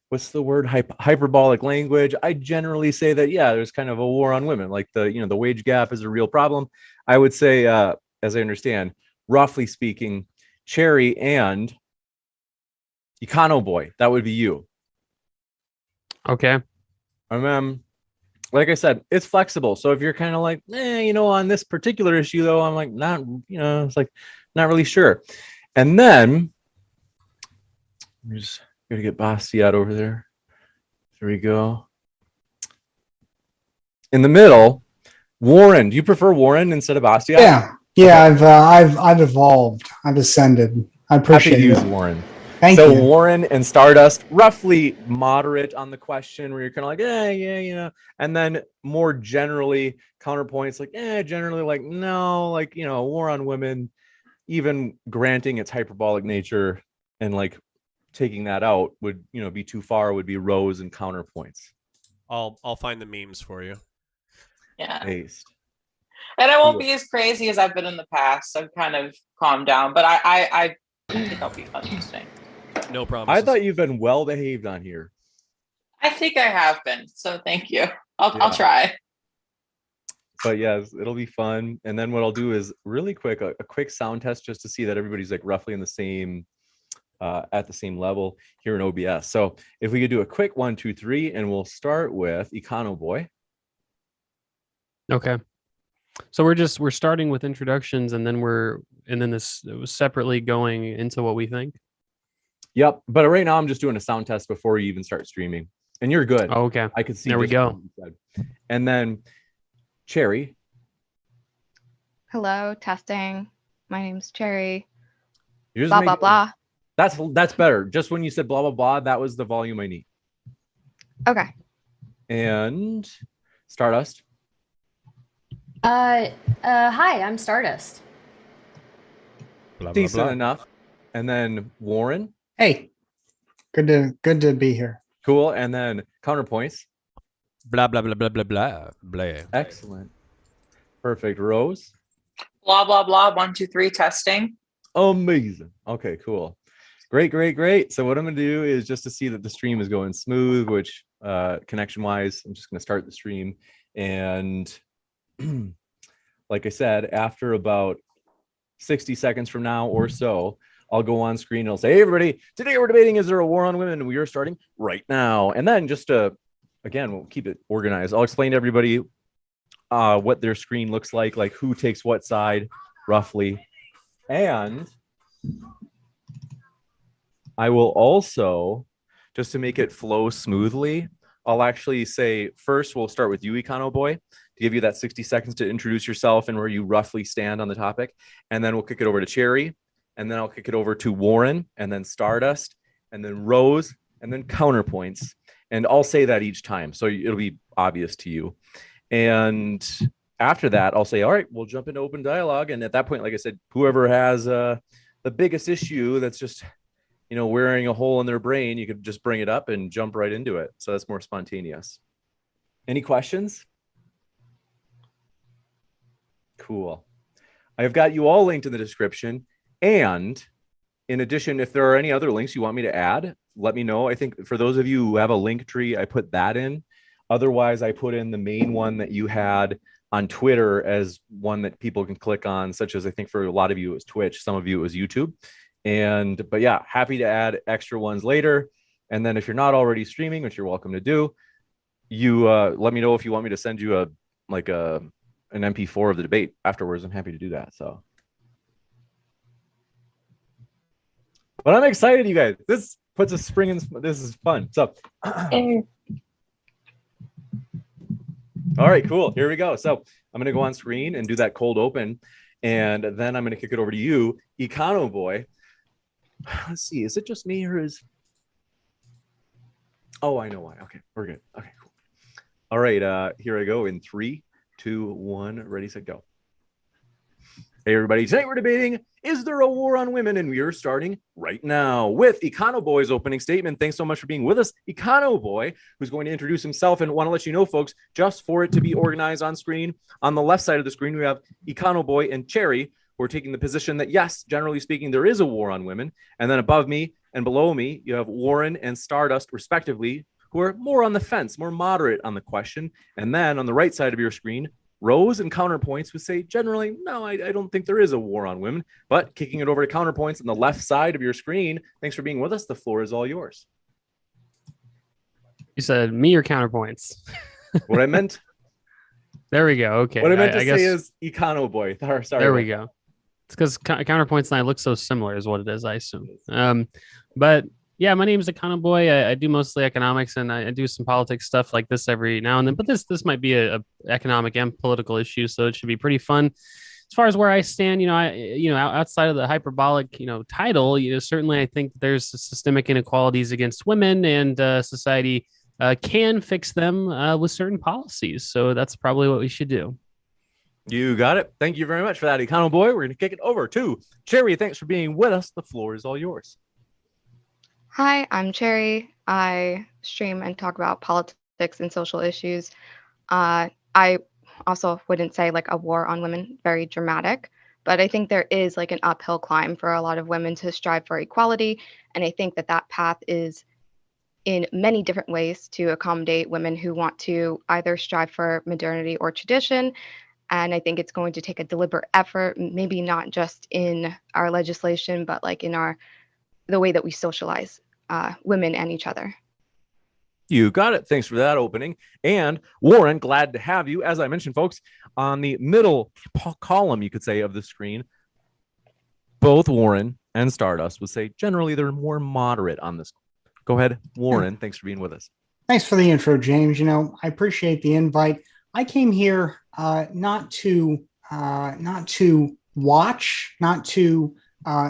what's the word, hyperbolic language, I generally say that, yeah, there's kind of a war on women, like the wage gap is a real problem. I would say, as I understand, roughly speaking, Cherry and Econo Boy, that would be you. Okay. Like I said, it's flexible. So if you're kind of like, on this particular issue, though, I'm like, not, it's like, not really sure. And then I'm just going to get Bastiat over there. There we go. In the middle, Warren. Do you prefer Warren instead of Bastiat? Yeah. Okay. I've evolved. I've ascended. I appreciate it. Happy to use Warren. Thank you. Warren and Stardust, roughly moderate on the question, where you're kind of like, and then more generally counterpoints, like, generally like, no, like, war on women, even granting its hyperbolic nature and like taking that out would, be too far, would be Rose and counterpoints. I'll find the memes for you. Yeah. Based. And I won't be as crazy as I've been in the past. I've kind of calmed down, but I think I'll be fun today. No promises. I thought you've been well behaved on here. I think I have been, so thank you. I'll try. But yes, it'll be fun. And then what I'll do is really quick, a quick sound test just to see that everybody's like roughly in the same, at the same level here in OBS. So if we could do a quick 1, 2, 3, and we'll start with Econo Boy. Okay. So we're starting with introductions, and then this was separately going into what we think. Yep. But right now I'm just doing a sound test before you even start streaming. And you're good. Oh, okay. I could see. There we go. And then Cherry. Hello, testing. My name's Cherry. Blah, blah, blah. That's better. Just when you said blah, blah, blah, that was the volume I need. Okay. And Stardust. Hi, I'm Stardust. Blah, blah, Decent blah. enough. And then Warren. Hey, good to be here. Cool. And then counterpoints. Blah blah blah blah blah blah blah. Excellent. Perfect. Rose. Blah blah blah. 1, 2, 3. Testing. Amazing. Okay. Cool. Great. So what I'm gonna do is just to see that the stream is going smooth, which connection wise, I'm just gonna start the stream. And like I said, after about 60 seconds from now or so, I'll go on screen and I'll say, hey, everybody, today we're debating, is there a war on women? And we are starting right now. And then just again, we'll keep it organized. I'll explain to everybody what their screen looks like who takes what side, roughly. And I will also, just to make it flow smoothly, I'll actually say, first, we'll start with you, Econo Boy, to give you that 60 seconds to introduce yourself and where you roughly stand on the topic. And then we'll kick it over to Cherry. And then I'll kick it over to Warren, and then Stardust, and then Rose, and then counterpoints. And I'll say that each time, so it'll be obvious to you. And after that, I'll say, all right, we'll jump into open dialogue. And at that point, like I said, whoever has the biggest issue that's just, wearing a hole in their brain, you could just bring it up and jump right into it. So that's more spontaneous. Any questions? Cool. I've got you all linked in the description. And in addition, if there are any other links you want me to add, let me know. I think for those of you who have a link tree, I put that in. Otherwise, I put in the main one that you had on Twitter as one that people can click on, such as I think for a lot of you it was Twitch, some of you it was YouTube. But yeah, happy to add extra ones later. And then if you're not already streaming, which you're welcome to do, you let me know if you want me to send you an MP4 of the debate afterwards. I'm happy to do that. So. But I'm excited, you guys. This puts a spring in. This is fun. So, all right, cool. Here we go. So I'm going to go on screen and do that cold open. And then I'm going to kick it over to you, Econo Boy. Let's see. Is it just me or is... Oh, I know why. Okay, we're good. Okay, cool. All right, here I go in 3, 2, 1. Ready, set, go. Hey, everybody. Today we're debating, is there a war on women? And we are starting right now with Econo Boy's opening statement. Thanks so much for being with us. Econo Boy, who's going to introduce himself, and want to let you know, folks, just for it to be organized on screen, on the left side of the screen, we have Econo Boy and Cherry, who are taking the position that, yes, generally speaking, there is a war on women. And then above me, And below me, you have Warren and Stardust, respectively, who are more on the fence, more moderate on the question. And then on the right side of your screen, Rose and Counterpoints would say, generally, no, I don't think there is a war on women. But kicking it over to Counterpoints on the left side of your screen, thanks for being with us. The floor is all yours. You said me or Counterpoints? What I meant, There we go. Okay. what I meant to I say guess is Econo Boy. Sorry. there we go. It's because Counterpoints and I look so similar, is what it is, I assume. But yeah, my name is Econo Boy. I do mostly economics, and I do some politics stuff like this every now and then. But this might be a economic and political issue, so it should be pretty fun. As far as where I stand, outside of the hyperbolic, title, certainly I think there's systemic inequalities against women, and society can fix them with certain policies. So that's probably what we should do. You got it. Thank you very much for that, Econo Boy. We're going to kick it over to Cherry. Thanks for being with us. The floor is all yours. Hi, I'm Cherry. I stream and talk about politics and social issues. I also wouldn't say like a war on women, very dramatic, but I think there is like an uphill climb for a lot of women to strive for equality. And I think that path is in many different ways to accommodate women who want to either strive for modernity or tradition. And I think it's going to take a deliberate effort, maybe not just in our legislation, but like in the way that we socialize women and each other. You got it. Thanks for that opening. And Warren, glad to have you. As I mentioned, folks, on the middle column, you could say, of the screen, both Warren and Stardust would say generally they're more moderate on this. Go ahead, Warren. Thanks for being with us. Thanks for the intro, James. I appreciate the invite. I came here not to watch, not to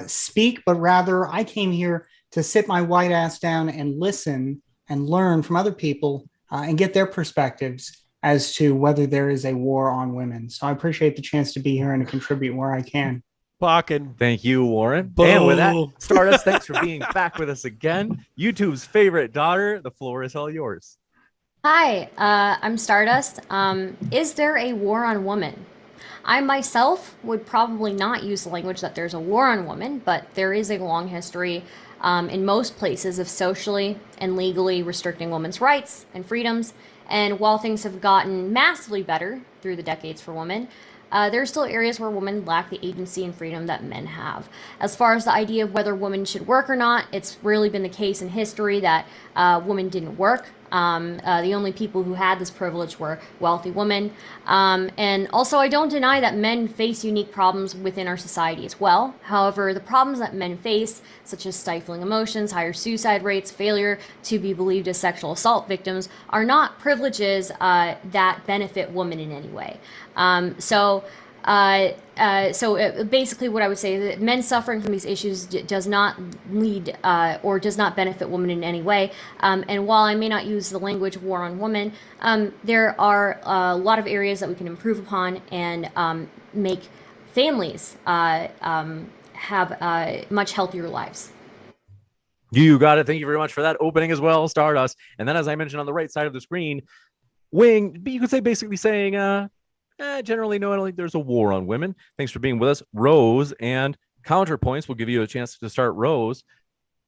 speak, but rather I came here to sit my white ass down and listen and learn from other people and get their perspectives as to whether there is a war on women. So I appreciate the chance to be here and to contribute where I can. Fucking Thank you, Warren. Boo. And with that, Stardust, thanks for being back with us again. YouTube's favorite daughter, the floor is all yours. Hi, I'm Stardust. Is there a war on women? I myself would probably not use the language that there's a war on women, but there is a long history in most places of socially and legally restricting women's rights and freedoms. And while things have gotten massively better through the decades for women, there are still areas where women lack the agency and freedom that men have. As far as the idea of whether women should work or not, it's really been the case in history that women didn't work. The only people who had this privilege were wealthy women. And also, I don't deny that men face unique problems within our society as well. However, the problems that men face, such as stifling emotions, higher suicide rates, failure to be believed as sexual assault victims, are not privileges that benefit women in any way. Basically what I would say is that men suffering from these issues does not lead or does not benefit women in any way. And while I may not use the language war on women, there are a lot of areas that we can improve upon and make families have much healthier lives. You got it. Thank you very much for that opening as well, Stardust. And then, as I mentioned on the right side of the screen, Wing, you could say basically saying, generally, no, I don't think there's a war on women. Thanks for being with us. Rose and Counterpoints. We'll give you a chance to start. Rose,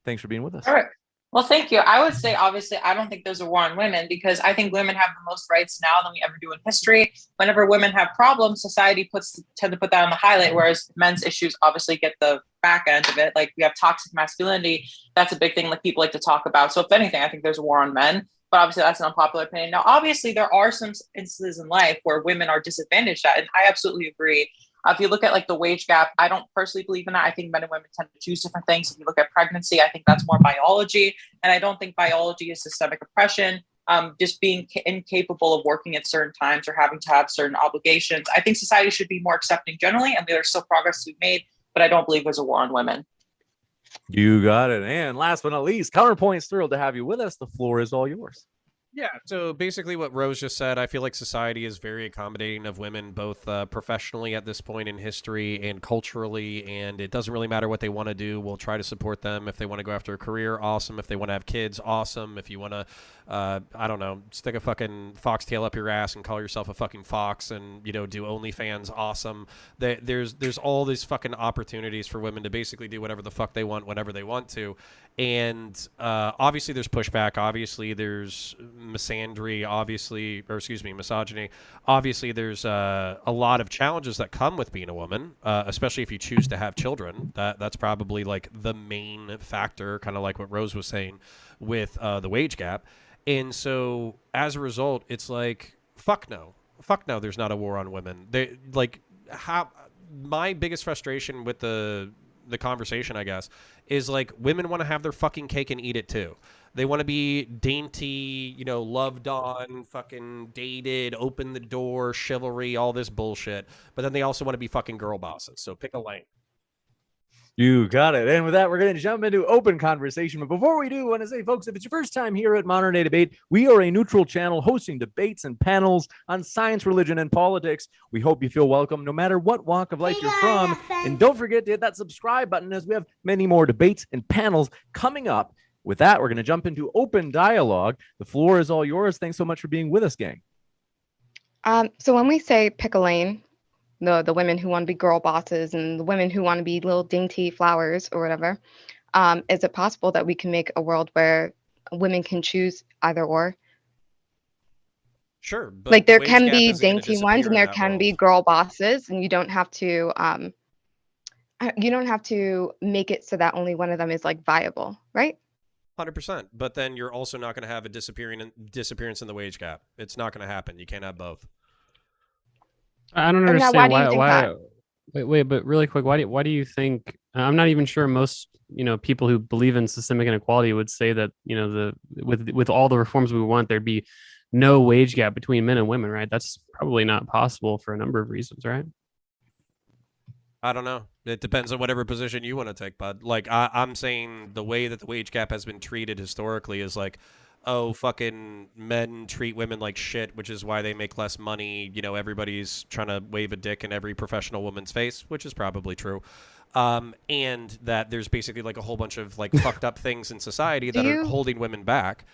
thanks for being with us. All right. Well, thank you. I would say, obviously, I don't think there's a war on women because I think women have the most rights now than we ever do in history. Whenever women have problems, society tend to put that on the highlight, whereas men's issues obviously get the back end of it. Like we have toxic masculinity. That's a big thing like people like to talk about. So if anything, I think there's a war on men. But obviously, that's an unpopular opinion. Now, obviously, there are some instances in life where women are disadvantaged at, and I absolutely agree. If you look at like the wage gap, I don't personally believe in that. I think men and women tend to choose different things. If you look at pregnancy, I think that's more biology. And I don't think biology is systemic oppression. Just being incapable of working at certain times or having to have certain obligations. I think society should be more accepting generally, and there's still progress to be made, but I don't believe there's a war on women. You got it. And last but not least, Counterpoint's thrilled to have you with us. The floor is all yours. Yeah, so basically what Rose just said, I feel like society is very accommodating of women, both professionally at this point in history and culturally, and it doesn't really matter what they want to do. We'll try to support them. If they want to go after a career, awesome. If they want to have kids, awesome. If you want to, I don't know, stick a fucking foxtail up your ass and call yourself a fucking fox and, do OnlyFans, awesome. There's all these fucking opportunities for women to basically do whatever the fuck they want whenever they want to. And obviously there's pushback. Obviously there's misogyny. Obviously there's a lot of challenges that come with being a woman, especially if you choose to have children. That's probably like the main factor, kind of like what Rose was saying with the wage gap. And so as a result, it's like, fuck no, there's not a war on women. They like my biggest frustration with the conversation, I guess, is like women want to have their fucking cake and eat it too. They want to be dainty, loved on, fucking dated, open the door, chivalry, all this bullshit. But then they also want to be fucking girl bosses. So pick a lane. You got it. And with that, we're going to jump into open conversation. But before we do, I want to say, folks, if it's your first time here at Modern Day Debate, we are a neutral channel hosting debates and panels on science, religion, and politics. We hope you feel welcome no matter what walk of life you're from. And don't forget to hit that subscribe button, as we have many more debates and panels coming up. With that, we're going to jump into open dialogue. The floor is all yours. Thanks so much for being with us, gang. So when we say pick a lane, the women who want to be girl bosses and the women who want to be little dainty flowers or whatever, is it possible that we can make a world where women can choose either or? Sure. But like there can be dainty ones and there can be girl bosses, and you don't have to make it so that only one of them is like viable, right? 100%. But then you're also not going to have a disappearance in the wage gap. It's not going to happen. You can't have both. I don't understand why. Wait, but really quick, why do you think? I'm not even sure most people who believe in systemic inequality would say that with all the reforms we want, there'd be no wage gap between men and women, right? That's probably not possible for a number of reasons, right? I don't know. It depends on whatever position you want to take, bud. Like I'm saying, the way that the wage gap has been treated historically is like, oh, fucking men treat women like shit, which is why they make less money. Everybody's trying to wave a dick in every professional woman's face, which is probably true. And that there's basically like a whole bunch of like fucked up things in society that are holding women back.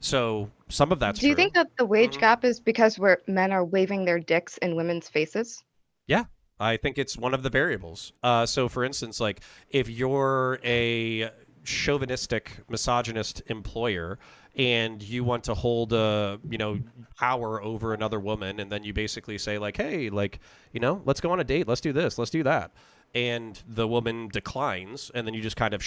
So some of that's true. Do you think that the wage gap is because men are waving their dicks in women's faces? Yeah. I think it's one of the variables. So for instance, like if you're a chauvinistic, misogynist employer and you want to hold power over another woman, and then you basically say like, hey, like, let's go on a date, let's do this, let's do that, and the woman declines, and then you just kind of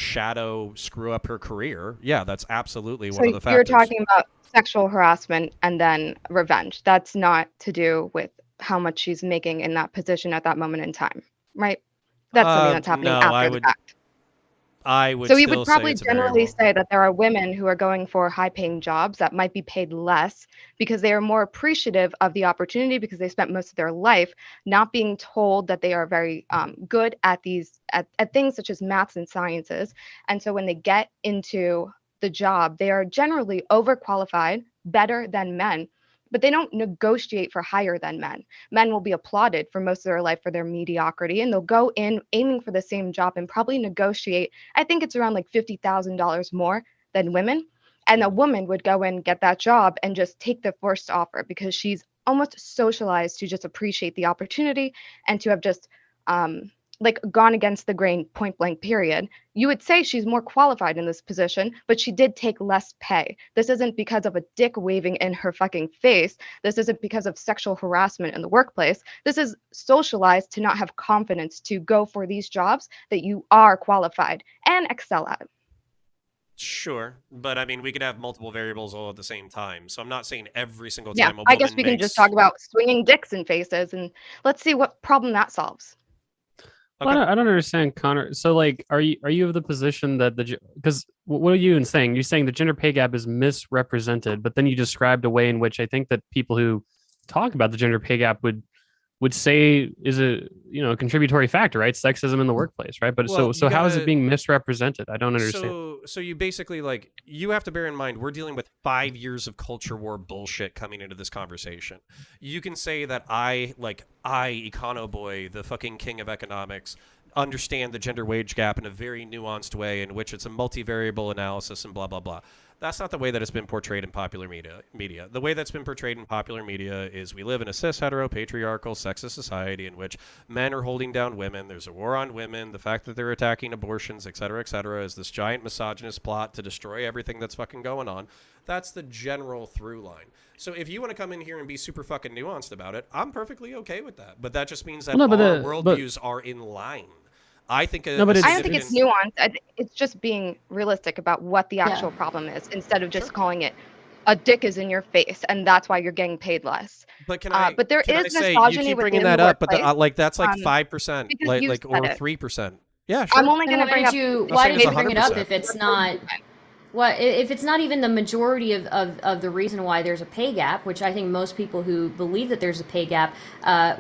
screw up her career. Yeah, that's absolutely one of the factors. You're talking about sexual harassment and then revenge. That's not to do with how much she's making in that position at that moment in time, right? That's something that's happening after the fact. So we would probably generally say that there are women who are going for high-paying jobs that might be paid less because they are more appreciative of the opportunity, because they spent most of their life not being told that they are very good at things such as maths and sciences. And so when they get into the job, they are generally overqualified, better than men, but they don't negotiate for higher than men. Men will be applauded for most of their life for their mediocrity, and they'll go in aiming for the same job and probably negotiate, I think it's around like $50,000 more than women. And a woman would go in, get that job, and just take the first offer because she's almost socialized to just appreciate the opportunity and to have just gone against the grain, point blank, period. You would say she's more qualified in this position, but she did take less pay. This isn't because of a dick waving in her fucking face. This isn't because of sexual harassment in the workplace. This is socialized to not have confidence to go for these jobs that you are qualified and excel at. Sure, but I mean, we could have multiple variables all at the same time. So I'm not saying every single time. Yeah, I guess we can just talk about swinging dicks in faces, and let's see what problem that solves. Okay. Well, I don't understand, Connor. So, like, are you of the position that because what are you even saying? You're saying the gender pay gap is misrepresented, but then you described a way in which I think that people who talk about the gender pay gap would say is a contributory factor, right? Sexism in the workplace, right? But so how is it being misrepresented? I don't understand. So you basically you have to bear in mind we're dealing with 5 years of culture war bullshit coming into this conversation. You can say that I Econo Boy, the fucking king of economics, understand the gender wage gap in a very nuanced way in which it's a multivariable analysis and blah blah blah. That's not the way that it's been portrayed in popular media. The way that's been portrayed in popular media is we live in a cis, hetero, patriarchal, sexist society in which men are holding down women. There's a war on women. The fact that they're attacking abortions, et cetera, is this giant misogynist plot to destroy everything that's fucking going on. That's the general through line. So if you want to come in here and be super fucking nuanced about it, I'm perfectly okay with that. But that just means that our worldviews are in line. I think I don't think it's nuanced. It's just being realistic about what the actual problem is, instead of just calling it a dick is in your face and that's why you're getting paid less. But but there is misogyny you keep within bringing that the up, but workplace, that's like 5%, like or 3%. Yeah, sure. I'm only going to bring up. Why did you bring it up if it's not? What if it's not even the majority of the reason why there's a pay gap, which I think most people who believe that there's a pay gap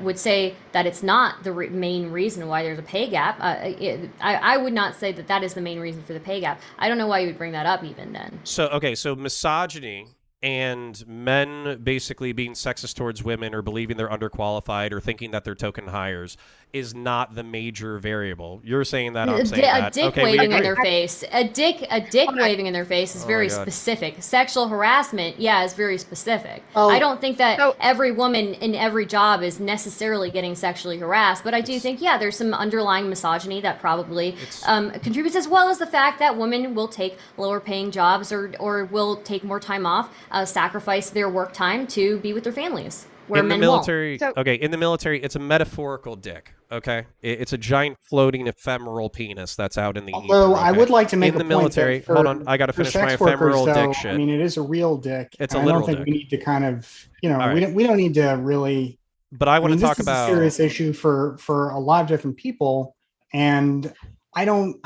would say that it's not the main reason why there's a pay gap. I would not say that that is the main reason for the pay gap. I don't know why you would bring that up even then. So misogyny and men basically being sexist towards women or believing they're underqualified or thinking that they're token hires is not the major variable. You're saying that, I'm saying that. A dick waving in their face. A dick waving in their face is very specific. Sexual harassment, is very specific. I don't think that every woman in every job is necessarily getting sexually harassed, but I do think, there's some underlying misogyny that probably contributes, as well as the fact that women will take lower paying jobs or will take more time off, sacrifice their work time to be with their families. In the military, in the military, it's a metaphorical dick. Okay, it's a giant floating ephemeral penis that's out in the ether. Although I would like to make in the a military. Point that hold on, I got to finish my ephemeral dick shit. I mean, it is a real dick. It's a literal dick. I don't think we need to kind of, right. we don't need to really. But I want to talk about this is a serious issue for a lot of different people, and I don't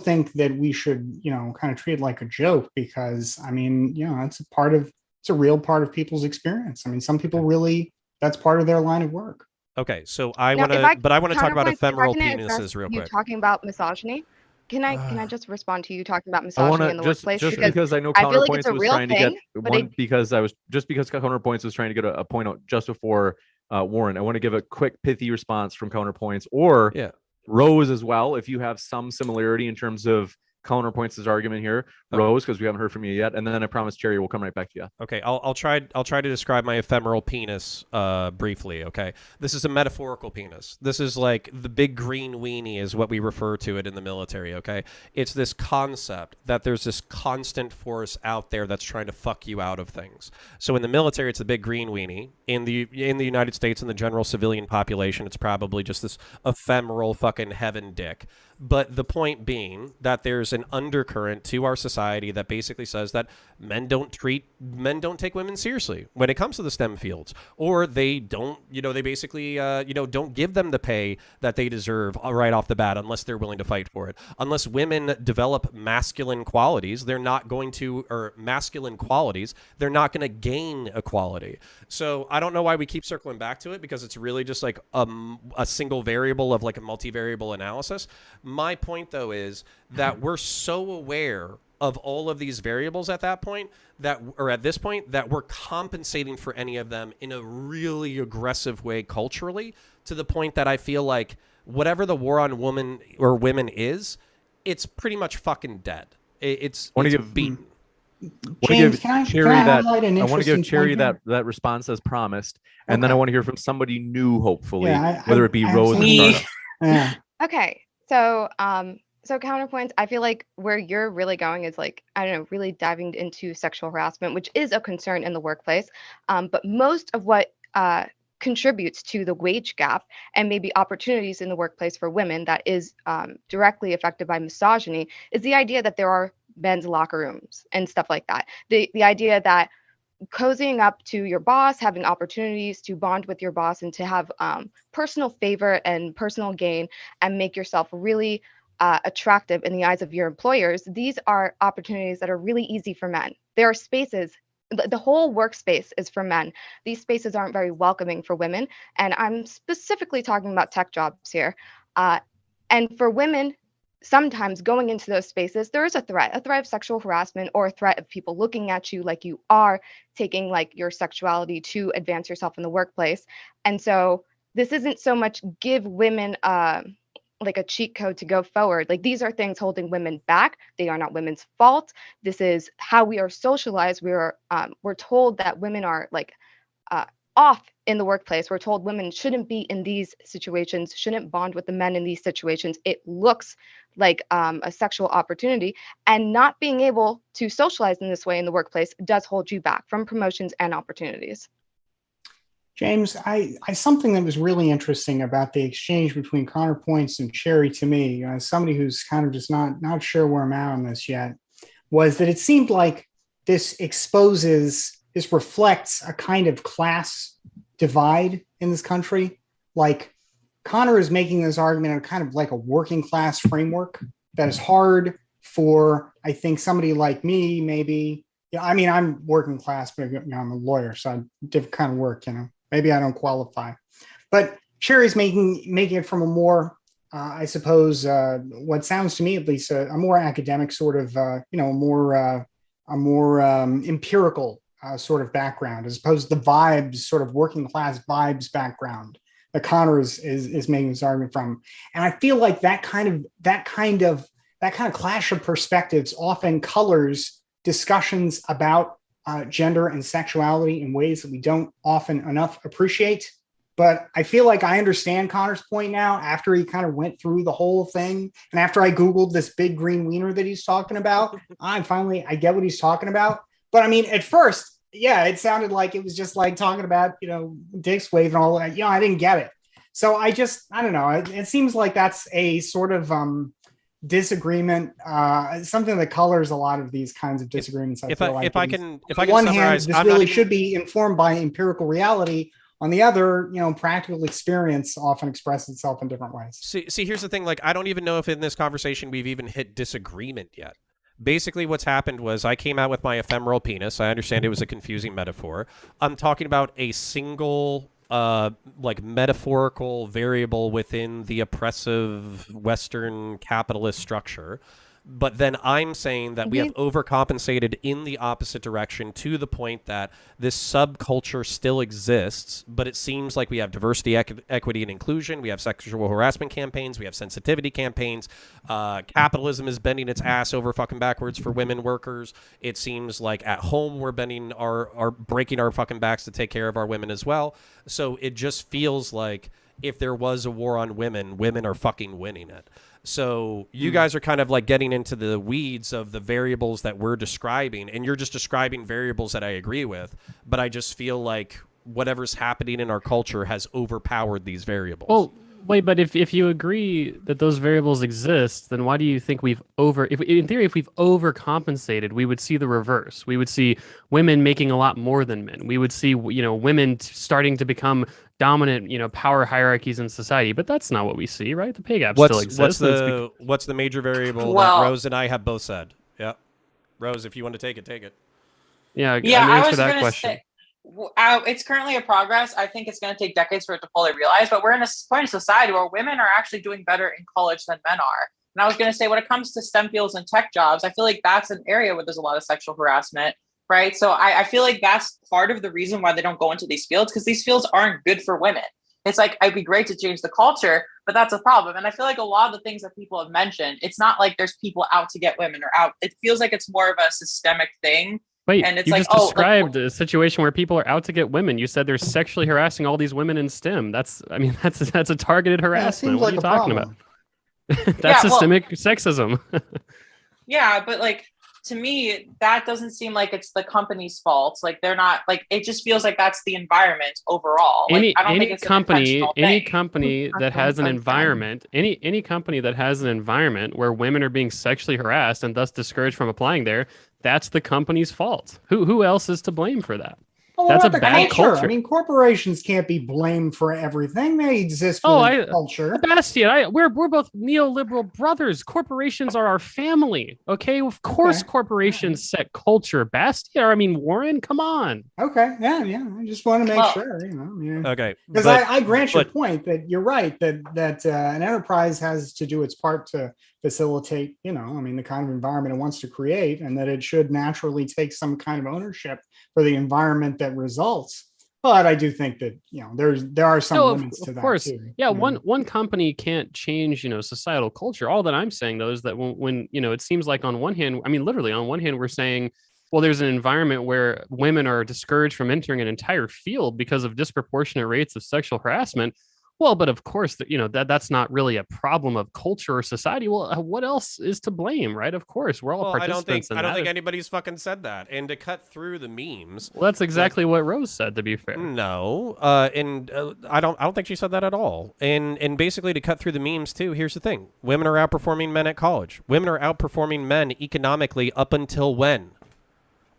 think that we should, kind of treat it like a joke, because I mean, it's a real part of people's experience. I mean, some people really, that's part of their line of work. Okay, so I want to talk about ephemeral penises real quick. Talking about misogyny, can I just respond to you talking about misogyny in the workplace? Just because I know Counterpoints was trying to get one, because Counterpoints was trying to get a point out just before Warren. I want to give a quick pithy response from Counterpoints, or Rose as well, if you have some similarity in terms of Counterpoints' argument here, Rose, because we haven't heard from you yet, and then I promise Cherry will come right back to you. Okay, I'll try to describe my ephemeral penis briefly. Okay, this is a metaphorical penis. This is like the big green weenie is what we refer to it in the military. Okay, it's this concept that there's this constant force out there that's trying to fuck you out of things. So in the military, it's the big green weenie. In the United States, in the general civilian population, it's probably just this ephemeral fucking heaven dick. But the point being that there's an undercurrent to our society that basically says that men don't take women seriously when it comes to the STEM fields, or they don't, they basically, don't give them the pay that they deserve right off the bat unless they're willing to fight for it. Unless women develop masculine qualities, they're not going to gain equality. So I don't know why we keep circling back to it, because it's really just like a single variable of like a multivariable analysis. My point, though, is that we're so aware of all of these variables at this point, that we're compensating for any of them in a really aggressive way culturally, to the point that I feel like whatever the war on women or women is, it's pretty much fucking dead. It's beaten. James, I want to give Cherry that response as promised, and then I want to hear from somebody new, hopefully, whether it be Rose or Startup. Okay. So Counterpoints, I feel like where you're really going is like, I don't know, really diving into sexual harassment, which is a concern in the workplace. But most of what contributes to the wage gap and maybe opportunities in the workplace for women that is directly affected by misogyny is the idea that there are men's locker rooms and stuff like that. The idea that cozying up to your boss, having opportunities to bond with your boss and to have personal favor and personal gain and make yourself really attractive in the eyes of your employers, these are opportunities that are really easy for men. There are spaces, the whole workspace is for men. These spaces aren't very welcoming for women. And I'm specifically talking about tech jobs here. And for women, sometimes going into those spaces, there is a threat of sexual harassment, or a threat of people looking at you like you are taking like your sexuality to advance yourself in the workplace. And so this isn't so much give women like a cheat code to go forward. Like these are things holding women back. They are not women's fault. This is how we are socialized. We're told that women are like off in the workplace. We're told women shouldn't be in these situations, shouldn't bond with the men in these situations. It looks like a sexual opportunity, and not being able to socialize in this way in the workplace does hold you back from promotions and opportunities. James, I something that was really interesting about the exchange between Counterpoints and Cherry to me, as somebody who's kind of just not sure where I'm at on this yet, was that it seemed like this reflects a kind of class divide in this country. Like Connor is making this argument in kind of like a working class framework that is hard for, I think, somebody like me, maybe. Yeah, I mean, I'm working class, but I'm a lawyer, so I different kind of work, Maybe I don't qualify, but Cherry's making it from a more, I suppose, what sounds to me at least a more academic sort of, a more empirical sort of background, as opposed to the vibes, sort of working class vibes background that Connor is making this argument from. And I feel like that kind of clash of perspectives often colors discussions about gender and sexuality in ways that we don't often enough appreciate. But I feel like I understand Connor's point now after he kind of went through the whole thing. And after I Googled this big green wiener that he's talking about, I get what he's talking about. But I mean, at first, yeah, it sounded like it was just like talking about, dicks wave and all that. I didn't get it. So I don't know. It seems like that's a sort of disagreement, something that colors a lot of these kinds of disagreements. If I can one summarize, hand, this really should be informed by empirical reality. On the other, practical experience often expresses itself in different ways. See, here's the thing. Like, I don't even know if in this conversation we've even hit disagreement yet. Basically, what's happened was I came out with my ephemeral penis. I understand it was a confusing metaphor. I'm talking about a single metaphorical variable within the oppressive Western capitalist structure. But then I'm saying that we have overcompensated in the opposite direction to the point that this subculture still exists, but it seems like we have diversity, equity, and inclusion. We have sexual harassment campaigns. We have sensitivity campaigns. Capitalism is bending its ass over fucking backwards for women workers. It seems like at home we're bending breaking our fucking backs to take care of our women as well. So it just feels like if there was a war on women, women are fucking winning it. So you guys are kind of like getting into the weeds of the variables that we're describing, and you're just describing variables that I agree with, but I just feel like whatever's happening in our culture has overpowered these variables. Well, wait, but if you agree that those variables exist, then why do you think if we've overcompensated, we would see the reverse? We would see women making a lot more than men. We would see, women starting to become dominant, power hierarchies in society. But that's not what we see, right? The pay gap still exists. What's the major variable that Rose and I have both said? Yeah. Rose, if you want to take it. Yeah, I was that going to question. say, it's currently a progress. I think it's going to take decades for it to fully realize, but we're in a point of society where women are actually doing better in college than men are. And I was going to say, when it comes to STEM fields and tech jobs, I feel like that's an area where there's a lot of sexual harassment, right? So I feel like that's part of the reason why they don't go into these fields, because these fields aren't good for women. It's like, it'd be great to change the culture, but that's a problem. And I feel like a lot of the things that people have mentioned, it's not like there's people out to get women or out. It feels like it's more of a systemic thing. Wait, and it's you like, just described a situation where people are out to get women. You said they're sexually harassing all these women in STEM. That's a targeted harassment. What are you talking about? That's systemic sexism. Yeah, but like, to me, that doesn't seem like it's the company's fault. Like, they're not, like, it just feels like that's the environment overall. Any company that has an environment, any company that has an environment where women are being sexually harassed and thus discouraged from applying there, that's the company's fault. Who else is to blame for that? Well, that's a bad culture. I mean, corporations can't be blamed for everything. They exist for the culture. Bastiat, we're both neoliberal brothers. Corporations are our family. Okay, of course, corporations set culture. Bastiat, Warren, come on. Okay, yeah. I just want to make sure, Okay, because I grant your point that you're right that an enterprise has to do its part to facilitate, the kind of environment it wants to create, and that it should naturally take some kind of ownership for the environment that results. But I do think that there are some No, limits to of that course. too. Yeah, one company can't change, societal culture. All that I'm saying though is that when it seems like on one hand, I mean, literally on one hand, we're saying, well, there's an environment where women are discouraged from entering an entire field because of disproportionate rates of sexual harassment. Well, but of course, that's not really a problem of culture or society. Well, what else is to blame, right? Of course, we're all Well, participants in I don't that. think anybody's fucking said that. And to cut through the memes, Well, that's exactly what Rose said. To be fair, no, I don't think she said that at all. And basically to cut through the memes too. Here's the thing: women are outperforming men at college. Women are outperforming men economically up until when?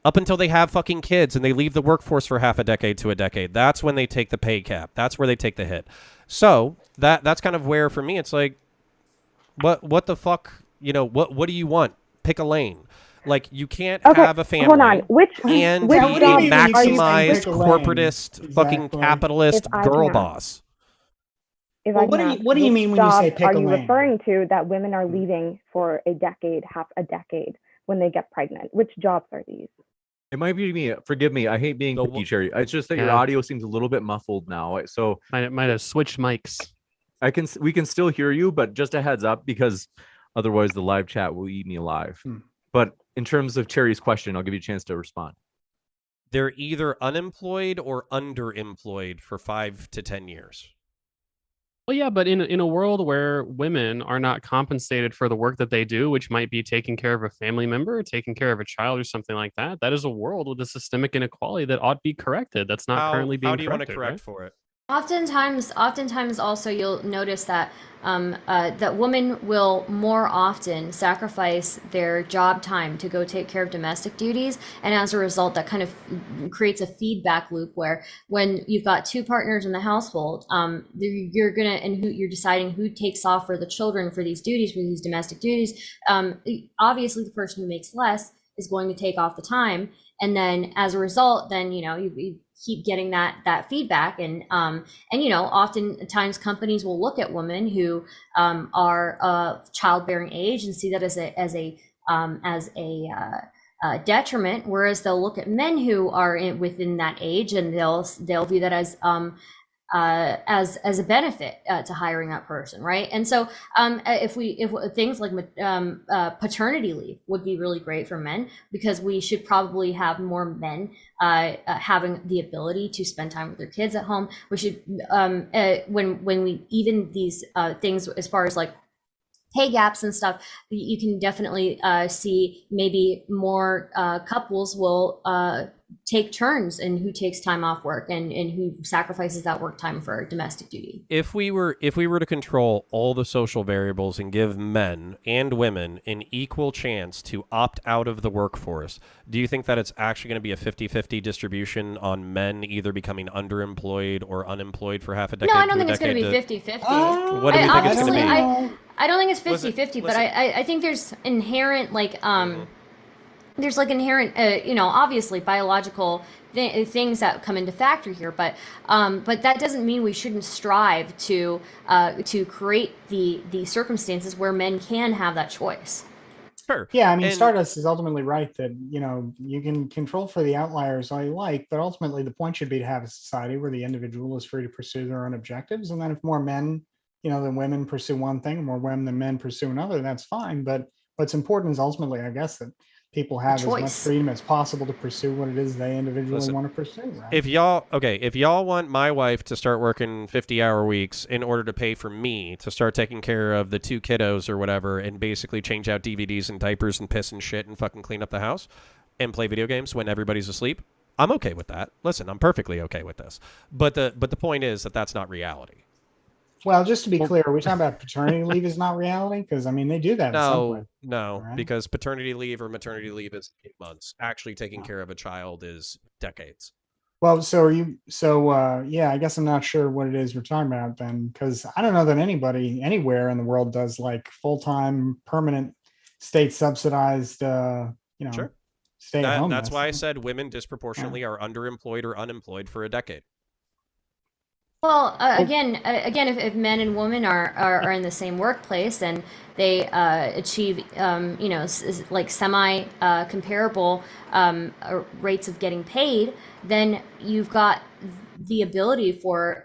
Up until they have fucking kids and they leave the workforce for half a decade to a decade. That's when they take the pay cap. That's where they take the hit. So that's kind of where, for me, it's like, what the fuck, what do you want? Pick a lane. Like, you can't have a family. Hold on. Which and be job a are you maximized saying? corporatist fucking Exactly. capitalist If I girl can ask. boss. If Well, I can ask, what do you which mean when you say jobs pick are a you lane? referring to that women are leaving for a decade, half a decade, when they get pregnant? Which jobs are these? It might be me. Forgive me. I hate being So picky, Cherry. It's just that your Yeah. audio seems a little bit muffled now. So might have switched mics. we can still hear you, but just a heads up, because otherwise the live chat will eat me alive. But in terms of Cherry's question, I'll give you a chance to respond. They're either unemployed or underemployed for 5 to 10 years. Well, yeah, but in a world where women are not compensated for the work that they do, which might be taking care of a family member, taking care of a child, or something like that, that is a world with a systemic inequality that ought to be corrected. That's not currently being How do you want to corrected, correct right? for it? Oftentimes, also you'll notice that that women will more often sacrifice their job time to go take care of domestic duties, and as a result, that kind of creates a feedback loop where when you've got two partners in the household, you're you're deciding who takes off for the children for these duties, for these domestic duties. Obviously, the person who makes less is going to take off the time, and then as a result, then you keep getting that feedback, and oftentimes companies will look at women who are childbearing age and see that as a detriment, whereas they'll look at men who are within that age and they'll view that as a benefit to hiring that person, right? And so if things like paternity leave would be really great for men, because we should probably have more men having the ability to spend time with their kids at home. We should when we even these things as far as like pay gaps and stuff, you can definitely see maybe more couples will take turns in who takes time off work and who sacrifices that work time for domestic duty. If we were to control all the social variables and give men and women an equal chance to opt out of the workforce, do you think that it's actually going to be a 50-50 distribution on men either becoming underemployed or unemployed for half a decade? No, I don't think it's going to be 50-50. What do we think it's going to be? I don't think it's 50-50, but I think there's inherent there's like inherent, obviously biological things that come into factor here, but that doesn't mean we shouldn't strive to create the circumstances where men can have that choice. Sure. Yeah, I mean, Stardust is ultimately right that, you can control for the outliers all you like, but ultimately the point should be to have a society where the individual is free to pursue their own objectives. And then if more men, than women pursue one thing, more women than men pursue another, that's fine. But what's important is ultimately, I guess, that people have as much freedom as possible to pursue what it is they individually want to pursue. Right? If y'all want my wife to start working 50-hour weeks in order to pay for me to start taking care of the 2 kiddos or whatever, and basically change out DVDs and diapers and piss and shit and fucking clean up the house and play video games when everybody's asleep, I'm okay with that. Listen, I'm perfectly okay with this. But the point is that that's not reality. Well, just to be clear, are we talking about paternity leave is not reality? Because, they do that at some point. No, right? Because paternity leave or maternity leave is 8 months. Actually taking care of a child is decades. Well, I guess I'm not sure what it is we're talking about then, because I don't know that anybody anywhere in the world does like full-time, permanent, state subsidized, Sure. stay at home. That's why I said women disproportionately are underemployed or unemployed for a decade. Well, again, if men and women are in the same workplace and they achieve, like semi comparable rates of getting paid, then you've got the ability for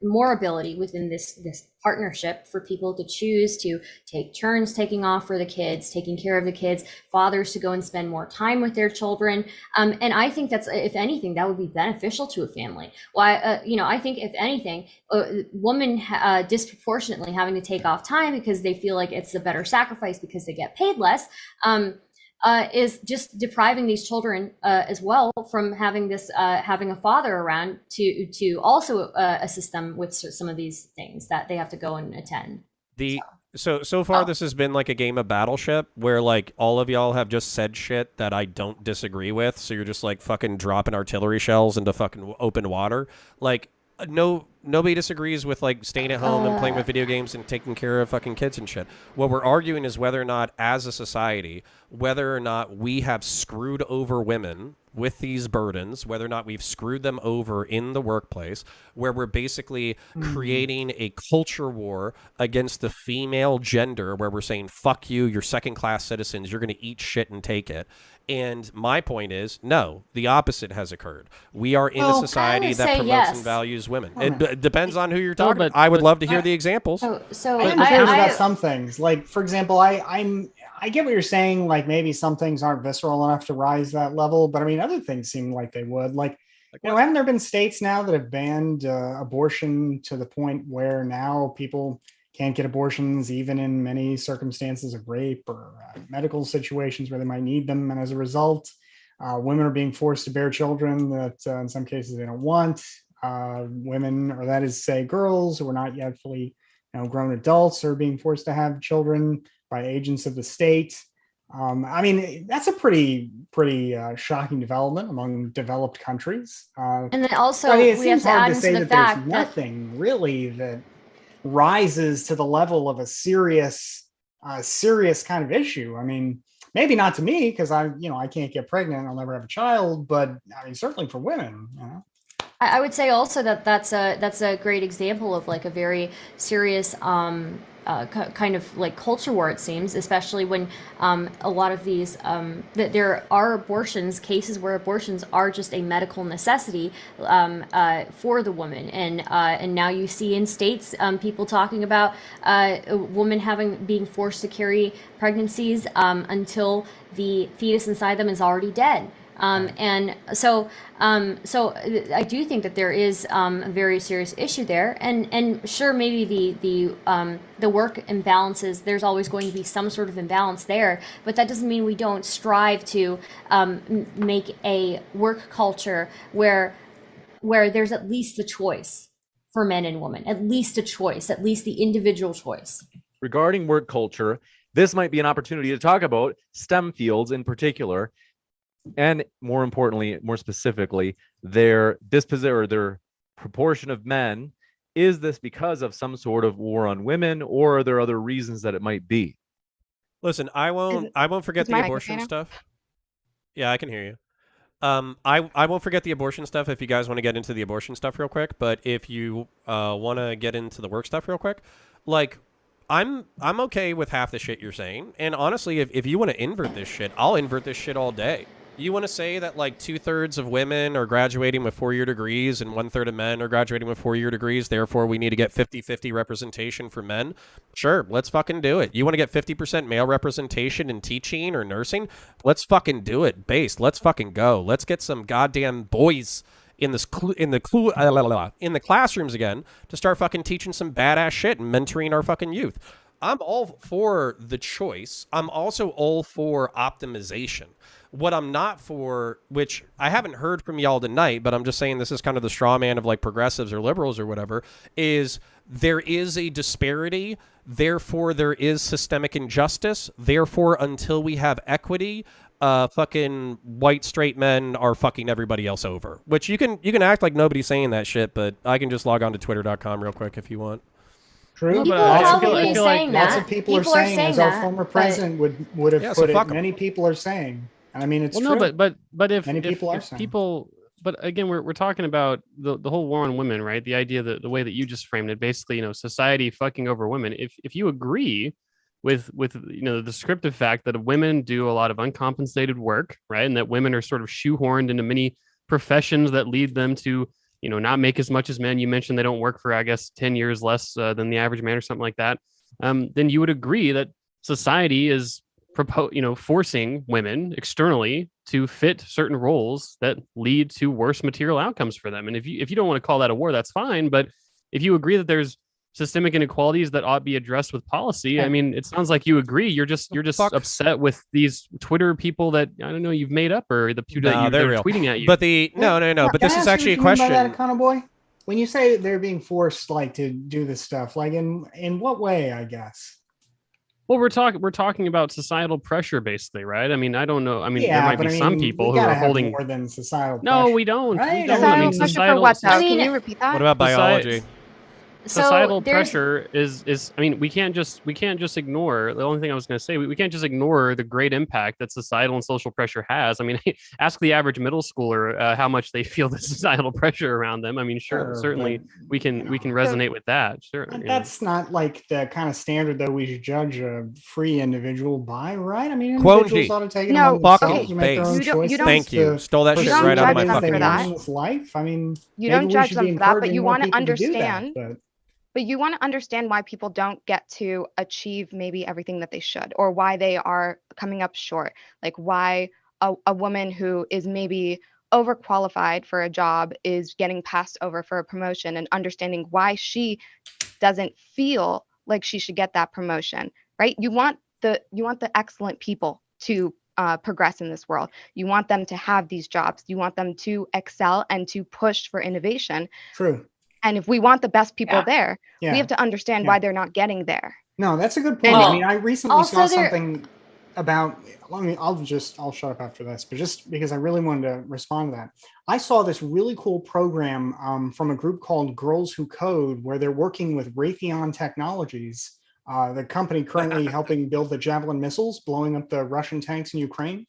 more ability within this partnership for people to choose to take turns taking off for the kids, taking care of the kids, fathers to go and spend more time with their children. And I think that's, if anything, that would be beneficial to a family. Well, I think if anything, women disproportionately having to take off time because they feel like it's a better sacrifice because they get paid less, is just depriving these children as well from having a father around to also assist them with some of these things that they have to go and attend. So far this has been like a game of Battleship where like all of y'all have just said shit that I don't disagree with, so you're just like fucking dropping artillery shells into fucking open water. Like nobody disagrees with like staying at home and playing with video games and taking care of fucking kids and shit. What we're arguing is whether or not, as a society, whether or not we have screwed over women with these burdens, whether or not we've screwed them over in the workplace, where we're basically creating a culture war against the female gender, where we're saying, fuck you, you're second-class citizens, you're going to eat shit and take it. And my point is, no, the opposite has occurred. We are in a society that promotes and values women. It depends on who you're talking about. I would love to hear the examples. So I about some things. Like, for example, I get what you're saying. Like, maybe some things aren't visceral enough to rise that level, but I mean, other things seem like they would. Like haven't there been states now that have banned abortion to the point where now people can't get abortions even in many circumstances of rape or medical situations where they might need them, and as a result, women are being forced to bear children that in some cases they don't want. Women, or that is, say, girls who are not yet fully grown adults, are being forced to have children by agents of the state. I mean, that's a pretty shocking development among developed countries. And then also, it we have seems to hard add to into say the that fact there's nothing really that rises to the level of a serious kind of issue. I mean, maybe not to me because I can't get pregnant, I'll never have a child, but I mean, certainly for women, I would say also that that's a great example of like a very serious kind of like culture war, it seems, especially when a lot of these that there are cases where abortions are just a medical necessity for the woman, and now you see in states people talking about women being forced to carry pregnancies until the fetus inside them is already dead. And so I do think that there is a very serious issue there, and sure, maybe the work imbalances, there's always going to be some sort of imbalance there, but that doesn't mean we don't strive to make a work culture where there's at least the choice for men and women, at least a choice, at least the individual choice. Regarding work culture, this might be an opportunity to talk about STEM fields in particular, and more importantly, more specifically, their proportion of men. Is this because of some sort of war on women, or are there other reasons that it might be? Listen, I won't forget the abortion stuff. Yeah, I can hear you. I won't forget the abortion stuff if you guys want to get into the abortion stuff real quick, but if you want to get into the work stuff real quick, like, I'm okay with half the shit you're saying, and honestly, if you want to invert this shit, I'll invert this shit all day. You want to say that like 2/3 of women are graduating with 4-year degrees and 1/3 of men are graduating with 4-year degrees, therefore we need to get 50-50 representation for men? Sure, let's fucking do it. You want to get 50% male representation in teaching or nursing? Let's fucking do it. Let's fucking go. Let's get some goddamn boys in the classrooms again to start fucking teaching some badass shit and mentoring our fucking youth. I'm all for the choice. I'm also all for optimization. What I'm not for, which I haven't heard from y'all tonight, but I'm just saying this is kind of the straw man of like progressives or liberals or whatever, is there is a disparity, therefore there is systemic injustice, therefore until we have equity, fucking white straight men are fucking everybody else over. Which you can act like nobody's saying that shit, but I can just log on to twitter.com real quick if you want. True, people but are probably saying that. Lots of people are saying, as our former president would have put it. Many people are saying. I mean, it's true. No, but if many people are if saying. people, but again, we're talking about the whole war on women, right? The idea that the way that you just framed it, basically, society fucking over women. If you agree with the descriptive fact that women do a lot of uncompensated work, right, and that women are sort of shoehorned into many professions that lead them to not make as much as men. You mentioned they don't work for, I guess, 10 years less than the average man or something like that. Then you would agree that society is forcing women externally to fit certain roles that lead to worse material outcomes for them. And if you don't want to call that a war, that's fine. But if you agree that there's systemic inequalities that ought to be addressed with policy, I mean, it sounds like you agree. You're just upset with these Twitter people that, I don't know, you've made up, or the people that they're tweeting at you. But no. But this is actually a question. By that, Econo Boy? When you say they're being forced to do this stuff, in what way, I guess? Well, we're talking about societal pressure, basically, right? I mean, I don't know. I mean, there might be some people who are holding more than societal pressure. No, we don't. Right? We don't. I mean, societal pressure for what, though? Can you repeat that? What about biology? Societal pressure is I mean, we can't just ignore the only thing I was going to say. We can't just ignore the great impact that societal and social pressure has. I mean, ask the average middle schooler how much they feel the societal pressure around them. I mean, certainly we can resonate with that. Sure, that's not the kind of standard that we should judge a free individual by, right? I mean, individuals ought to take it among themselves to make their own choices. Thank you. Stole that shit right out of my fucking mouth. Life. I mean, you don't judge them for that, but you want to understand. But you want to understand why people don't get to achieve maybe everything that they should, or why they are coming up short. Like why a woman who is maybe overqualified for a job is getting passed over for a promotion, and understanding why she doesn't feel like she should get that promotion, right? You want the excellent people to progress in this world. You want them to have these jobs. You want them to excel and to push for innovation. True. And if we want the best people there, we have to understand why they're not getting there. No, that's a good point. I mean, I recently saw something about, I'll shut up after this, but just because I really wanted to respond to that. I saw this really cool program from a group called Girls Who Code, where they're working with Raytheon Technologies, the company currently helping build the Javelin missiles, blowing up the Russian tanks in Ukraine.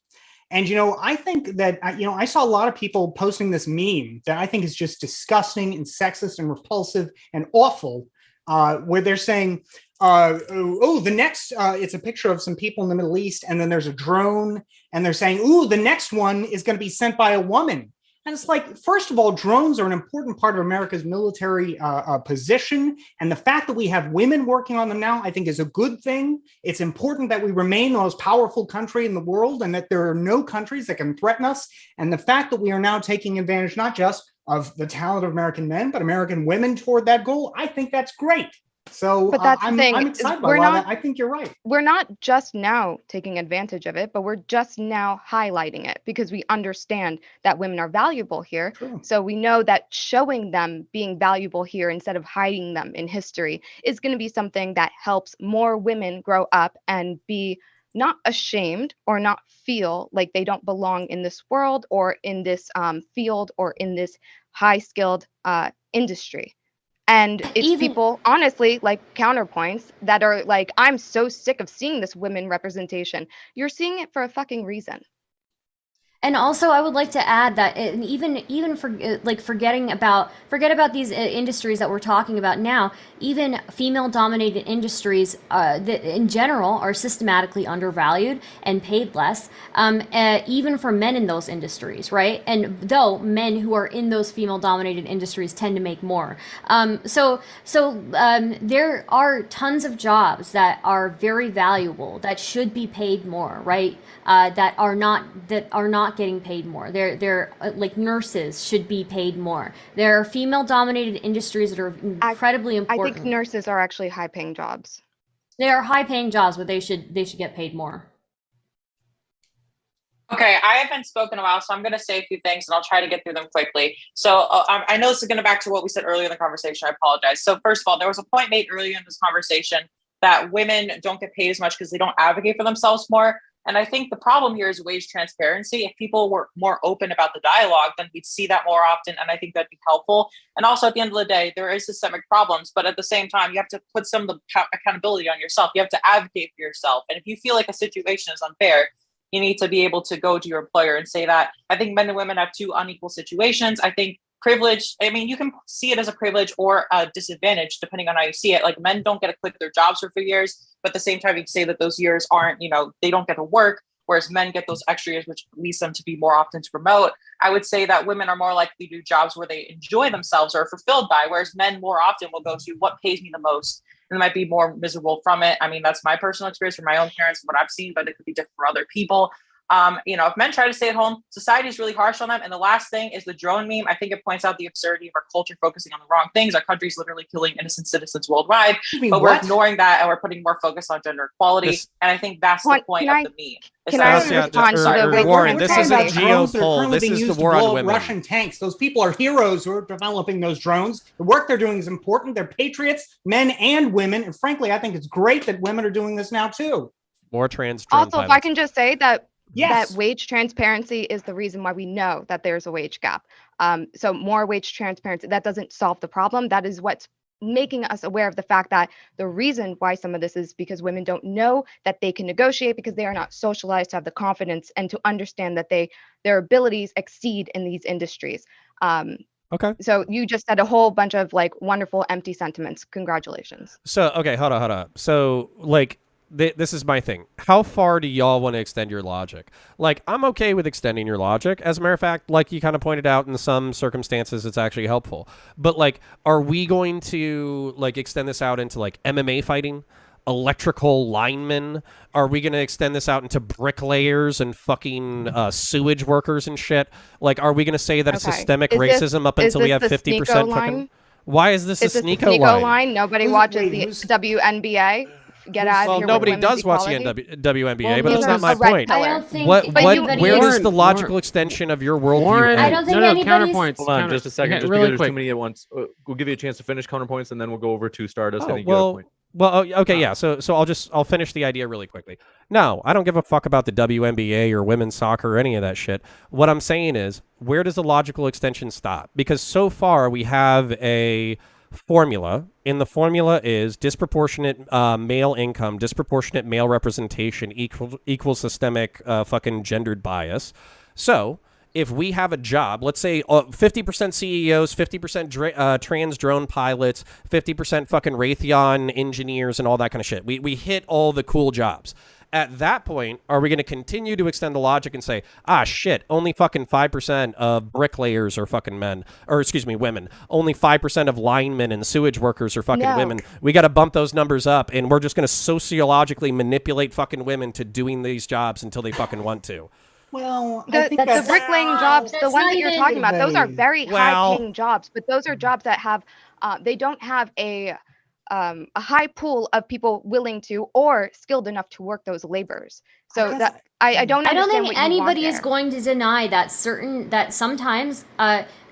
And, I think that, I saw a lot of people posting this meme that I think is just disgusting and sexist and repulsive and awful, where they're saying, the next, it's a picture of some people in the Middle East, and then there's a drone, and they're saying, the next one is going to be sent by a woman. And it's like, first of all, drones are an important part of America's military position. And the fact that we have women working on them now, I think, is a good thing. It's important that we remain the most powerful country in the world, and that there are no countries that can threaten us. And the fact that we are now taking advantage not just of the talent of American men, but American women toward that goal, I think that's great. So but that's the thing. I'm excited by that. I think you're right. We're not just now taking advantage of it, but we're just now highlighting it because we understand that women are valuable here. True. So we know that showing them being valuable here instead of hiding them in history is going to be something that helps more women grow up and be not ashamed or not feel like they don't belong in this world or in this field or in this high-skilled industry. And it's people, honestly, like Counterpoints, that are like, I'm so sick of seeing this women representation. You're seeing it for a fucking reason. And also, I would like to add that even for forget about these industries that we're talking about now. Even female-dominated industries that in general are systematically undervalued and paid less, even for men in those industries, right? And though men who are in those female-dominated industries tend to make more, so there are tons of jobs that are very valuable that should be paid more, right? That are not getting paid more. They're like nurses should be paid more. There are female-dominated industries that are incredibly important. I think nurses are actually high-paying jobs. They are high-paying jobs, but they should get paid more. Okay, I haven't spoken a while, so I'm going to say a few things, and I'll try to get through them quickly. So I know this is going to back to what we said earlier in the conversation. I apologize. So first of all, there was a point made earlier in this conversation that women don't get paid as much because they don't advocate for themselves more. And I think the problem here is wage transparency. If people were more open about the dialogue, then we'd see that more often. And I think that'd be helpful. And also at the end of the day, there is systemic problems, but at the same time, you have to put some of the accountability on yourself. You have to advocate for yourself. And if you feel like a situation is unfair, you need to be able to go to your employer and say that. I think men and women have two unequal situations. I think privilege, I mean, you can see it as a privilege or a disadvantage depending on how you see it. Like men don't get to quit their jobs for 3 years, but at the same time, you can say that those years aren't, they don't get to work. whereas men get those extra years, which leads them to be more often to promote. I would say that women are more likely to do jobs where they enjoy themselves or are fulfilled by, whereas men more often will go to what pays me the most and might be more miserable from it. I mean, that's my personal experience from my own parents, what I've seen, but it could be different for other people. If men try to stay at home, society is really harsh on them. And the last thing is the drone meme. I think it points out the absurdity of our culture focusing on the wrong things. Our country is literally killing innocent citizens worldwide, but we're ignoring that and we're putting more focus on gender equality. And I think that's the point of the meme. Can I respond to the Warren? This is a geopoll. This is the war on women. Russian tanks. Those people are heroes who are developing those drones. The work they're doing is important. They're patriots, men and women. And frankly, I think it's great that women are doing this now too. More trans drone Also, pilots. if I can just say that Yes. that wage transparency is the reason why we know that there's a wage gap. So more wage transparency, that doesn't solve the problem. That is what's making us aware of the fact that the reason why some of this is because women don't know that they can negotiate because they are not socialized to have the confidence and to understand that their abilities exceed in these industries. Okay. So you just said a whole bunch of like wonderful empty sentiments. Congratulations. So, okay, hold on. So, like, this is my thing. How far do y'all want to extend your logic? Like, I'm okay with extending your logic. As a matter of fact, like you kind of pointed out, in some circumstances, it's actually helpful. But, like, are we going to, like, extend this out into, like, MMA fighting? Electrical linemen? Are we going to extend this out into bricklayers and fucking sewage workers and shit? Like, are we going to say that it's systemic racism up until we have 50% fucking... Why is this a Sneeko line? Nobody watches the WNBA. Get out of here. Well, nobody does watch the WNBA, but that's not my point. I don't think where does the logical extension of your worldview end? I don't think anybody's... Counterpoints. Hold on just a second. Just really because quick. there's too many at once. We'll give you a chance to finish counterpoints, and then we'll go over to Stardust. Oh, I think you have a point. Okay, yeah. So I'll finish the idea really quickly. No, I don't give a fuck about the WNBA or women's soccer or any of that shit. What I'm saying is, where does the logical extension stop? Because so far we have a formula, and the formula is disproportionate male income, disproportionate male representation equals systemic fucking gendered bias. So if we have a job, let's say 50% CEOs, 50% trans drone pilots, 50% fucking Raytheon engineers and all that kind of shit. We hit all the cool jobs. At that point, are we going to continue to extend the logic and say, shit, only fucking 5% of bricklayers are fucking men, or excuse me, women. Only 5% of linemen and sewage workers are fucking women. We got to bump those numbers up, and we're just going to sociologically manipulate fucking women to doing these jobs until they fucking want to. Well, the bricklaying jobs, the ones that you're talking about, those are very high-paying jobs, but those are jobs that have, they don't have a high pool of people willing to or skilled enough to work those labors. So that I don't think anybody is going to deny that sometimes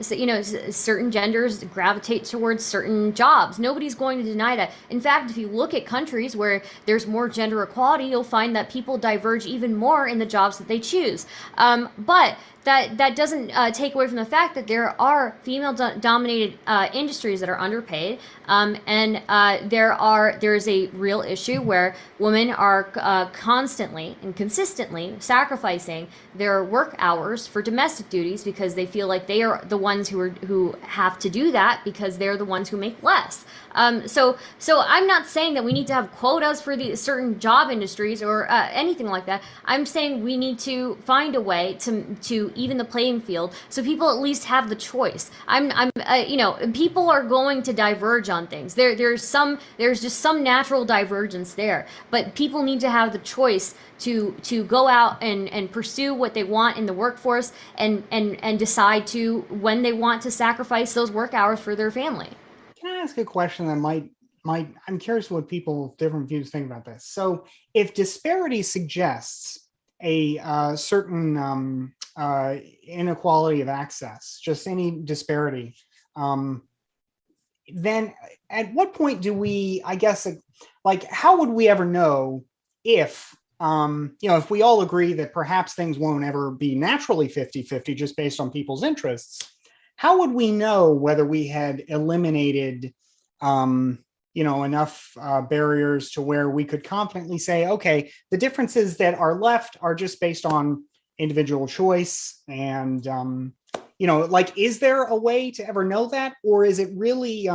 certain genders gravitate towards certain jobs. Nobody's going to deny that. In fact, if you look at countries where there's more gender equality, you'll find that people diverge even more in the jobs that they choose. But that doesn't take away from the fact that there are female-dominated industries that are underpaid, and there is a real issue where women are constantly and consistently sacrificing their work hours for domestic duties because they feel like they are the ones who have to do that because they're the ones who make less. So I'm not saying that we need to have quotas for the certain job industries or anything like that. I'm saying we need to find a way to even the playing field so people at least have the choice. People are going to diverge on things. There's just some natural divergence there, but people need to have the choice to go out and pursue what they want in the workforce and decide to when they want to sacrifice those work hours for their family. Can I ask a question that might I'm curious what people with different views think about this. So if disparity suggests a certain inequality of access, just any disparity, then at what point do we, I guess, like, how would we ever know if, if we all agree that perhaps things won't ever be naturally 50-50 just based on people's interests, how would we know whether we had eliminated, enough barriers to where we could confidently say, okay, the differences that are left are just based on individual choice and, is there a way to ever know that? Or is it really,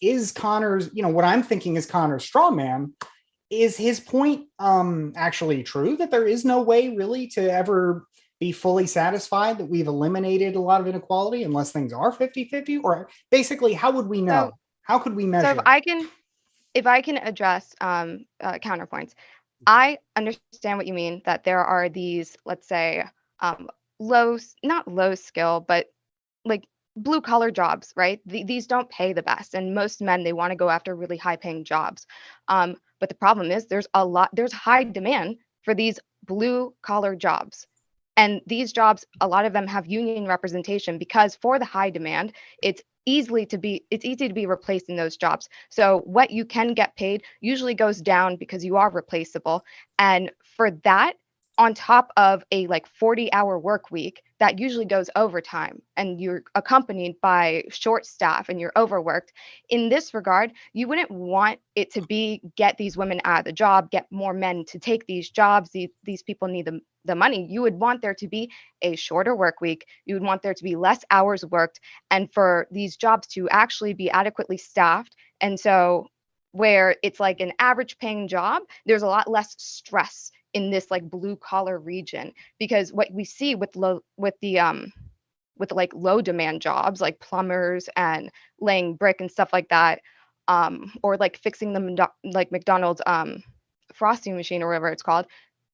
is Connor's, what I'm thinking is Connor's straw man is his point actually true, that there is no way really to ever be fully satisfied, that we've eliminated a lot of inequality unless things are 50-50? Or basically, how would we know? How could we measure? So if I can address counterpoints, I understand what you mean, that there are these, let's say, not low skill, but like blue collar jobs, right? These don't pay the best, and most men, they want to go after really high paying jobs. But the problem is there's high demand for these blue collar jobs. And these jobs, a lot of them have union representation, because for the high demand, it's easy to be replaced in those jobs. So what you can get paid usually goes down because you are replaceable. And for that, on top of a like 40-hour work week, that usually goes overtime, and you're accompanied by short staff and you're overworked. In this regard, you wouldn't want it to be get these women out of the job, get more men to take these jobs. These people need the money. You would want there to be a shorter work week. You would want there to be less hours worked, and for these jobs to actually be adequately staffed. And so where it's like an average paying job, there's a lot less stress in this like blue collar region, because what we see with like low demand jobs like plumbers and laying brick and stuff like that, or like fixing the like McDonald's frosting machine or whatever it's called,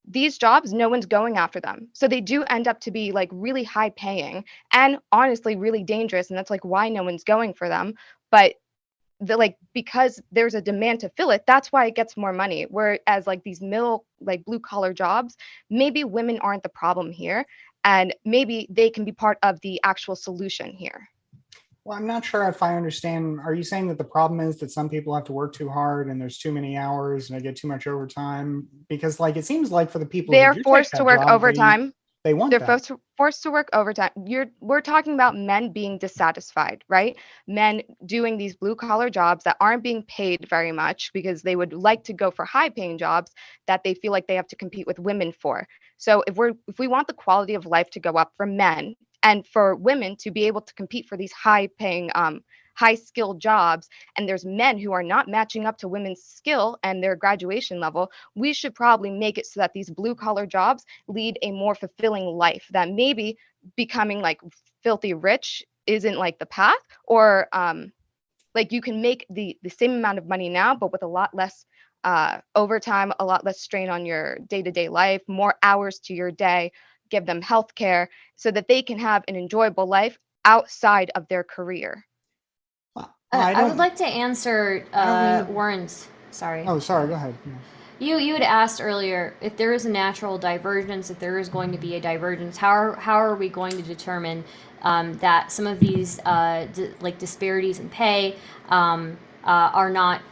these jobs, no one's going after them. So they do end up to be like really high paying and honestly really dangerous, and that's like why no one's going for them. But because there's a demand to fill it, that's why it gets more money. Whereas like these middle, like blue collar jobs, maybe women aren't the problem here, and maybe they can be part of the actual solution here. Well, I'm not sure if I understand. Are you saying that the problem is that some people have to work too hard and there's too many hours and they get too much overtime? Because like it seems like for the people they're forced to work overtime. They want They're that. forced to work overtime. We're talking about men being dissatisfied, right? Men doing these blue collar jobs that aren't being paid very much because they would like to go for high paying jobs that they feel like they have to compete with women for. So if we want the quality of life to go up for men and for women to be able to compete for these high paying high skilled jobs, and there's men who are not matching up to women's skill and their graduation level, we should probably make it so that these blue collar jobs lead a more fulfilling life, that maybe becoming like filthy rich isn't like the path, or like you can make the same amount of money now, but with a lot less overtime, a lot less strain on your day-to-day life, more hours to your day, give them health care so that they can have an enjoyable life outside of their career. I would like to answer Warren's. Sorry. Oh, sorry. Go ahead. Yeah. You had asked earlier if there is a natural divergence, if there is going to be a divergence. How are we going to determine that some of these disparities in pay are not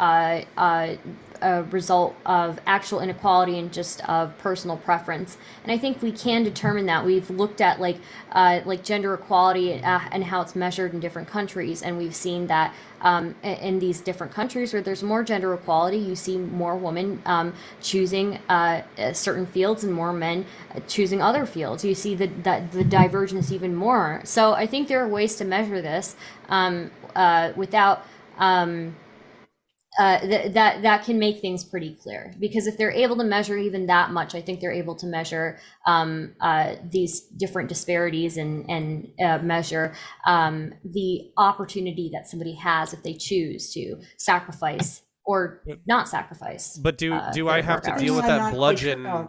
a result of actual inequality and just of personal preference? And I think we can determine that. We've looked at like gender equality and how it's measured in different countries, and we've seen that in these different countries where there's more gender equality, you see more women choosing certain fields and more men choosing other fields. You see the divergence even more. So I think there are ways to measure this without that can make things pretty clear, because if they're able to measure even that much, I think they're able to measure these different disparities and measure the opportunity that somebody has if they choose to sacrifice or not sacrifice. But do I have to deal with that bludgeon?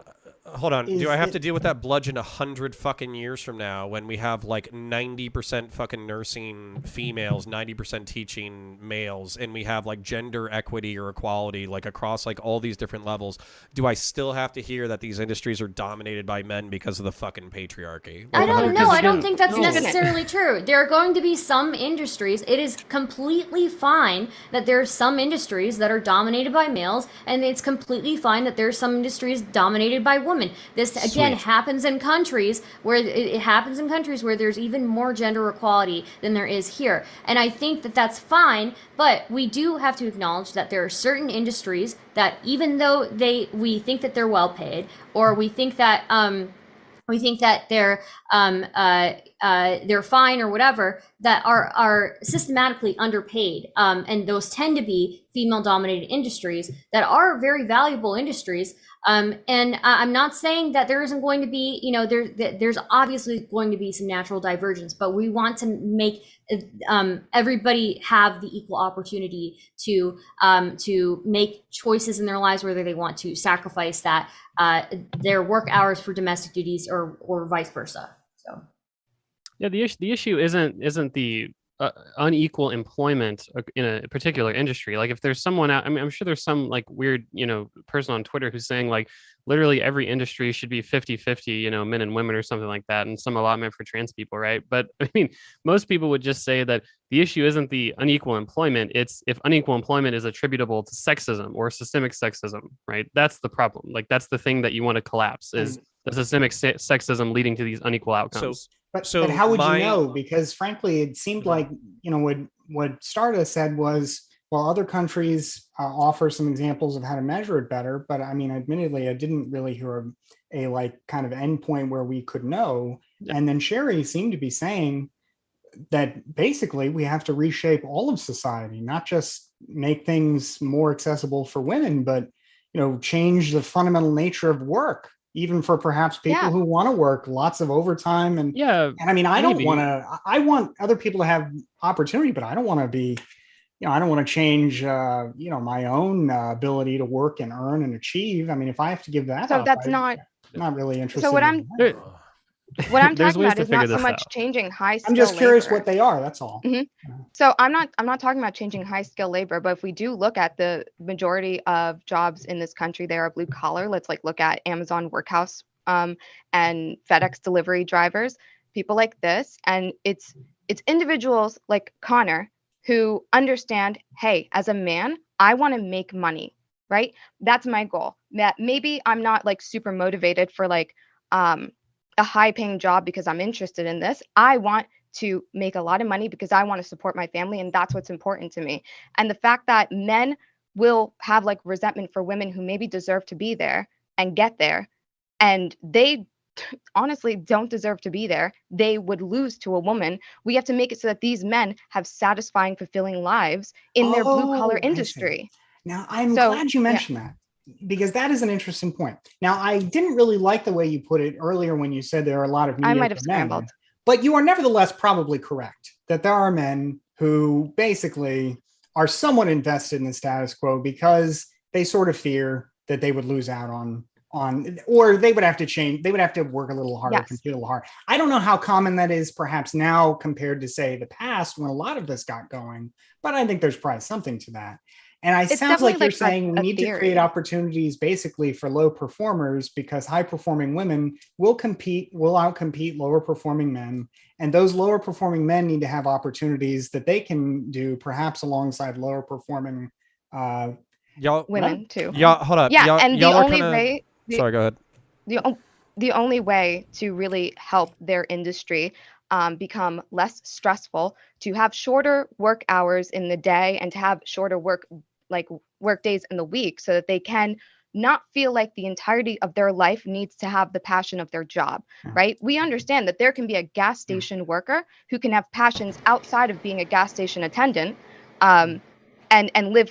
Hold on. Do I have to deal with that bludgeon 100 fucking years from now when we have like 90% fucking nursing females, 90% teaching males, and we have like gender equity or equality like across like all these different levels? Do I still have to hear that these industries are dominated by men because of the fucking patriarchy? I don't know. I don't think that's necessarily true. There are going to be some industries. It is completely fine that there are some industries that are dominated by males, and it's completely fine that there are some industries dominated by women. This again happens in countries where it happens in countries where there's even more gender equality than there is here, and I think that that's fine. But we do have to acknowledge that there are certain industries that, even though we think that they're well paid, or we think that they're they're fine or whatever, that are systematically underpaid, and those tend to be female dominated industries that are very valuable industries. And I'm not saying that there isn't going to be, there's obviously going to be some natural divergence, but we want to make everybody have the equal opportunity to make choices in their lives, whether they want to sacrifice that their work hours for domestic duties or vice versa. So yeah, the issue isn't the unequal employment in a particular industry. Like if there's someone out, I mean, I'm sure there's some like weird, person on Twitter who's saying like literally every industry should be 50-50, men and women or something like that, and some allotment for trans people, right? But I mean, most people would just say that the issue isn't the unequal employment, it's if unequal employment is attributable to sexism or systemic sexism, right? That's the problem. Like that's the thing that you want to collapse, is the systemic sexism leading to these unequal outcomes. But how would you know? Because frankly, it seemed like, what Stardust said was, well, other countries offer some examples of how to measure it better. But I mean, admittedly, I didn't really hear a like kind of endpoint where we could know. Yeah. And then Sherry seemed to be saying that basically we have to reshape all of society, not just make things more accessible for women, but, change the fundamental nature of work. Even for perhaps people who want to work lots of overtime and I mean, I want other people to have opportunity, but I don't want to be, I don't want to change, my own ability to work and earn and achieve. I mean, if I have to give that up, that's I'm not really interested. So what I'm talking about is not so much changing high skill. I'm just curious labor. What they are. That's all. Mm-hmm. So I'm not talking about changing high skill labor, but if we do look at the majority of jobs in this country, they are blue collar. Let's look at Amazon Workhouse and FedEx delivery drivers, people like this, and it's individuals like Connor who understand, hey, as a man, I want to make money, right? That's my goal. That maybe I'm not super motivated for a high paying job because I'm interested in this. I want to make a lot of money because I want to support my family, and that's what's important to me. And the fact that men will have resentment for women who maybe deserve to be there and get there, and they honestly don't deserve to be there, they would lose to a woman. We have to make it so that these men have satisfying, fulfilling lives in their blue collar industry. Now, I'm glad you mentioned that, because that is an interesting point. Now, I didn't really like the way you put it earlier when you said there are a lot of mediocre I might have scrambled. men, but you are nevertheless probably correct that there are men who basically are somewhat invested in the status quo because they sort of fear that they would lose out on, or they would have to change. They would have to work a little harder, compete a little hard. I don't know how common that is perhaps now compared to, say, the past when a lot of this got going, but I think there's probably something to that. And it sounds like you're saying we need to create opportunities basically for low performers, because high performing women will outcompete lower performing men. And those lower performing men need to have opportunities that they can do perhaps alongside lower performing women too. Yeah, hold up. Yeah, and the only way. Sorry, go ahead. The only way to really help their industry become less stressful, to have shorter work hours in the day and to have shorter work days in the week, so that they can not feel like the entirety of their life needs to have the passion of their job, right? We understand that there can be a gas station worker who can have passions outside of being a gas station attendant, and live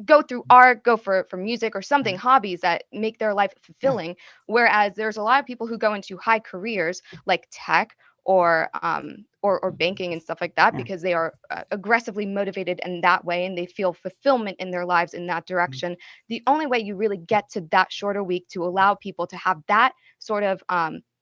go through art, go for music or something, hobbies that make their life fulfilling. Whereas there's a lot of people who go into high careers like tech or banking and stuff like that because they are aggressively motivated in that way and they feel fulfillment in their lives in that direction. The only way you really get to that shorter week to allow people to have that sort of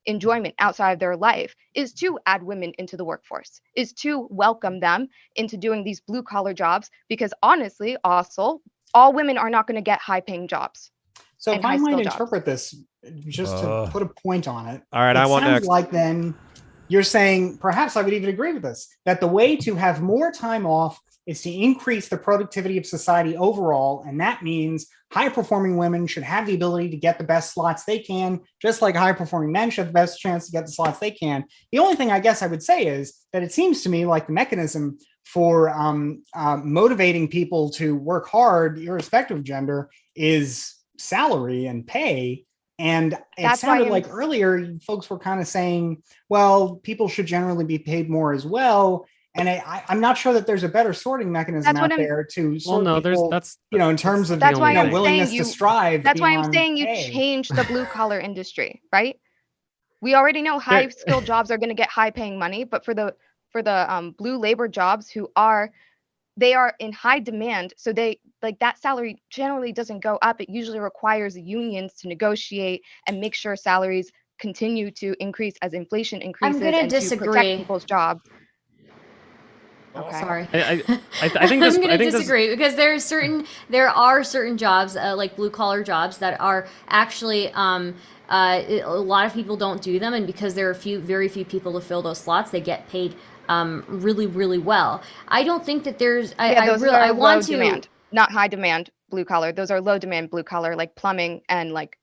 enjoyment outside of their life is to add women into the workforce, is to welcome them into doing these blue collar jobs, because honestly, also, all women are not going to get high paying jobs. So if I might interpret this, just to put a point on it. All right, I want next. Like then you're saying, perhaps I would even agree with this, that the way to have more time off is to increase the productivity of society overall. And that means high performing women should have the ability to get the best slots they can, just like high performing men should have the best chance to get the slots they can. The only thing I guess I would say is that it seems to me like the mechanism for motivating people to work hard, irrespective of gender, is salary and pay. And it That's why sounded I'm- like earlier folks were kind of saying, well, people should generally be paid more as well. And I'm not sure that there's a better sorting mechanism That's what out I'm- there to Well, sort no, people, that's in terms of That's why the only I'm thing. willingness saying to strive. That's why I'm beyond saying you pay. change the blue collar industry, right? We already know high skilled jobs are going to get high paying money, but for the blue labor jobs they are in high demand, so they like that salary generally doesn't go up. It usually requires unions to negotiate and make sure salaries continue to increase as inflation increases gonna and to disagree. protect people's jobs. Okay. Sorry. I think this, I'm going I to think this, disagree because there are certain jobs like blue collar jobs that are actually a lot of people don't do them, and because there are very few people to fill those slots, they get paid really, really well. I don't think that there's. I want to. Demand, not high demand blue collar. Those are low demand blue collar, like plumbing and like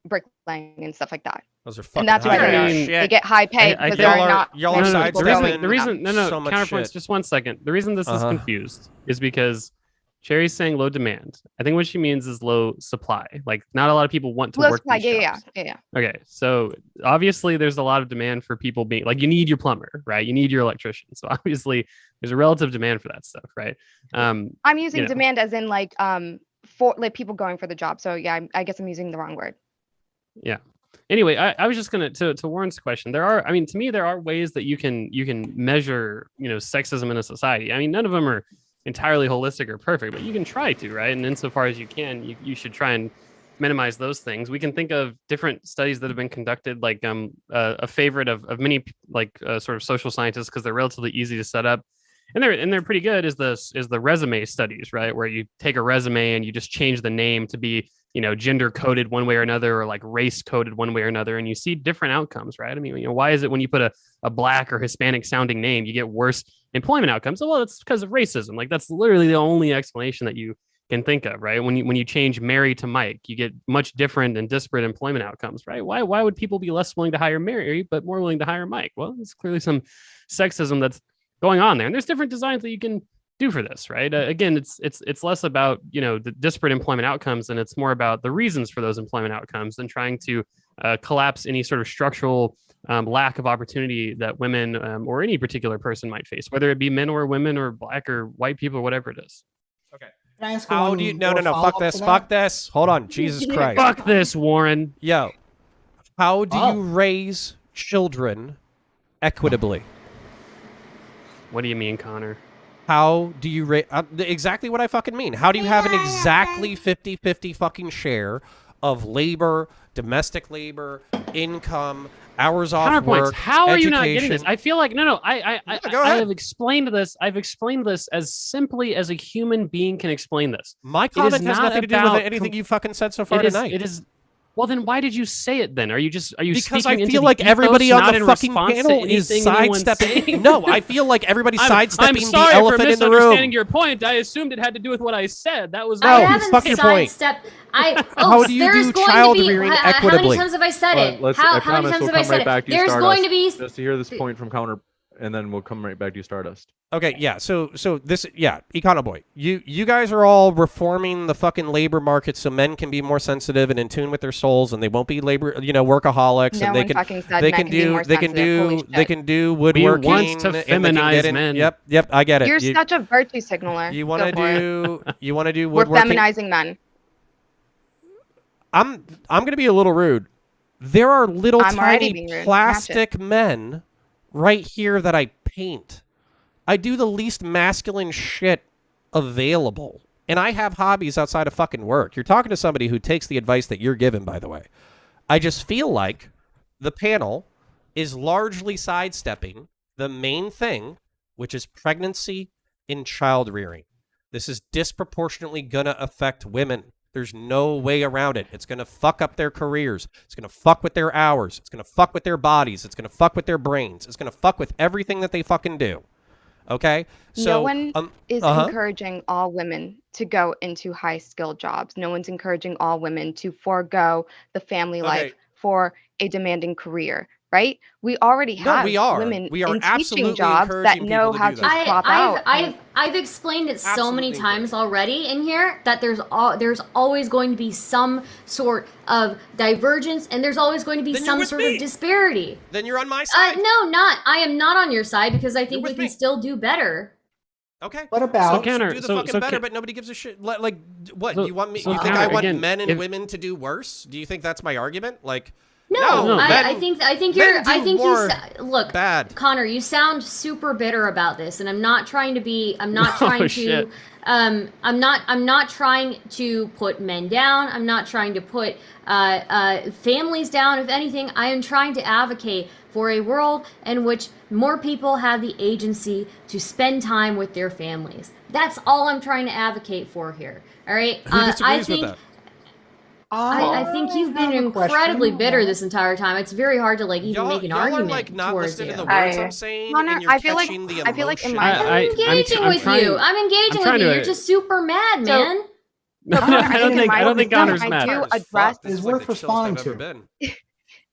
bricklaying and stuff like that. Those are fucking And that's why high they are. they get high pay I because think- they're not. y'all are most no, people the don't reason, do them. no, so much counterpoints. shit. Just 1 second. The reason this is confused is because Cherry's saying low demand. I think what she means is low supply. Like not a lot of people want to Low work supply, these yeah. jobs. Okay, so obviously there's a lot of demand for people being like you need your plumber, right? You need your electrician. So obviously there's a relative demand for that stuff, right? I'm using demand as in like for like people going for the job. So yeah, I guess I'm using the wrong word. Yeah. Anyway, I was just gonna to Warren's question. To me, there are ways that you can measure, sexism in a society. I mean, none of them are entirely holistic or perfect, but you can try to, right? And insofar as you can, you should try and minimize those things. We can think of different studies that have been conducted, like a favorite of many sort of social scientists because they're relatively easy to set up. And they're pretty good is the resume studies, right? Where you take a resume and you just change the name to be, gender coded one way or another, or like race coded one way or another, and you see different outcomes, right? I mean, why is it when you put a black or Hispanic sounding name, you get worse employment outcomes? Well, it's because of racism. Like that's literally the only explanation that you can think of, right? When you change Mary to Mike, you get much different and disparate employment outcomes, right? Why would people be less willing to hire Mary but more willing to hire Mike? Well, it's clearly some sexism that's going on there, and there's different designs that you can do for this, right? Again, it's less about the disparate employment outcomes, and it's more about the reasons for those employment outcomes than trying to collapse any sort of structural lack of opportunity that women or any particular person might face, whether it be men or women or black or white people or whatever it is. Okay. Can I ask How one do you? more No. follow-up Fuck this. to that? Fuck this. Hold on. Jesus Christ. Fuck this, Warren. Yo. How do you raise children equitably? What do you mean, Connor? How do you raise... exactly what I fucking mean. How do you have an exactly 50-50 fucking share of labor, domestic labor, income, hours off Counterpoints. work, How are you not getting education? this? I feel like no. Go I ahead. have explained this. I've explained this as simply as a human being can explain this. My comment has not nothing to do with about anything you fucking said so far It is. tonight. It is. Well, then why did you say it? Then are you Because speaking I into feel the like ethos, everybody on not the in fucking response to panel is anything anyone's sidestepping. saying? No, I feel like everybody's I'm sidestepping sorry the elephant for in the misunderstanding room. your point. I assumed it had to do with what I said. That was No, I not. haven't fuck your point. sidestepped. How do you there's do going child to be, rearing How equitably? many times have I said it? Let's, How I many promise times we'll have I come said right it? back to you, There's Stardust, going to be. just to hear this point from Counter, and then we'll come right back to you, Stardust. Okay, yeah. So this, yeah, Econo Boy, you guys are all reforming the fucking labor market so men can be more sensitive and in tune with their souls, and they won't be labor, workaholics, No and they one can fucking said they men can can be do more they can sensitive. Holy do they shit. can do woodworking. want to and they can get feminize in- men. Yep, I get it. You're you, such a virtue signaler. you Go want to for it. do you want to do We're woodworking? feminizing men. I'm gonna be a little rude. There are little I'm already tiny being rude. Match it. plastic men right here that I paint. I do the least masculine shit available. And I have hobbies outside of fucking work. You're talking to somebody who takes the advice that you're given, by the way. I just feel like the panel is largely sidestepping the main thing, which is pregnancy and child rearing. This is disproportionately going to affect women. There's no way around it. It's going to fuck up their careers. It's going to fuck with their hours. It's going to fuck with their bodies. It's going to fuck with their brains. It's going to fuck with everything that they fucking do. Okay? So No one is encouraging all women to go into high-skilled jobs. No one's encouraging all women to forego the family life for a demanding career, right? We already have women We are in absolutely teaching jobs that encouraging know people to how do to that. swap out. I've I've explained it so Absolutely many times incredible. already in here that there's always going to be some sort of divergence, and there's always going to be Then you're some with sort me. of disparity. Then you're on my side. No, not. I am not on your side because I think we with can me. still do better. Okay. What about so do the fucking better, but nobody gives a shit. Like, what? So- you want me? so You think I counter, want again, men and if- women to do worse? Do you think that's my argument? Like, No, men- I think men you're. do I think more look, bad. Connor. You sound super bitter about this, and I'm not trying to be. I'm not Oh, trying to. shit. I'm not trying to put men down. I'm not trying to put families down. If anything, I am trying to advocate for a world in which more people have the agency to spend time with their families. That's all I'm trying to advocate for here. All right. Who disagrees I with think. that? I think you've been have a question. incredibly bitter this entire time. It's very hard to like even Y'all, make an y'all argument are like not towards listening you. to the words I'm saying, Connor, and you're I feel like- catching the I feel like in emotion. my- I'm engaging with you. I'm engaging with you. You're just super mad, So- man. No, Connor, I don't think Connor's I mad. do Tired as address fuck. This is is like worth the chillest responding I've ever to. been.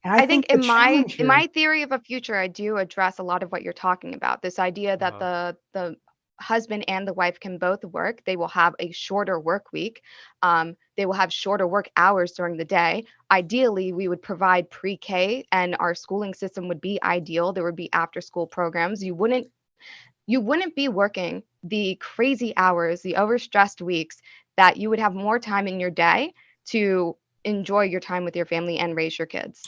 And I think the in my challenge here- theory of a future, I do address a lot of what you're talking about. This idea that the husband and the wife can both work. They will have a shorter work week. They will have shorter work hours during the day. Ideally, we would provide pre-K, and our schooling system would be ideal. There would be after-school programs. You wouldn't be working the crazy hours, the overstressed weeks, that you would have more time in your day to enjoy your time with your family and raise your kids.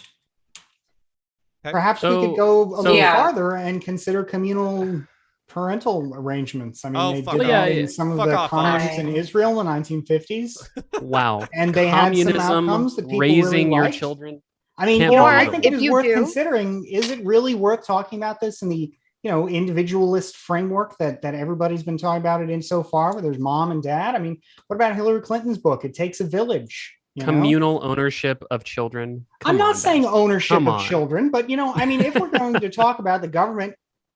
Perhaps we So- could go a little Yeah. farther and consider communal parental arrangements. I mean, Oh, they fuck did off. that Yeah, in some of fuck the off, countries Osh. in Israel in the 1950s, Wow. and they had some Communism, outcomes that people raising really your liked. children. I mean, Can't you know, believe I it. think it If is you worth do- considering. Is it really worth talking about this in the individualist framework that everybody's been talking about it in so far, where there's mom and dad? I mean, what about Hillary Clinton's book? It takes a village. You know? Communal ownership of children. I'm not saying Beth. ownership Come of on. children, but I mean, if we're going to talk about the government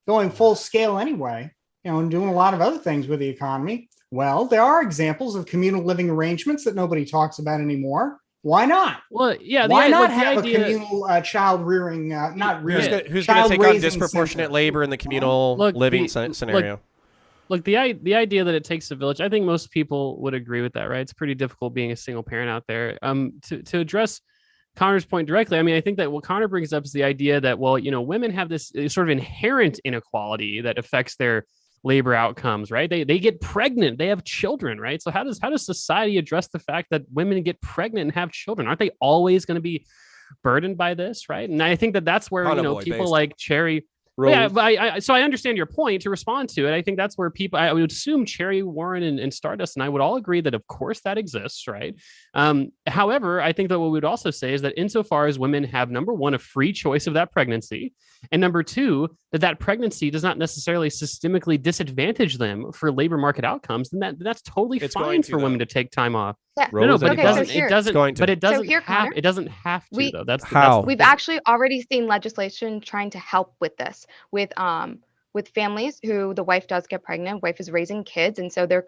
going full scale anyway, and doing a lot of other things with the economy, well, there are examples of communal living arrangements that nobody talks about anymore. Why not? Well, yeah. Why not look, the have idea, a communal child rearing, not Who's rearing, who's going child to take on raising disproportionate center? labor in the communal Look, living the- scenario? Look, the idea that it takes a village, I think most people would agree with that, right? It's pretty difficult being a single parent out there. To address Connor's point directly, I mean, I think that what Connor brings up is the idea that, well, women have this sort of inherent inequality that affects their labor outcomes, right? They get pregnant, they have children, right? So how does society address the fact that women get pregnant and have children? Aren't they always going to be burdened by this, right? And I think that that's where Boy people based. like Cherry. Rose. Yeah, but so I understand your point to respond to it. I think that's where people, I would assume Cherry, Warren, and Stardust, and I would all agree that, of course, that exists, right? However, I think that what we would also say is that insofar as women have, number one, a free choice of that pregnancy, and number two, that pregnancy does not necessarily systemically disadvantage them for labor market outcomes, then that's totally It's fine going to, for women though. to take time off. Yeah. Rose, No, but any it thoughts? doesn't. here- It doesn't. It's going to. But it doesn't here, have. Connor, It doesn't have to we- though. That's How? the We've actually already seen legislation trying to help with this, with families who the wife does get pregnant, wife is raising kids, and so they're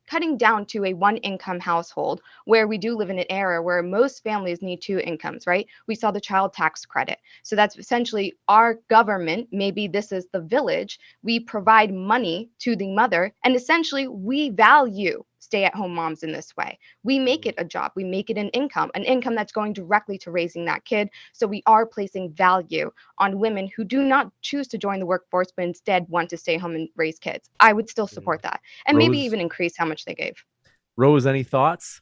cutting down to a one income household, where we do live in an era where most families need two incomes, right? We saw the child tax credit. So that's essentially our government. Maybe this is the village. We provide money to the mother, and essentially we value stay-at-home moms in this way. We make it a job. We make it an income that's going directly to raising that kid. So we are placing value on women who do not choose to join the workforce, but instead want to stay home and raise kids. I would still support that, and maybe Rose? even increase how much they gave. Rose, any thoughts?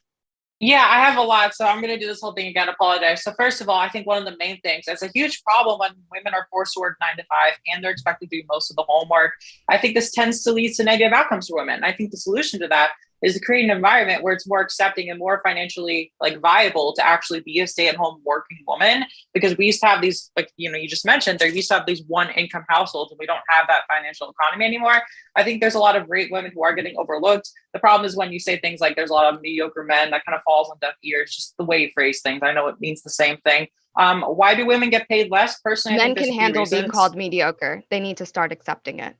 Yeah, I have a lot. So I'm going to do this whole thing again. Apologize. So first of all, I think one of the main things, it's a huge problem when women are forced to work 9 to 5 and they're expected to do most of the homework. I think this tends to lead to negative outcomes for women. I think the solution to that is to create an environment where it's more accepting and more financially viable to actually be a stay-at-home working woman. Because we used to have these, you just mentioned, there used to have these one income households, and we don't have that financial economy anymore. I think there's a lot of great women who are getting overlooked. The problem is when you say things like there's a lot of mediocre men, that kind of falls on deaf ears, just the way you phrase things. I know it means the same thing. Why do women get paid less? Personally, I Men think can there's a few handle being reasons. called mediocre. They need to start accepting it.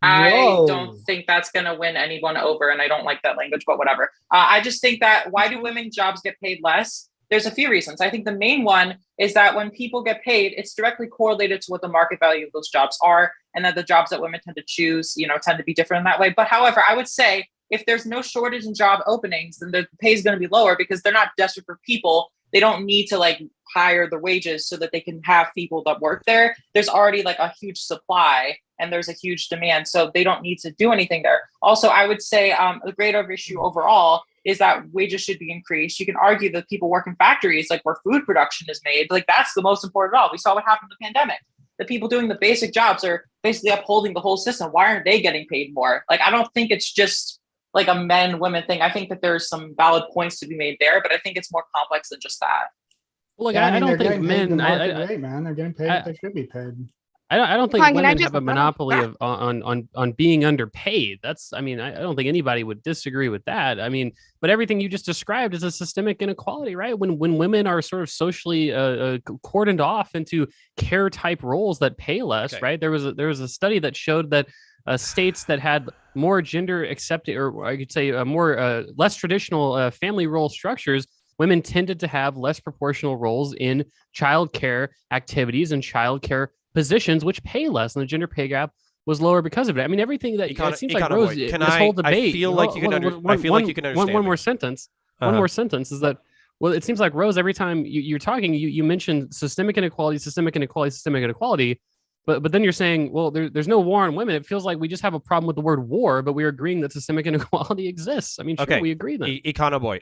I Whoa. don't think that's going to win anyone over, and I don't like that language, but whatever. I just think that why do women jobs get paid less? there's a few reasons. I think the main one is that when people get paid, it's directly correlated to what the market value of those jobs are, and that the jobs that women tend to choose, tend to be different in that way. But however, I would say if there's no shortage in job openings, then the pay is going to be lower because they're not desperate for people. They don't need to like hire the wages so that they can have people that work there. There's already like a huge supply and there's a huge demand. So they don't need to do anything there. Also, I would say the greater issue overall is that wages should be increased. You can argue that people work in factories, like where food production is made. Like that's the most important of all. We saw what happened in the pandemic. The people doing the basic jobs are basically upholding the whole system. Why aren't they getting paid more? Like, I don't think it's just like a men women thing. I think that there's some valid points to be made there, but I think it's more complex than just that. Well, look, Yeah, I don't they're think getting paid the men. market rate, man. They're getting paid what they should be paid. I don't think Fine, can I women just- have a monopoly of on being underpaid. That's, I mean, I don't think anybody would disagree with that. I mean, but everything you just described is a systemic inequality, right? When women are sort of socially cordoned off into care type roles that pay less, Okay. right? There was a study that showed that states that had more gender accepted, or I could say more less traditional family role structures, women tended to have less proportional roles in childcare activities and childcare positions, which pay less, and the gender pay gap was lower because of it. I mean, everything that it seems like Rose, Boy, this whole debate. I feel like you can understand. One more sentence. One more sentence is that. Well, it seems like Rose, every time you're talking, you mention systemic inequality, systemic inequality, systemic inequality. But then you're saying, well, there's no war on women. It feels like we just have a problem with the word war, but we're agreeing that systemic inequality exists. I mean, sure, we agree then. Econo boy,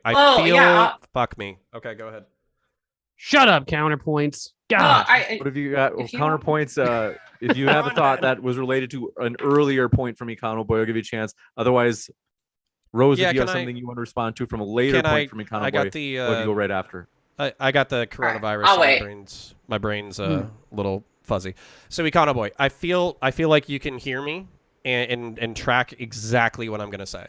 fuck me. Okay, go ahead. Shut up, counterpoints. God. What have you got? Well, counterpoints. If you have a thought that was related to an earlier point from Econo Boy, I'll give you a chance. Otherwise, Rose, if you have something you want to respond to from a later point from Econo Boy, go right after. I got the coronavirus. Right, my brain's a little fuzzy. So Econo Boy, I feel like you can hear me and track exactly what I'm gonna say.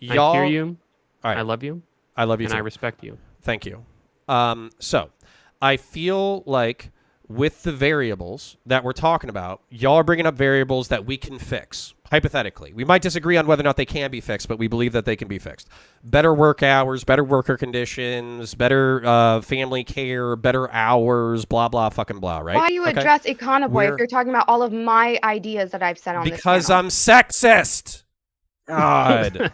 Y'all, I hear you. All right. I love you. I love you and too. I respect you. Thank you. So I feel like with the variables that we're talking about, y'all are bringing up variables that we can fix. Hypothetically, we might disagree on whether or not they can be fixed, but we believe that they can be fixed. Better work hours, better worker conditions, better family care, better hours, blah, blah, fucking blah, right? Why you address Econo Boy if you're talking about all of my ideas that I've said on this Because channel? I'm sexist. God.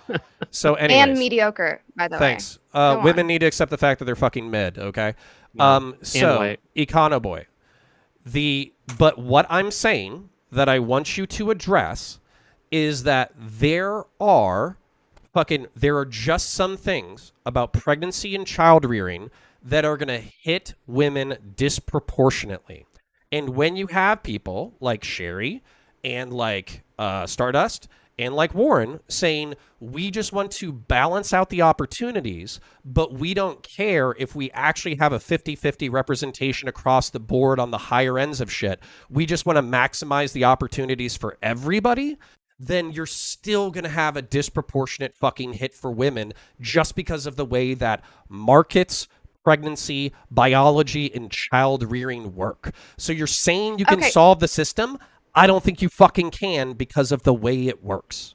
So anyways. And mediocre, by the way. Thanks. Women need to accept the fact that they're fucking mid, okay? So, Econo Boy. But what I'm saying that I want you to address is that there are just some things about pregnancy and child rearing that are going to hit women disproportionately. And when you have people like Sherry and like Stardust and like Warren saying, we just want to balance out the opportunities, but we don't care if we actually have a 50-50 representation across the board on the higher ends of shit. We just want to maximize the opportunities for everybody. Then you're still going to have a disproportionate fucking hit for women just because of the way that markets, pregnancy, biology, and child rearing work. So you're saying you can solve the system? I don't think you fucking can because of the way it works.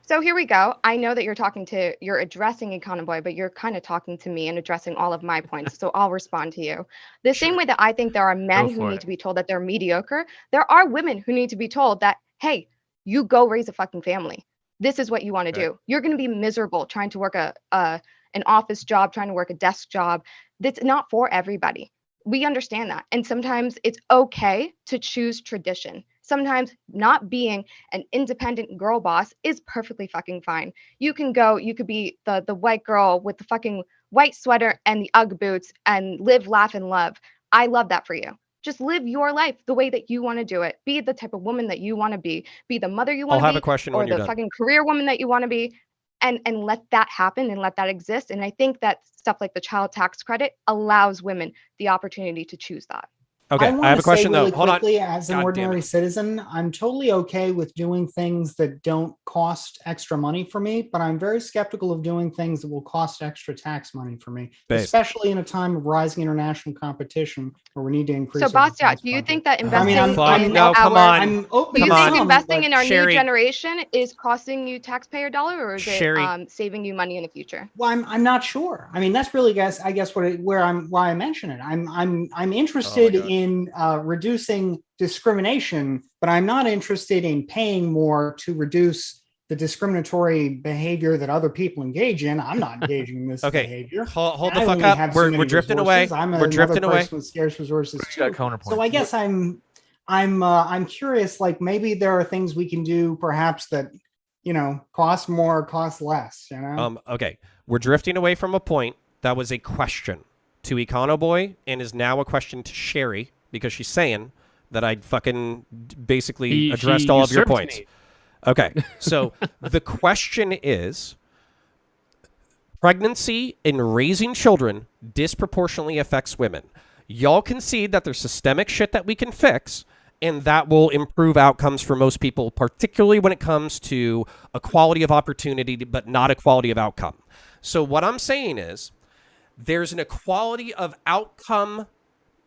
So here we go. I know that you're addressing Econo Boy, but you're kind of talking to me and addressing all of my points. So I'll respond to you. The same way that I think there are men who need to be told that they're mediocre, there are women who need to be told that, hey, you go raise a fucking family. This is what you want to do. You're going to be miserable trying to work an office job, trying to work a desk job. That's not for everybody. We understand that. And sometimes it's okay to choose tradition. Sometimes not being an independent girl boss is perfectly fucking fine. You could be the white girl with the fucking white sweater and the Ugg boots and live, laugh, and love. I love that for you. Just live your life the way that you want to do it. Be the type of woman that you want to be. Be the mother you want to be. I'll have a question or when you're the done. fucking career woman that you want to be. And let that happen and let that exist. And I think that stuff like the child tax credit allows women the opportunity to choose that. Okay, I have a question though. Hold on. Quickly, as an God damn ordinary it. citizen, I'm totally okay with doing things that don't cost extra money for me, but I'm very skeptical of doing things that will cost extra tax money for me, Based. especially in a time of rising international competition where we need to increase. So, our Bastiat, defense do you budget. think that I mean, investing I'm- Fuck, in no, come on. I'm open do you to think some, investing but- in our Sherry- new generation is costing you taxpayer dollar, or is Sherry- it saving you money in the future? Well, I'm not sure. I mean, that's really I guess why I mention it. I'm interested God. in reducing discrimination, but I'm not interested in paying more to reduce the discriminatory behavior that other people engage in. I'm not engaging in this Okay, behavior. hold the I fuck only up. have so We're many drifting resources. away. I'm We're another drifting away. person with scarce resources You got too. counterpoints. So I guess I'm curious. Like maybe there are things we can do, perhaps that cost more, cost less. Okay, we're drifting away from a point that was a question to Econoboy and is now a question to Sherry because she's saying that I fucking basically addressed all of your points. Me. Okay, so the question is, pregnancy and raising children disproportionately affects women. Y'all concede that there's systemic shit that we can fix, and that will improve outcomes for most people, particularly when it comes to equality of opportunity, but not equality of outcome. So what I'm saying is, there's an equality of outcome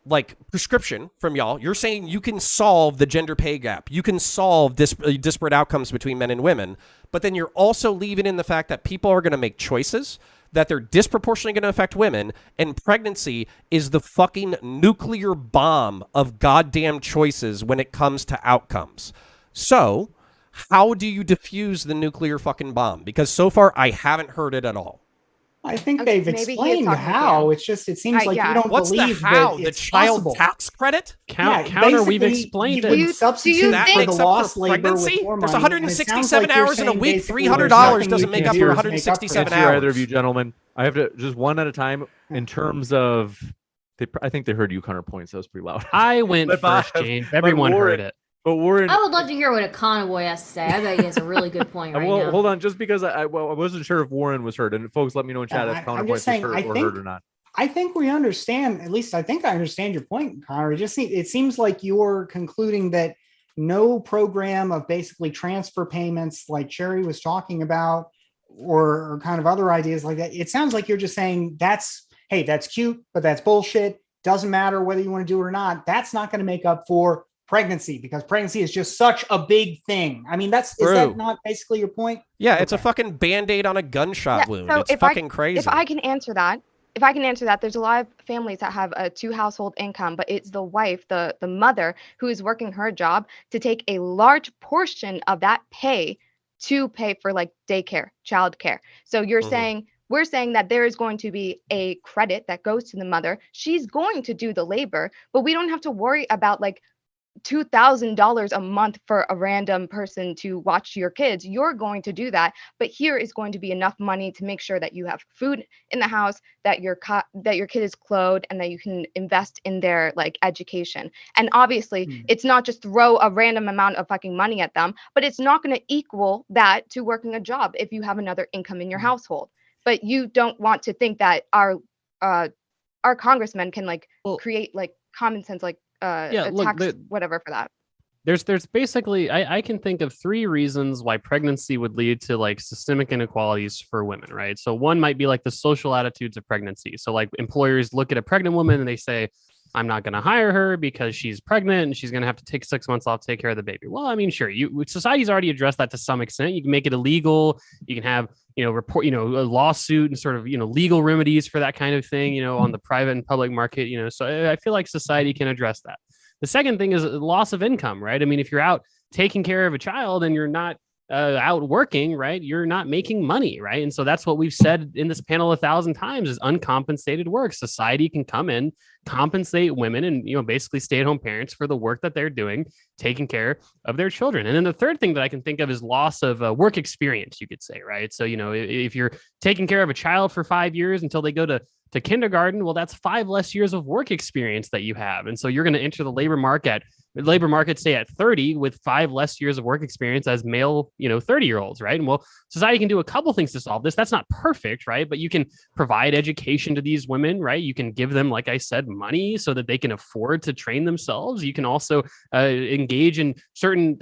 like prescription from y'all. You're saying you can solve the gender pay gap. You can solve disparate outcomes between men and women. But then you're also leaving in the fact that people are going to make choices that they're disproportionately going to affect women. And pregnancy is the fucking nuclear bomb of goddamn choices when it comes to outcomes. So how do you diffuse the nuclear fucking bomb? Because so far I haven't heard it at all. I think Okay, they've maybe he is explained talking to how. you. It seems like yeah. you don't What's the believe how? that The it's child possible. tax credit? Counter, we've Basically, explained you it. would Do substitute you That for think- the makes up lost for labor with pregnancy? more There's money. and it sounds 167 like you're hours in a saying week. basically $300 there's nothing doesn't you make can up do for to 167 for Answer that. hours. either of you gentlemen. I have to just one at a time. In terms of, I think they heard you counterpoints. That was pretty loud. I went But first, Bob- James. but Everyone Warren- heard it. But Warren, I would love to hear what a convoy has to say. I bet he has a really good point right well, now. hold on, just because I wasn't sure if Warren was heard, and folks, let me know in chat Yeah, if I'm counterpoints just saying, was I heard or think- heard or not. I think we understand. At least I think I understand your point, Connor. It seems like you're concluding that no program of basically transfer payments, like Cherry was talking about, or kind of other ideas like that. It sounds like you're just saying that's cute, but that's bullshit. Doesn't matter whether you want to do it or not. That's not going to make up for pregnancy because pregnancy is just such a big thing. I mean, is that not basically your point? Yeah, it's a Okay. fucking Band-Aid on a gunshot Yeah, wound. so It's fucking crazy. If I can answer that, there's a lot of families that have a 2-household income, but it's the wife, the mother, who is working her job to take a large portion of that pay to pay for like daycare, childcare. So we're saying that there is going to be a credit that goes to the mother. She's going to do the labor, but we don't have to worry about like $2,000 a month for a random person to watch your kids. You're going to do that, but here is going to be enough money to make sure that you have food in the house, that your kid is clothed, and that you can invest in their like education. And obviously, it's not just throw a random amount of fucking money at them, but it's not going to equal that to working a job if you have another income in your household. But you don't want to think that our congressmen can like create like common sense like tax whatever for that. There's basically I can think of 3 reasons why pregnancy would lead to like systemic inequalities for women, right? So one might be like the social attitudes of pregnancy. So like employers look at a pregnant woman and they say, I'm not going to hire her because she's pregnant and she's going to have to take 6 months off to take care of the baby. Well, I mean, sure, society's already addressed that to some extent. You can make it illegal. You can have, report, a lawsuit and sort of, legal remedies for that kind of thing, on the private and public market, so I feel like society can address that. The second thing is loss of income, right? I mean, if you're out taking care of a child and you're not out working, right, you're not making money, right? And so that's what we've said in this panel 1,000 times is uncompensated work. Society can come in, compensate women and, basically stay-at-home parents for the work that they're doing, taking care of their children. And then the third thing that I can think of is loss of work experience, you could say, right? So, if you're taking care of a child for 5 years until they go to kindergarten, well, that's 5 less years of work experience that you have. And so you're going to enter the labor market labor market stay at 30 with 5 less years of work experience as male, 30-year-olds, right? And well, society can do a couple things to solve this. That's not perfect, right? But you can provide education to these women, right? You can give them, like I said, money so that they can afford to train themselves. You can also engage in certain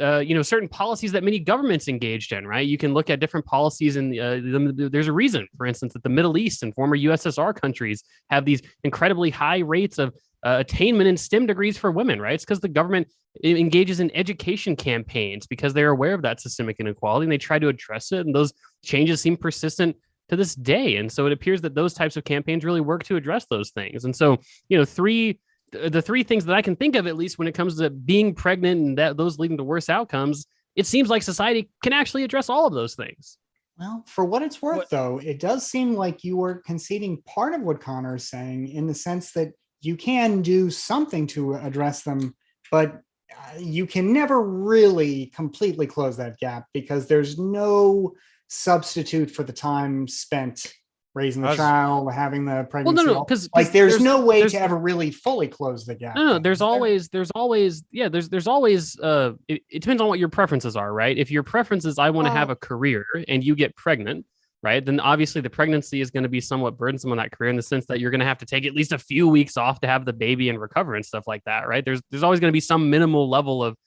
policies that many governments engaged in, right? You can look at different policies, and there's a reason, for instance, that the Middle East and former USSR countries have these incredibly high rates of attainment in STEM degrees for women, right? It's because the government engages in education campaigns because they're aware of that systemic inequality and they try to address it. And those changes seem persistent to this day. And so it appears that those types of campaigns really work to address those things. And so, the three things that I can think of, at least when it comes to being pregnant and that those leading to worse outcomes, it seems like society can actually address all of those things. Well, for what it's worth, though, it does seem like you were conceding part of what Connor is saying, in the sense that you can do something to address them, but you can never really completely close that gap because there's no substitute for the time spent raising the child, having the pregnancy. Well, no, because there's no way to ever really fully close the gap. No, there's always, it depends on what your preferences are, right? If your preference is I want to have a career and you get pregnant, right, then obviously the pregnancy is going to be somewhat burdensome on that career, in the sense that you're going to have to take at least a few weeks off to have the baby and recover and stuff like that, right? There's always going to be some minimal level of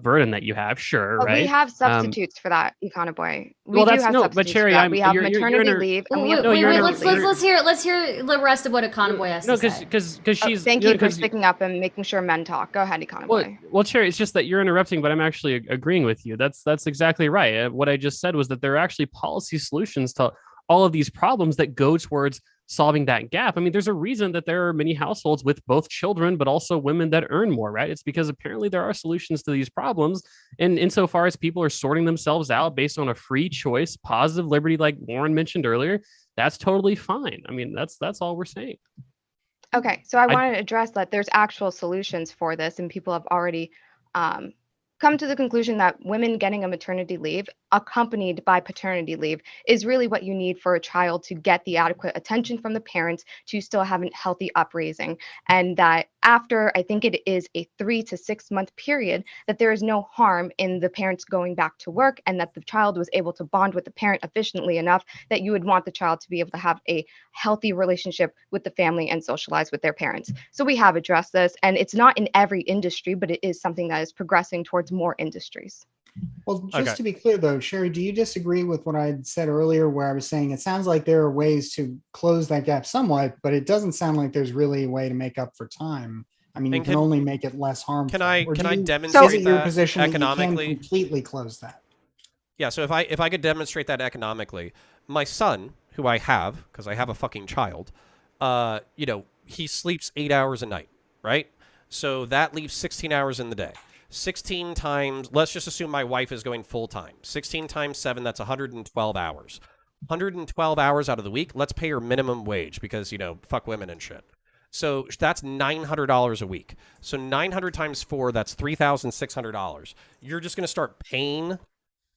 burden that you have, sure, but right? We have substitutes for that, Econoboy. But Cherry, we have maternity leave. And let's hear the rest of what Econoboy has to say. Because she's. Thank you for sticking up and making sure men talk. Go ahead, Econoboy. Well, Cherry, it's just that you're interrupting, but I'm actually agreeing with you. That's exactly right. What I just said was that there are actually policy solutions to all of these problems that go towards solving that gap. I mean, there's a reason that there are many households with both children, but also women that earn more, right? It's because apparently there are solutions to these problems. And insofar as people are sorting themselves out based on a free choice, positive liberty, like Warren mentioned earlier, that's totally fine. I mean, that's all we're saying. Okay, so I want to address that there's actual solutions for this, and people have already come to the conclusion that women getting a maternity leave accompanied by paternity leave is really what you need for a child to get the adequate attention from the parents to still have a healthy upraising. And that after, I think it is a 3 to 6 month period, that there is no harm in the parents going back to work, and that the child was able to bond with the parent efficiently enough that you would want the child to be able to have a healthy relationship with the family and socialize with their parents. So we have addressed this, and it's not in every industry, but it is something that is progressing towards more industries. Well, just to be clear, though, Sherry, do you disagree with what I had said earlier, where I was saying it sounds like there are ways to close that gap somewhat, but it doesn't sound like there's really a way to make up for time? I mean, you can only make it less harmful. Can I demonstrate your that position economically? That you can completely close that? Yeah, so if I could demonstrate that economically, my son, who I have, because I have a fucking child, he sleeps 8 hours a night, right? So that leaves 16 hours in the day. 16 times, let's just assume my wife is going full time. 16 times 7, that's 112 hours. 112 hours out of the week, let's pay her minimum wage because, fuck women and shit. So that's $900 a week. So 900 times 4, that's $3,600. You're just going to start paying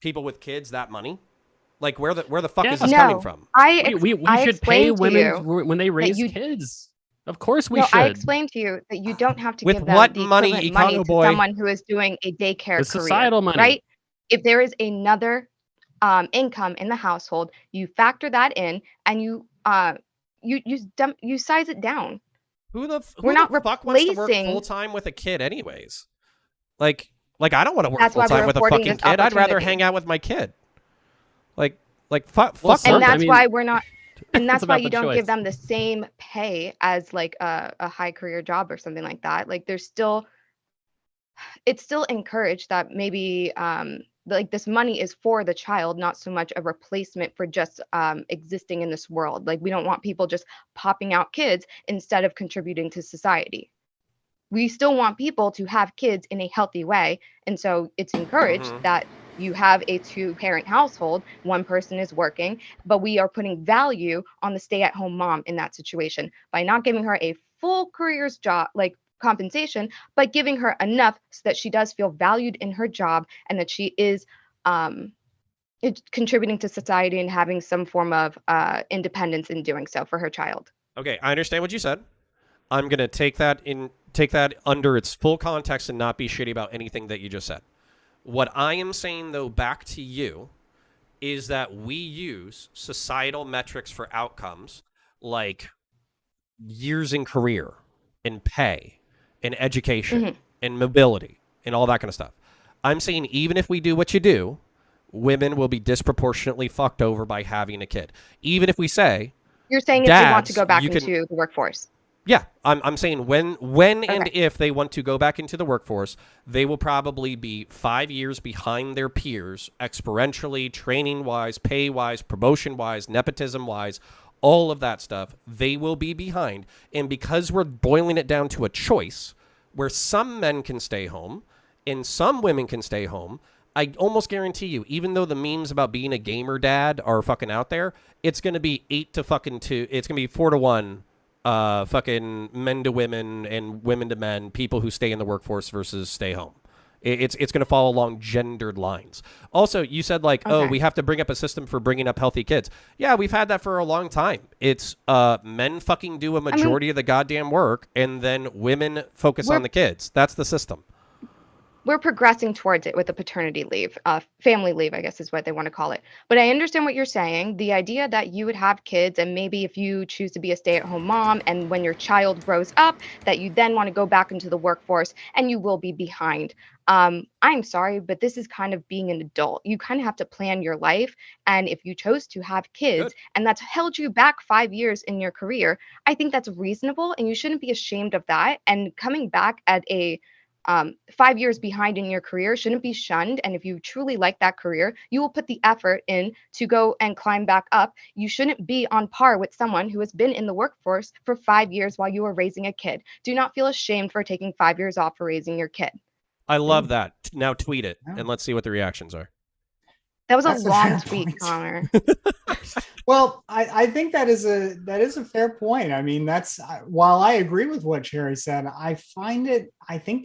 people with kids that money? Like, where the fuck is this coming from? We should pay women when they raise kids. Of course we should. I explained to you that you don't have to with give them what the money, money to someone who is doing a daycare with career, societal money, right? If there is another income in the household, you factor that in, and you size it down. Who the We're not fuck wants to work replacing full time with a kid, anyways? Like I don't want to work That's full why time we're with a affording fucking this kid. I'd rather opportunity. hang out with my kid. Like fuck. And that's why we're not. And that's why about you the don't choice. give them the same pay as like a high career job or something like that. Like it's still encouraged that maybe like this money is for the child, not so much a replacement for just existing in this world. Like we don't want people just popping out kids instead of contributing to society. We still want people to have kids in a healthy way. And so it's encouraged that you have a 2-parent household, one person is working, but we are putting value on the stay-at-home mom in that situation by not giving her a full career's job, like compensation, but giving her enough so that she does feel valued in her job and that she is contributing to society and having some form of independence in doing so for her child. Okay, I understand what you said. I'm going to take that under its full context and not be shitty about anything that you just said. What I am saying, though, back to you, is that we use societal metrics for outcomes like years in career and pay and education and mobility and all that kind of stuff. I'm saying even if we do what you do, women will be disproportionately fucked over by having a kid. Even if we say... You're saying if they want to go back into the workforce. Yeah, I'm saying when and if they want to go back into the workforce, they will probably be 5 years behind their peers, exponentially, training-wise, pay-wise, promotion-wise, nepotism-wise, all of that stuff. They will be behind. And because we're boiling it down to a choice where some men can stay home and some women can stay home, I almost guarantee you, even though the memes about being a gamer dad are fucking out there, it's going to be 8 to fucking 2. It's going to be 4 to 1. Fucking men to women and women to men, people who stay in the workforce versus stay home. It's going to follow along gendered lines. Also, you said like, oh, we have to bring up a system for bringing up healthy kids. Yeah, we've had that for a long time. It's men fucking do a majority of the goddamn work, and then women focus on the kids. That's the system. We're progressing towards it with the paternity leave, family leave, I guess is what they want to call it. But I understand what you're saying. The idea that you would have kids, and maybe if you choose to be a stay-at-home mom, and when your child grows up, that you then want to go back into the workforce, and you will be behind. I'm sorry, but this is kind of being an adult. You kind of have to plan your life. And if you chose to have kids and that's held you back 5 years in your career, I think that's reasonable, and you shouldn't be ashamed of that. And coming back at a 5 years behind in your career shouldn't be shunned. And if you truly like that career, you will put the effort in to go and climb back up. You shouldn't be on par with someone who has been in the workforce for 5 years while you are raising a kid. Do not feel ashamed for taking 5 years off for raising your kid. I love that. Now tweet it and let's see what the reactions are. That was a long tweet, Connor. Well, I think that is a fair point. I mean, that's while I agree with what Sherry said, I think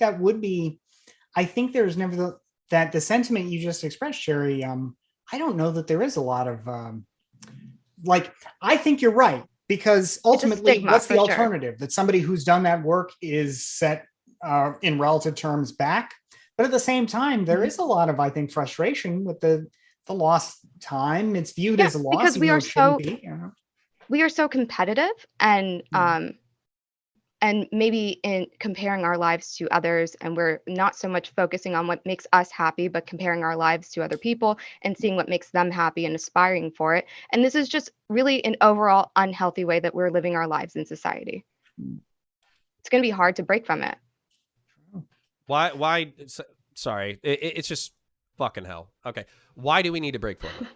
there's never that the sentiment you just expressed, Sherry. I don't know that there is a lot of I think you're right, because ultimately, what's the alternative? That somebody who's done that work is set in relative terms back. But at the same time, there is a lot of, I think, frustration with the lost time. It's viewed as a loss because we are so competitive, and maybe in comparing our lives to others, and we're not so much focusing on what makes us happy, but comparing our lives to other people and seeing what makes them happy and aspiring for it. And this is just really an overall unhealthy way that we're living our lives in society. It's going to be hard to break from it. Why? Sorry, it's just fucking hell. Okay, why do we need to break from it?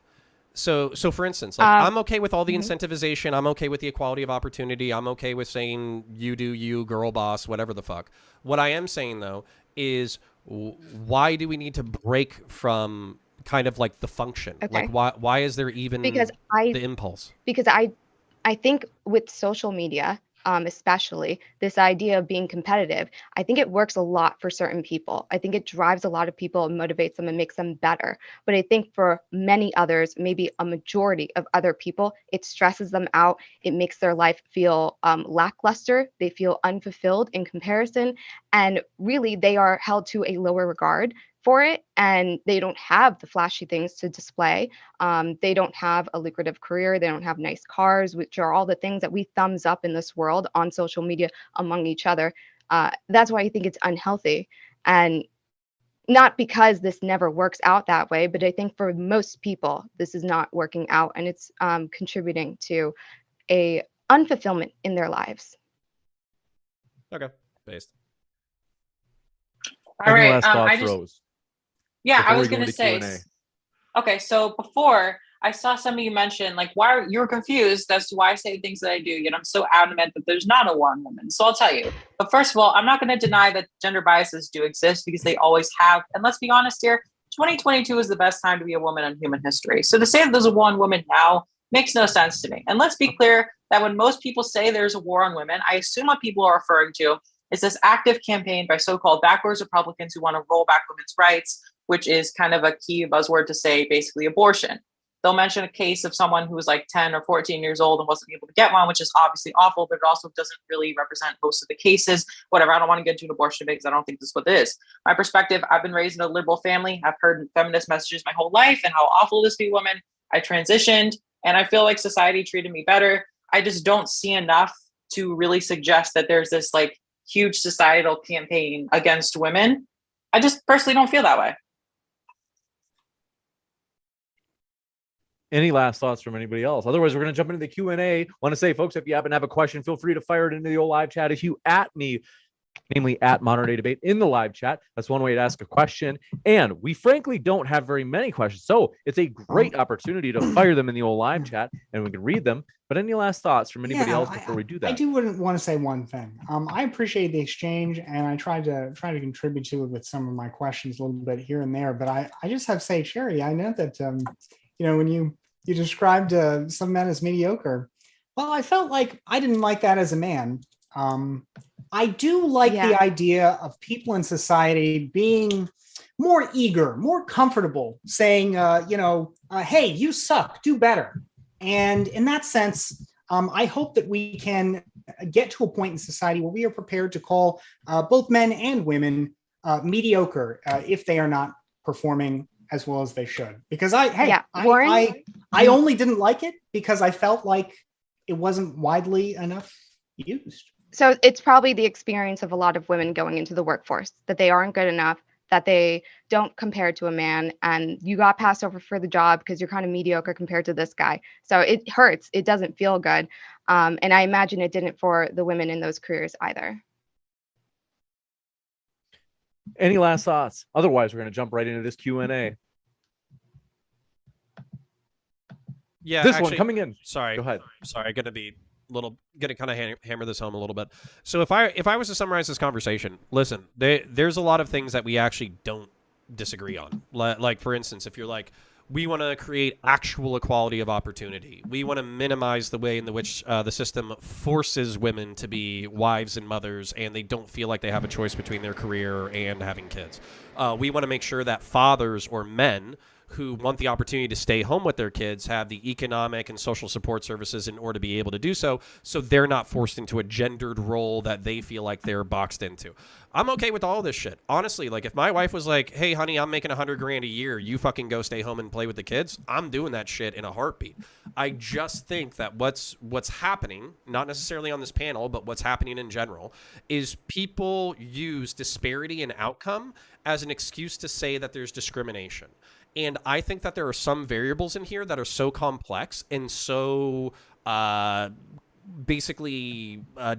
So for instance, like, I'm okay with all the incentivization. I'm okay with the equality of opportunity. I'm okay with saying you do you, girl boss, whatever the fuck. What I am saying though is, why do we need to break from kind of like the function? Okay. Like why is there even the impulse? Because I think with social media, especially this idea of being competitive, I think it works a lot for certain people. I think it drives a lot of people and motivates them and makes them better. But I think for many others, maybe a majority of other people, it stresses them out. It makes their life feel lackluster. They feel unfulfilled in comparison. And really, they are held to a lower regard for it, and they don't have the flashy things to display. They don't have a lucrative career. They don't have nice cars, which are all the things that we thumbs up in this world on social media among each other. That's why I think it's unhealthy. And not because this never works out that way, but I think for most people, this is not working out, and it's contributing to a unfulfillment in their lives. Okay, based. All right. Rose. Yeah, Before I was we go going to into say. Q&A. Okay, so before I saw some of you mention like why you were confused as to why I say the things that I do. Yet I'm so adamant that there's not a war on women. So I'll tell you. But first of all, I'm not going to deny that gender biases do exist, because they always have. And let's be honest here, 2022 is the best time to be a woman in human history. So to say that there's a war on women now makes no sense to me. And let's be clear that when most people say there's a war on women, I assume what people are referring to is this active campaign by so-called backwards Republicans who want to roll back women's rights, which is kind of a key buzzword to say basically abortion. they'll mention a case of someone who was like 10 or 14 years old and wasn't able to get one, which is obviously awful, but it also doesn't really represent most of the cases. Whatever. I don't want to get into an abortion debate because I don't think this is what it is. My perspective, I've been raised in a liberal family. I've heard feminist messages my whole life and how awful it is to be a woman. I transitioned and I feel like society treated me better. I just don't see enough to really suggest that there's this like huge societal campaign against women. I just personally don't feel that way. Any last thoughts from anybody else? Otherwise, we're going to jump into the Q&A. Want to say, folks, if you happen to have a question, feel free to fire it into the old live chat. If you at me, namely at Modern Day Debate in the live chat, that's one way to ask a question. And we frankly don't have very many questions, so it's a great opportunity to fire them in the old live chat and we can read them. But any last thoughts from anybody else before we do that? I do want to say one thing. I appreciate the exchange, and I try to contribute to it with some of my questions a little bit here and there. But I just have to say, Sherry, I know that when you described some men as mediocre, well, I felt like I didn't like that as a man. I do like the idea of people in society being more eager, more comfortable saying, hey, you suck, do better. And in that sense, I hope that we can get to a point in society where we are prepared to call both men and women mediocre if they are not performing as well as they should. Because I only didn't like it because I felt like it wasn't widely enough used. So it's probably the experience of a lot of women going into the workforce, that they aren't good enough, that they don't compare to a man, and you got passed over for the job because you're kind of mediocre compared to this guy. So it hurts. It doesn't feel good. And I imagine it didn't for the women in those careers either. Any last thoughts? Otherwise, we're going to jump right into this Q&A. Yeah, this one coming in. Sorry. Go ahead. Sorry, gonna kind of hammer this home a little bit. So if I was to summarize this conversation, listen, there's a lot of things that we actually don't disagree on. Like for instance, if you're like, we want to create actual equality of opportunity, we want to minimize the way in which the system forces women to be wives and mothers, and they don't feel like they have a choice between their career and having kids. We want to make sure that fathers or men who want the opportunity to stay home with their kids have the economic and social support services in order to be able to do so they're not forced into a gendered role that they feel like they're boxed into. I'm okay with all this shit. Honestly, like if my wife was like, hey, honey, I'm making $100,000 a year, you fucking go stay home and play with the kids, I'm doing that shit in a heartbeat. I just think that what's happening, not necessarily on this panel, but what's happening in general, is people use disparity in outcome as an excuse to say that there's discrimination. And I think that there are some variables in here that are so complex and so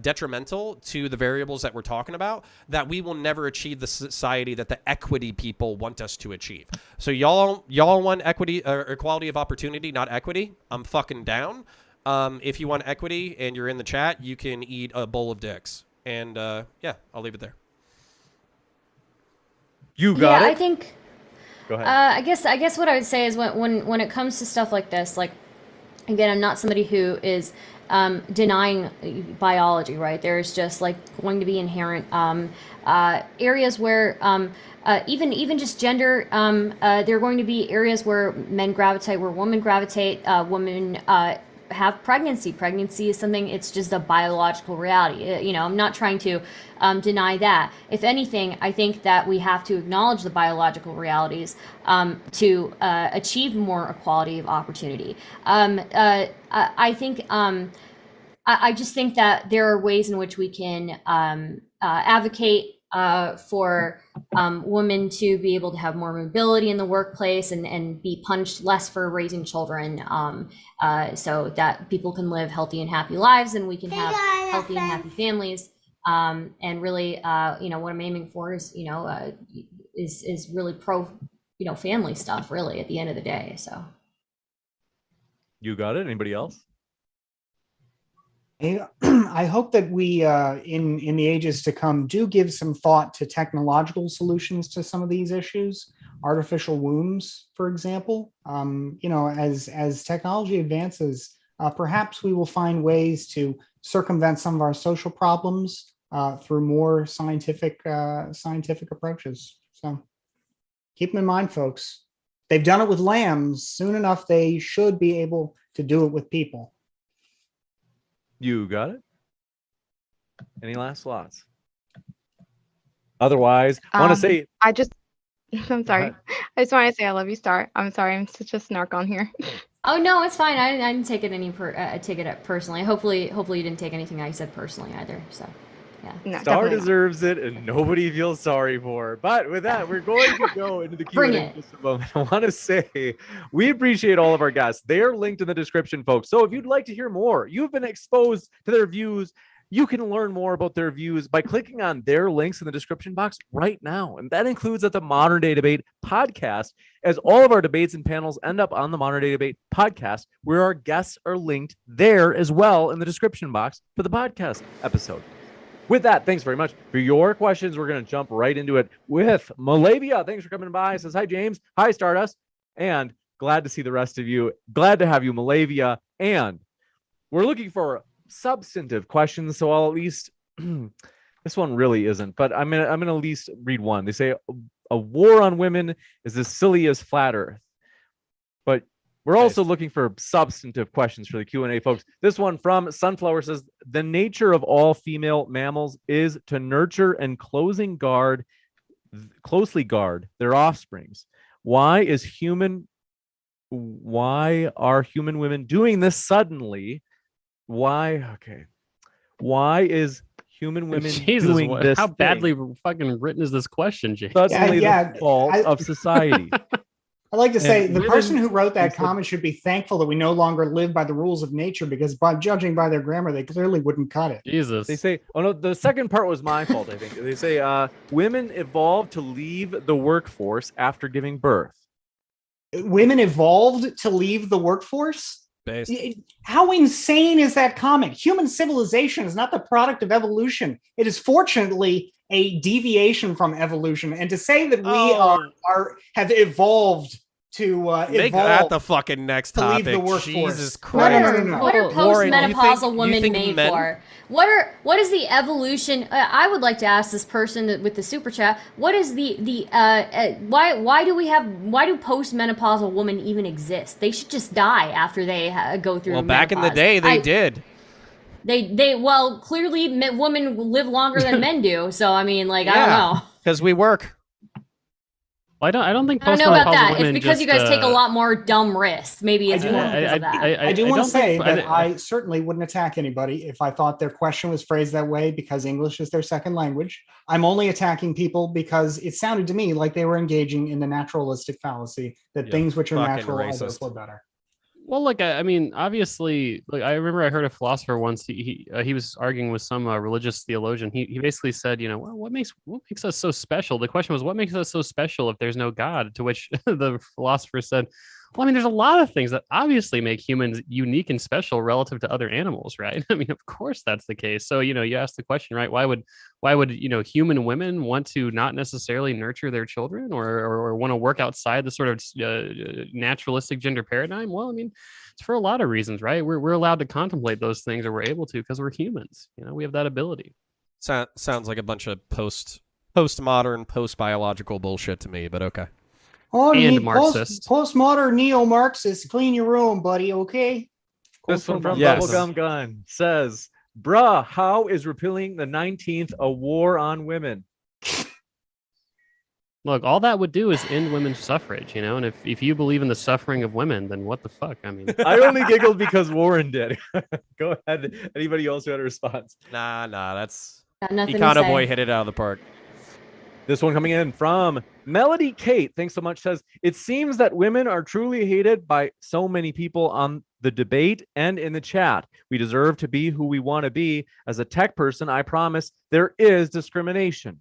detrimental to the variables that we're talking about that we will never achieve the society that the equity people want us to achieve. So y'all want equity or equality of opportunity, not equity. I'm fucking down. If you want equity and you're in the chat, you can eat a bowl of dicks. And I'll leave it there. You got it. I think. Go ahead. I guess what I would say is when it comes to stuff like this, like, again, I'm not somebody who is denying biology, right? There's just like going to be inherent areas where even just gender, there are going to be areas where men gravitate, where women gravitate, women have pregnancy. Pregnancy is something, it's just a biological reality. I'm not trying to deny that. If anything, I think that we have to acknowledge the biological realities to achieve more equality of opportunity. I think I just think that there are ways in which we can advocate for women to be able to have more mobility in the workplace and be punished less for raising children, so that people can live healthy and happy lives and we can have healthy and happy families. And really, what I'm aiming for is, is really pro, family stuff, really, at the end of the day. So. You got it. Anybody else? I hope that we, in the ages to come, do give some thought to technological solutions to some of these issues. Artificial wombs, for example. As technology advances, perhaps we will find ways to circumvent some of our social problems through more scientific approaches. So keep them in mind, folks. they've done it with lambs. Soon enough, they should be able to do it with people. You got it. Any last thoughts? Otherwise, I want to say. I'm sorry. I just want to say I love you, Star. I'm sorry. I'm such a snark on here. Oh no, it's fine. I didn't take it take it personally. Hopefully you didn't take anything I said personally either. So, yeah. No, Star definitely not. deserves it, and nobody feels sorry for her. But with that, we're going to go into the Q&A in just a moment. I want to say we appreciate all of our guests. They are linked in the description, folks. So if you'd like to hear more, you've been exposed to their views. You can learn more about their views by clicking on their links in the description box right now. And that includes at the Modern Day Debate podcast, as all of our debates and panels end up on the Modern Day Debate podcast, where our guests are linked there as well in the description box for the podcast episode. With that, thanks very much for your questions. We're going to jump right into it with Malavia. Thanks for coming by. Says, hi, James. Hi, Stardust. And glad to see the rest of you. Glad to have you, Malavia. And we're looking for substantive questions, so I'll at least this one really isn't, but I'm gonna at least read one. They say a war on women is as silly as flat earth, but we're also looking for substantive questions for the Q&A, folks. This one from Sunflower says, the nature of all female mammals is to nurture and closely guard their offsprings. Why are human women doing this suddenly? Why is human women doing this? How badly fucking written is this question, Jake? Suddenly the fault of society. I like to say the person who wrote that comment should be thankful that we no longer live by the rules of nature, because by judging by their grammar, they clearly wouldn't cut it. Jesus. They say, oh no, the second part was my fault, I think. They say women evolved to leave the workforce after giving birth. Women evolved to leave the workforce? Based. How insane is that comment? Human civilization is not the product of evolution. It is fortunately a deviation from evolution. And to say that we have evolved to make that the fucking next topic. The workforce. Jesus Christ. No. What are postmenopausal women made for? What is the evolution? I would like to ask this person with the super chat. What is why do postmenopausal women even exist? They should just die after they go through. Well, back in the day, they did. Well, clearly women live longer than men do. So I mean, I don't know. Because we work. Well, I don't think. I don't know about that. It's because you guys take a lot more dumb risks. Maybe it's more because of that. I do want to say that I certainly wouldn't attack anybody if I thought their question was phrased that way because English is their second language. I'm only attacking people because it sounded to me like they were engaging in the naturalistic fallacy that things which are natural are therefore better. Well, I mean, obviously, I remember I heard a philosopher once. He was arguing with some religious theologian. He basically said, what makes us so special? The question was, what makes us so special if there's no God? To which the philosopher said, well, I mean, there's a lot of things that obviously make humans unique and special relative to other animals, right? I mean, of course that's the case. So, you ask the question, right? Why would human women want to not necessarily nurture their children or want to work outside the sort of naturalistic gender paradigm? Well, I mean, it's for a lot of reasons, right? We're allowed to contemplate those things, or we're able to because we're humans. We have that ability. Sounds like a bunch of postmodern, post-biological bullshit to me, but okay. Oh, and Marxist. Postmodern neo-Marxist. Clean your room, buddy, okay? This one from Bubblegum Gun says, bruh, how is repealing the 19th a war on women? Look, all that would do is end women's suffrage, and if you believe in the suffering of women, then what the fuck? I mean, I only giggled because Warren did. Go ahead. Anybody else who had a response? Nah, that's Econo Boy hit it out of the park. This one coming in from Melody Kate. Thanks so much. Says, it seems that women are truly hated by so many people on the debate and in the chat. We deserve to be who we want to be. As a tech person, I promise there is discrimination.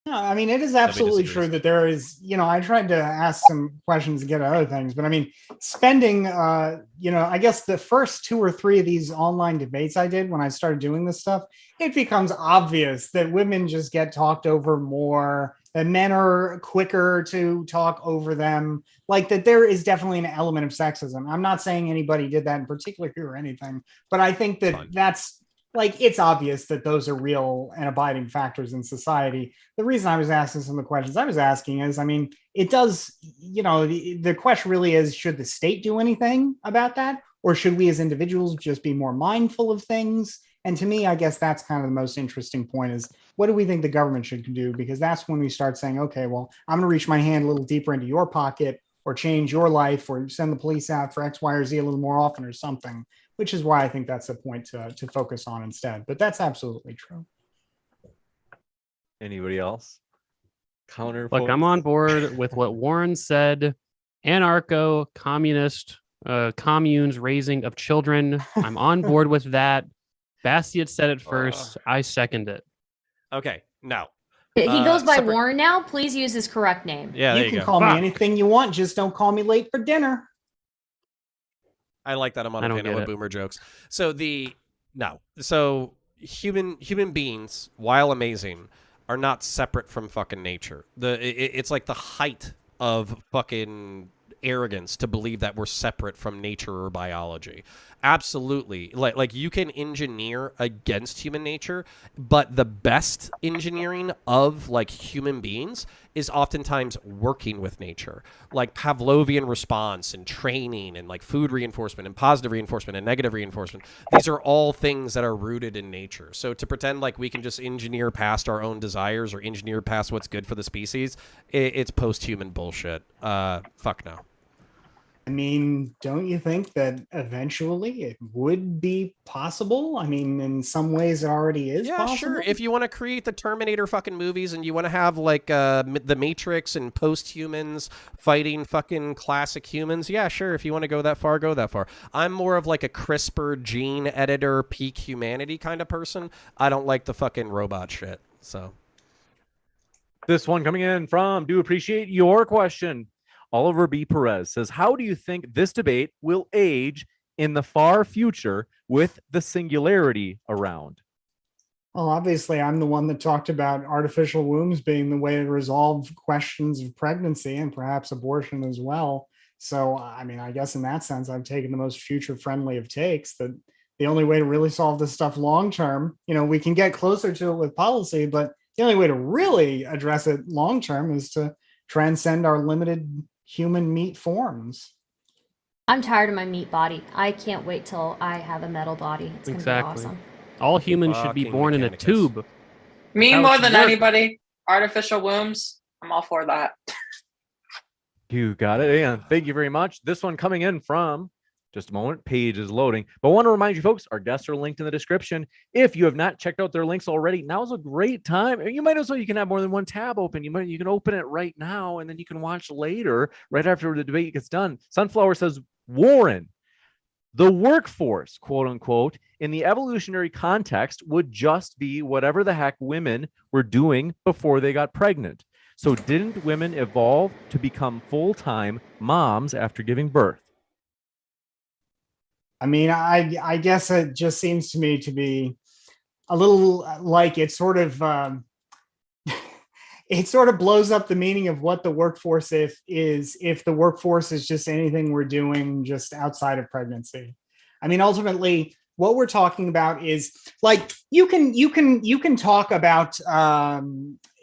No, I mean, it is absolutely true that there is, I tried to ask some questions to get at other things, but I mean, spending, I guess the first 2 or 3 of these online debates I did when I started doing this stuff, it becomes obvious that women just get talked over more, that men are quicker to talk over them, that there is definitely an element of sexism. I'm not saying anybody did that in particular here or anything, but I think that that's like it's obvious that those are real and abiding factors in society. The reason I was asking some of the questions I was asking is, I mean, it does, the question really is, should the state do anything about that? Or should we as individuals just be more mindful of things? And to me, I guess that's kind of the most interesting point is, what do we think the government should do? Because that's when we start saying, okay, well, I'm going to reach my hand a little deeper into your pocket or change your life or send the police out for X, Y, or Z a little more often or something, which is why I think that's a point to focus on instead. But that's absolutely true. Anybody else? Counterpoint. Look, I'm on board with what Warren said. Anarcho-communist communes raising of children. I'm on board with that. Bastiat said it first. I second it. Okay, now. He goes by separate... Warren now. Please use his correct name. Yeah, you can call me anything you want. Just don't call me late for dinner. I like that I'm on a panel with boomer jokes. So So human beings, while amazing, are not separate from fucking nature. It's like the height of fucking arrogance to believe that we're separate from nature or biology. Absolutely. Like you can engineer against human nature, but the best engineering of like human beings is oftentimes working with nature. Like Pavlovian response and training and like food reinforcement and positive reinforcement and negative reinforcement. These are all things that are rooted in nature. So to pretend like we can just engineer past our own desires or engineer past what's good for the species, it's post-human bullshit. Fuck no. I mean, don't you think that eventually it would be possible? I mean, in some ways it already is possible. Sure. If you want to create the Terminator fucking movies and you want to have like the Matrix and post-humans fighting fucking classic humans, yeah, sure. If you want to go that far, go that far. I'm more of like a CRISPR gene editor, peak humanity kind of person. I don't like the fucking robot shit. So this one coming in from, do appreciate your question. Oliver B. Perez says, how do you think this debate will age in the far future with the singularity around? Well, obviously, I'm the one that talked about artificial wombs being the way to resolve questions of pregnancy and perhaps abortion as well. So, I mean, I guess in that sense, I've taken the most future-friendly of takes, that the only way to really solve this stuff long-term, we can get closer to it with policy, but the only way to really address it long-term is to transcend our limited human meat forms. I'm tired of my meat body. I can't wait till I have a metal body. It's gonna be awesome. All humans should be born in a tube. Me more than anybody. Artificial wombs. I'm all for that. You got it. And thank you very much. This one coming in from, just a moment, page is loading. But I want to remind you folks, our guests are linked in the description. If you have not checked out their links already, now's a great time. You might as well, you can have more than one tab open. You can open it right now and then you can watch later, right after the debate gets done. Sunflower says, Warren, the workforce, quote unquote, in the evolutionary context would just be whatever the heck women were doing before they got pregnant. So didn't women evolve to become full-time moms after giving birth? I mean, I guess it just seems to me to be a little like it sort of blows up the meaning of what the workforce if the workforce is just anything we're doing just outside of pregnancy. I mean, ultimately, what we're talking about is like you can talk about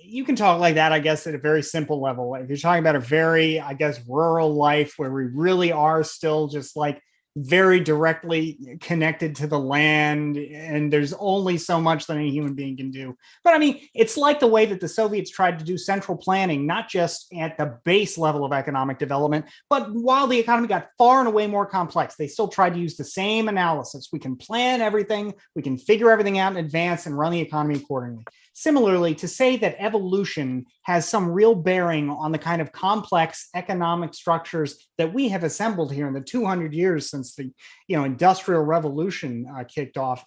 you can talk like that, I guess, at a very simple level. If you're talking about a very, I guess, rural life where we really are still just like very directly connected to the land, and there's only so much that any human being can do. But I mean, it's like the way that the Soviets tried to do central planning, not just at the base level of economic development, but while the economy got far and away more complex, they still tried to use the same analysis. We can plan everything, we can figure everything out in advance and run the economy accordingly. Similarly, to say that evolution has some real bearing on the kind of complex economic structures that we have assembled here in the 200 years since the Industrial Revolution kicked off,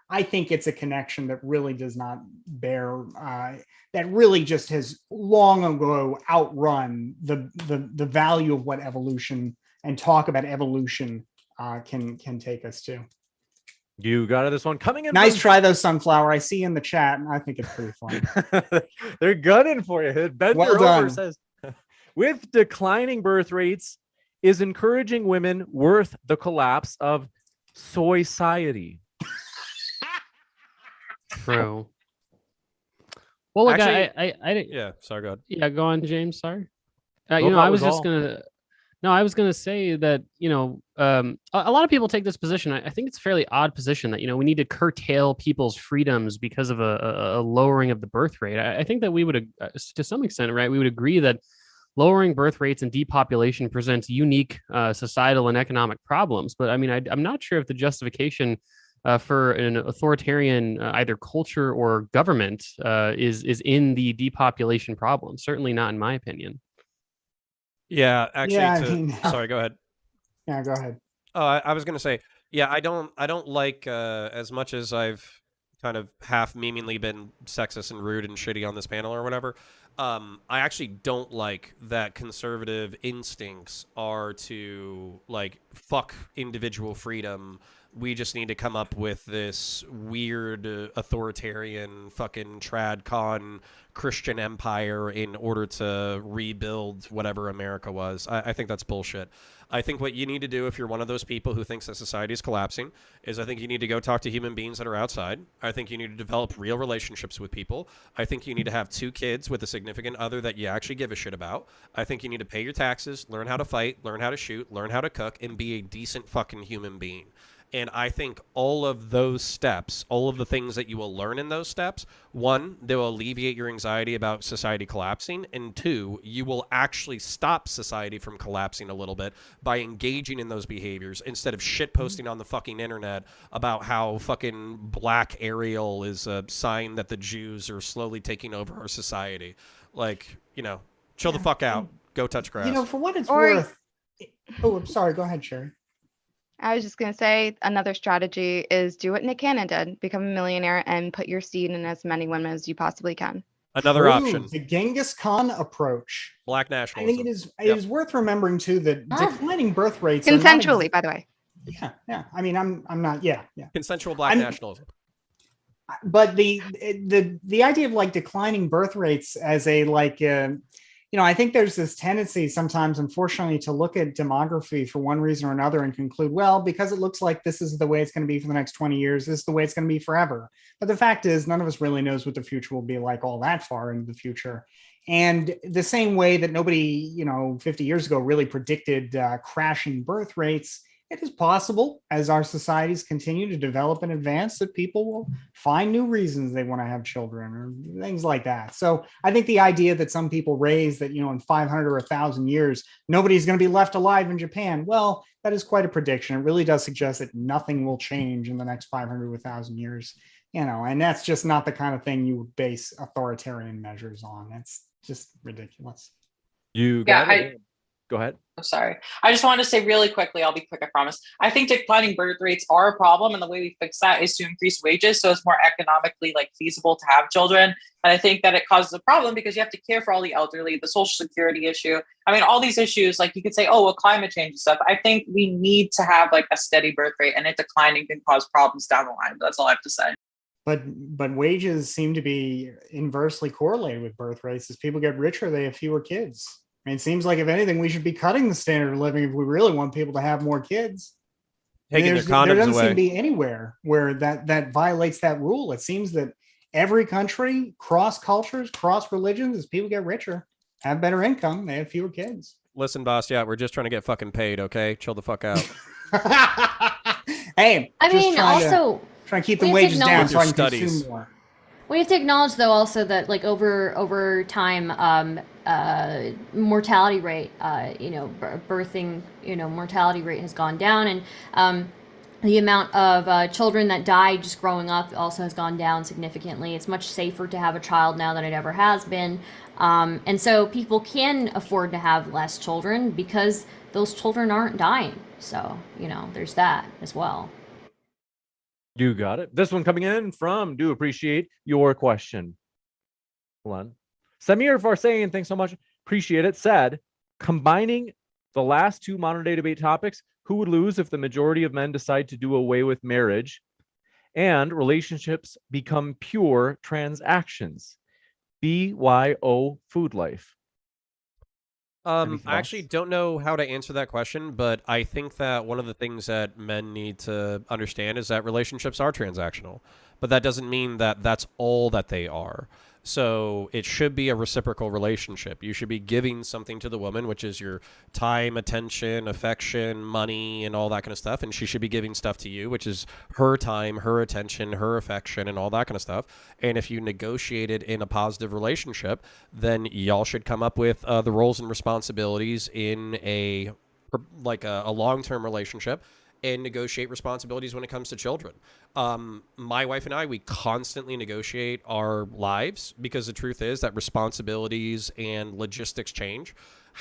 I think it's a connection that really does not bear, that really just has long ago outrun the value of what evolution and talk about evolution can take us to. You got it. This one coming in. Nice try, though, Sunflower. I see you in the chat, and I think it's pretty fun. They're gunning for you. Bender well done. Over says, with declining birth rates, is encouraging women worth the collapse of soy society? True. Well, look, Actually, I yeah. Sorry, go ahead. yeah, go on, James. Sorry. No, that I was was just all. gonna. No, I was gonna say that a lot of people take this position. I think it's a fairly odd position that we need to curtail people's freedoms because of a lowering of the birth rate. I think that we would, to some extent, right, we would agree that lowering birth rates and depopulation presents unique societal and economic problems. But I mean, I'm not sure if the justification for an authoritarian either culture or government is in the depopulation problem. Certainly not in my opinion. Yeah, actually, Yeah, I mean, sorry, go ahead. yeah, go ahead. Oh, I was gonna say, yeah, I don't like as much as I've kind of half memeingly been sexist and rude and shitty on this panel or whatever. I actually don't like that conservative instincts are to like fuck individual freedom. We just need to come up with this weird authoritarian fucking trad con Christian empire in order to rebuild whatever America was. I think that's bullshit. I think what you need to do if you're one of those people who thinks that society is collapsing is I think you need to go talk to human beings that are outside. I think you need to develop real relationships with people. I think you need to have 2 kids with a significant other that you actually give a shit about. I think you need to pay your taxes, learn how to fight, learn how to shoot, learn how to cook, and be a decent fucking human being. And I think all of those steps, all of the things that you will learn in those steps, 1, they will alleviate your anxiety about society collapsing. And 2, you will actually stop society from collapsing a little bit by engaging in those behaviors instead of shitposting on the fucking internet about how fucking Black Ariel is a sign that the Jews are slowly taking over our society. Like, chill the fuck out. Go touch grass. For what it's Or- worth. Oh, I'm sorry. Go ahead, Sherry. I was just going to say another strategy is do what Nick Cannon did, become a millionaire and put your seed in as many women as you possibly can. Another True, option. the Genghis Khan approach. Black I nationalism. think it Yep. is worth remembering too that Ah. declining birth rates are not Consensually, by the way. Yeah. I mean, I'm not. Yeah. Consensual black nationalism. But the idea of like declining birth rates as a I think there's this tendency sometimes, unfortunately, to look at demography for one reason or another and conclude, well, because it looks like this is the way it's going to be for the next 20 years, this is the way it's going to be forever. But the fact is, none of us really knows what the future will be like all that far into the future. And the same way that nobody, 50 years ago really predicted crashing birth rates, it is possible as our societies continue to develop and advance that people will find new reasons they want to have children or things like that. So I think the idea that some people raise that, in 500 or 1,000 years, nobody's going to be left alive in Japan. Well, that is quite a prediction. It really does suggest that nothing will change in the next 500 to 1,000 years, and that's just not the kind of thing you would base authoritarian measures on. It's just ridiculous. You got it. Go ahead. I'm sorry. I just wanted to say really quickly, I'll be quick, I promise. I think declining birth rates are a problem, and the way we fix that is to increase wages so it's more economically feasible to have children. And I think that it causes a problem because you have to care for all the elderly, the social security issue. I mean, all these issues, you could say, oh, well, climate change and stuff. I think we need to have a steady birth rate, and it declining can cause problems down the line. That's all I have to say. But wages seem to be inversely correlated with birth rates. As people get richer, they have fewer kids. I mean, it seems like if anything, we should be cutting the standard of living if we really want people to have more kids. Taking their condoms there doesn't away. seem to be anywhere where that violates that rule. It seems that every country, cross cultures, cross religions, as people get richer, have better income, they have fewer kids. Listen, Bastiat, we're just trying to get fucking paid, okay? Chill the fuck out. Hey, I mean, also trying to keep the we have to wages down acknowledge- so I can Studies. consume more. We have to acknowledge, though, also that over time, mortality rate, birthing, mortality rate has gone down, and the amount of children that die just growing up also has gone down significantly. It's much safer to have a child now than it ever has been, and so people can afford to have less children because those children aren't dying. So there's that as well. You got it. This one coming in from Do Appreciate Your Question. Hold on. Samir Farsain, thanks so much. Appreciate it. Said, combining the last 2 modern day debate topics, who would lose if the majority of men decide to do away with marriage and relationships become pure transactions? BYO Food Life. Anything I actually else? don't know how to answer that question, but I think that one of the things that men need to understand is that relationships are transactional, but that doesn't mean that that's all that they are. So it should be a reciprocal relationship. You should be giving something to the woman, which is your time, attention, affection, money, and all that kind of stuff. And she should be giving stuff to you, which is her time, her attention, her affection, and all that kind of stuff. And if you negotiate it in a positive relationship, then y'all should come up with the roles and responsibilities in a long-term relationship and negotiate responsibilities when it comes to children. My wife and I, we constantly negotiate our lives because the truth is that responsibilities and logistics change.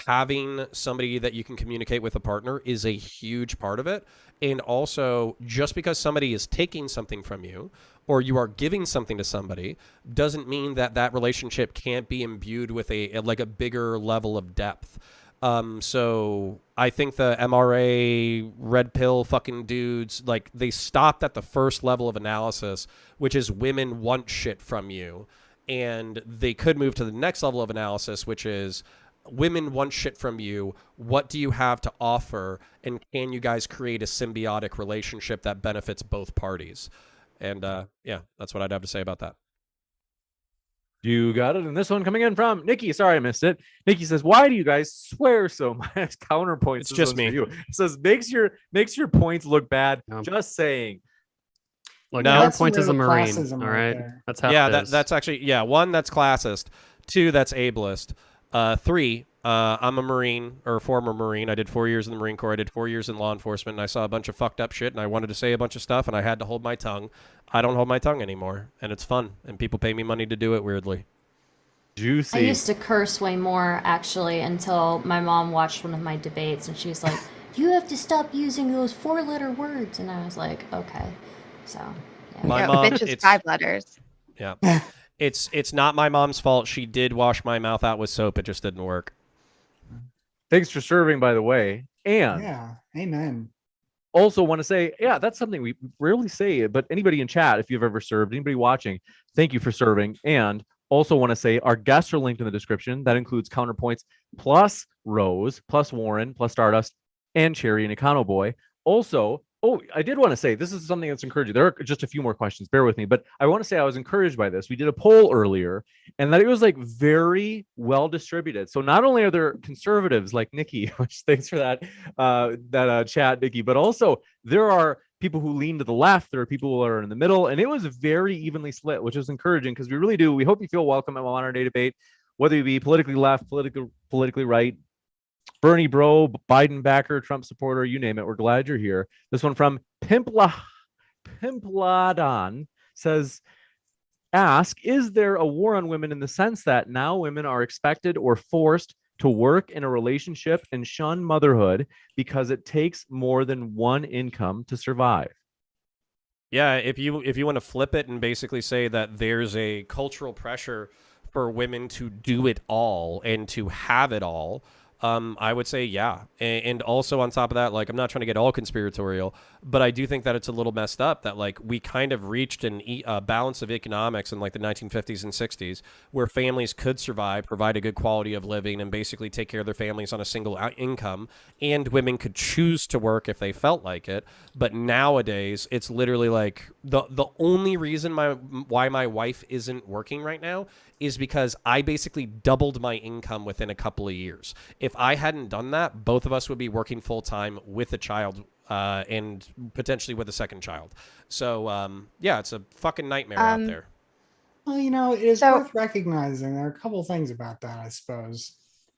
Having somebody that you can communicate with, a partner, is a huge part of it. And also, just because somebody is taking something from you or you are giving something to somebody doesn't mean that that relationship can't be imbued with a bigger level of depth. So I think the MRA red pill fucking dudes, like, they stopped at the first level of analysis, which is women want shit from you. And they could move to the next level of analysis, which is women want shit from you. What do you have to offer? And can you guys create a symbiotic relationship that benefits both parties? And yeah, that's what I'd have to say about that. You got it. And this one coming in from Nikki. Sorry, I missed it. Nikki says, "Why do you guys swear so much?" Counterpoints. It's just me. It says makes your points look bad. Yeah. Just saying. Look, No. counterpoints is a Real marine. classism All right right, there. that's how. Yeah, it is. that's actually, yeah. One, that's classist. Two, that's ableist. Three, I'm a Marine, or former Marine. I did 4 years in the Marine Corps. I did 4 years in law enforcement, and I saw a bunch of fucked up shit, and I wanted to say a bunch of stuff, and I had to hold my tongue. I don't hold my tongue anymore, and it's fun, and people pay me money to do it, weirdly. I Juicy. used to curse way more actually until my mom watched one of my debates and she's like, "You have to stop using those 4-letter words." And I was like, "Okay." So, yeah. My Yeah, mom, bitch is it's 5 letters. yeah, it's not my mom's fault. She did wash my mouth out with soap. It just didn't work. Thanks for serving, by the way. And Yeah. Amen. also want to say, yeah, that's something we rarely say, but anybody in chat, if you've ever served, anybody watching, thank you for serving. And also want to say our guests are linked in the description. That includes Counterpoints plus Rose, plus Warren, plus Stardust, and Cherry and Econo Boy. Also, I did want to say this is something that's encouraging. There are just a few more questions. Bear with me, but I want to say I was encouraged by this. We did a poll earlier, and that it was like very well distributed. So not only are there conservatives like Nikki, which thanks for that chat, Nikki, but also there are people who lean to the left. There are people who are in the middle, and it was very evenly split, which is encouraging because we hope you feel welcome at Modern Day Debate, whether you be politically left, politically right, Bernie bro, Biden backer, Trump supporter, you name it. We're glad you're here. This one from Pimpladon says, ask, is there a war on women in the sense that now women are expected or forced to work in a relationship and shun motherhood because it takes more than one income to survive? Yeah, if you want to flip it and basically say that there's a cultural pressure for women to do it all and to have it all, I would say yeah. And also on top of that, like, I'm not trying to get all conspiratorial, but I do think that it's a little messed up that, like, we kind of reached a balance of economics in like the 1950s and 60s where families could survive, provide a good quality of living, and basically take care of their families on a single income, and women could choose to work if they felt like it. But nowadays, it's literally like the only reason why my wife isn't working right now is because I basically doubled my income within a couple of years. If I hadn't done that, both of us would be working full time with a child and potentially with a second child. So, yeah, it's a fucking nightmare out there. Well, it is So- worth recognizing there are a couple things about that, I suppose.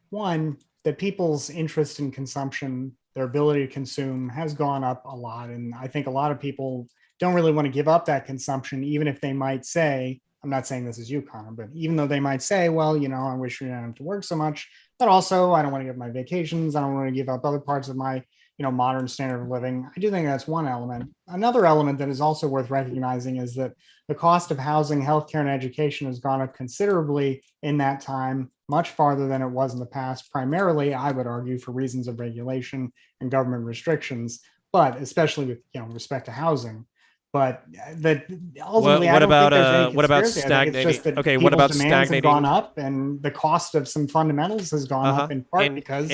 One, that people's interest in consumption, their ability to consume, has gone up a lot. And I think a lot of people don't really want to give up that consumption, even if they might say, I'm not saying this is you, Connor, but even though they might say, well, I wish we didn't have to work so much, but also I don't want to give my vacations. I don't want to give up other parts of my, modern standard of living. I do think that's one element. Another element that is also worth recognizing is that the cost of housing, healthcare, and education has gone up considerably in that time, much farther than it was in the past, primarily, I would argue, for reasons of regulation and government restrictions, but especially with respect to housing. But ultimately, I What don't about think there's any what about conspiracy. I think it's just stagnating? that Okay, what people's about demands have gone stagnating? up, and the cost of some fundamentals has gone up in part because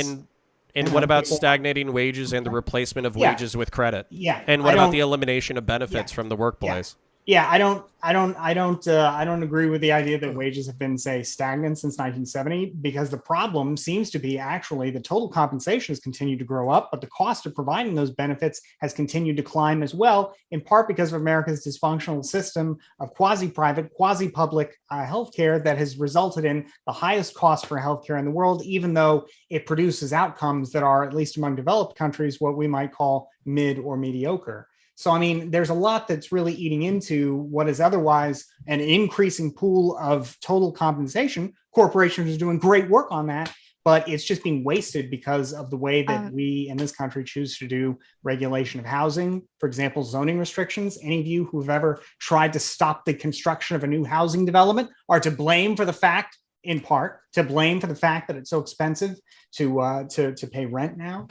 And what about stagnating wages and the replacement of Yeah. wages with credit? Yeah, And I what about don't- the elimination of benefits Yeah. from the workplace? Yeah, I don't agree with the idea that wages have been, say, stagnant since 1970, because the problem seems to be actually the total compensation has continued to grow up, but the cost of providing those benefits has continued to climb as well, in part because of America's dysfunctional system of quasi-private, quasi-public healthcare that has resulted in the highest cost for healthcare in the world, even though it produces outcomes that are, at least among developed countries, what we might call mid or mediocre. So, I mean, there's a lot that's really eating into what is otherwise an increasing pool of total compensation. Corporations are doing great work on that, but it's just being wasted because of the way that we in this country choose to do regulation of housing. For example, zoning restrictions. Any of you who have ever tried to stop the construction of a new housing development are to blame for the fact, in part, to blame for the fact that it's so expensive to pay rent now.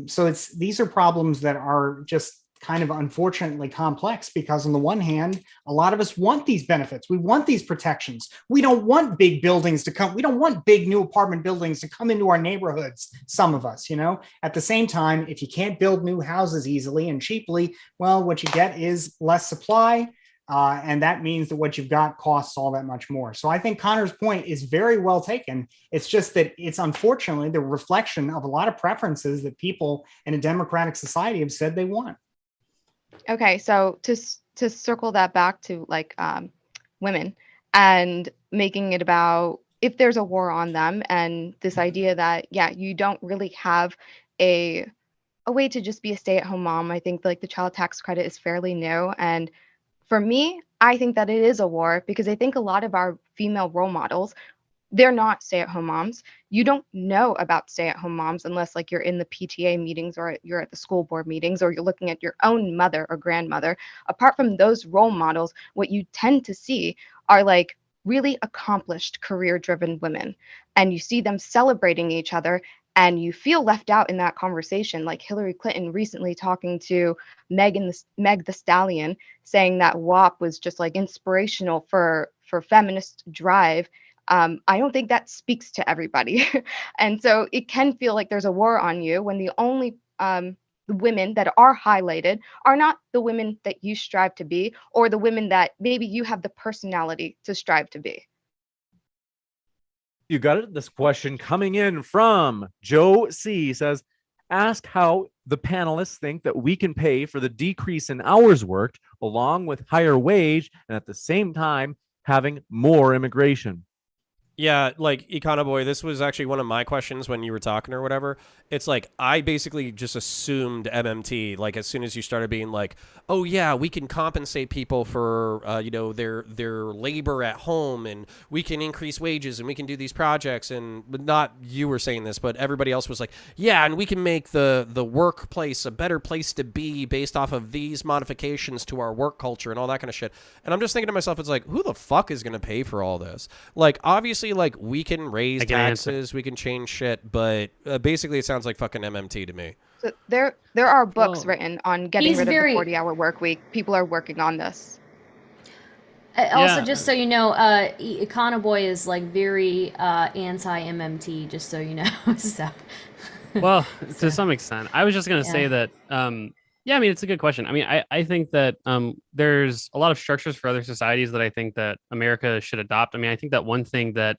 So these are problems that are just kind of unfortunately complex, because on the one hand, a lot of us want these benefits. We want these protections. We don't want big buildings to come. We don't want big new apartment buildings to come into our neighborhoods. Some of us, at the same time, if you can't build new houses easily and cheaply, well, what you get is less supply. And that means that what you've got costs all that much more. So I think Connor's point is very well taken. It's just that it's unfortunately the reflection of a lot of preferences that people in a democratic society have said they want. Okay, so to circle that back to like women and making it about if there's a war on them, and this idea that you don't really have a way to just be a stay-at-home mom. I think like the child tax credit is fairly new, and for me, I think that it is a war because I think a lot of our female role models, they're not stay-at-home moms. You don't know about stay-at-home moms unless like you're in the PTA meetings or you're at the school board meetings or you're looking at your own mother or grandmother. Apart from those role models, what you tend to see are like really accomplished career-driven women, and you see them celebrating each other, and you feel left out in that conversation. Like Hillary Clinton recently talking to Meg the Stallion, saying that WAP was just like inspirational for feminist drive. I don't think that speaks to everybody. And so it can feel like there's a war on you when the only women that are highlighted are not the women that you strive to be, or the women that maybe you have the personality to strive to be. You got it. This question coming in from Joe C says, ask how the panelists think that we can pay for the decrease in hours worked along with higher wage and at the same time having more immigration. Yeah, like Econo Boy, this was actually one of my questions when you were talking or whatever. It's like I basically just assumed MMT. Like as soon as you started being like, "Oh yeah, we can compensate people for their labor at home, and we can increase wages, and we can do these projects." And not you were saying this, but everybody else was like, "Yeah, and we can make the workplace a better place to be based off of these modifications to our work culture and all that kind of shit." And I'm just thinking to myself, it's like, who the fuck is going to pay for all this? Like obviously, like we can raise taxes, we can change shit, but basically it sounds like fucking MMT to me. So there are books written on getting rid of the 40-hour work week. People are working on this. Also, just so you know, Econo Boy is like very anti-MMT, just so you know. So. Well, to some extent. I was just going to say that, I mean, it's a good question. I mean, I think that there's a lot of structures for other societies that I think that America should adopt. I mean, I think that one thing that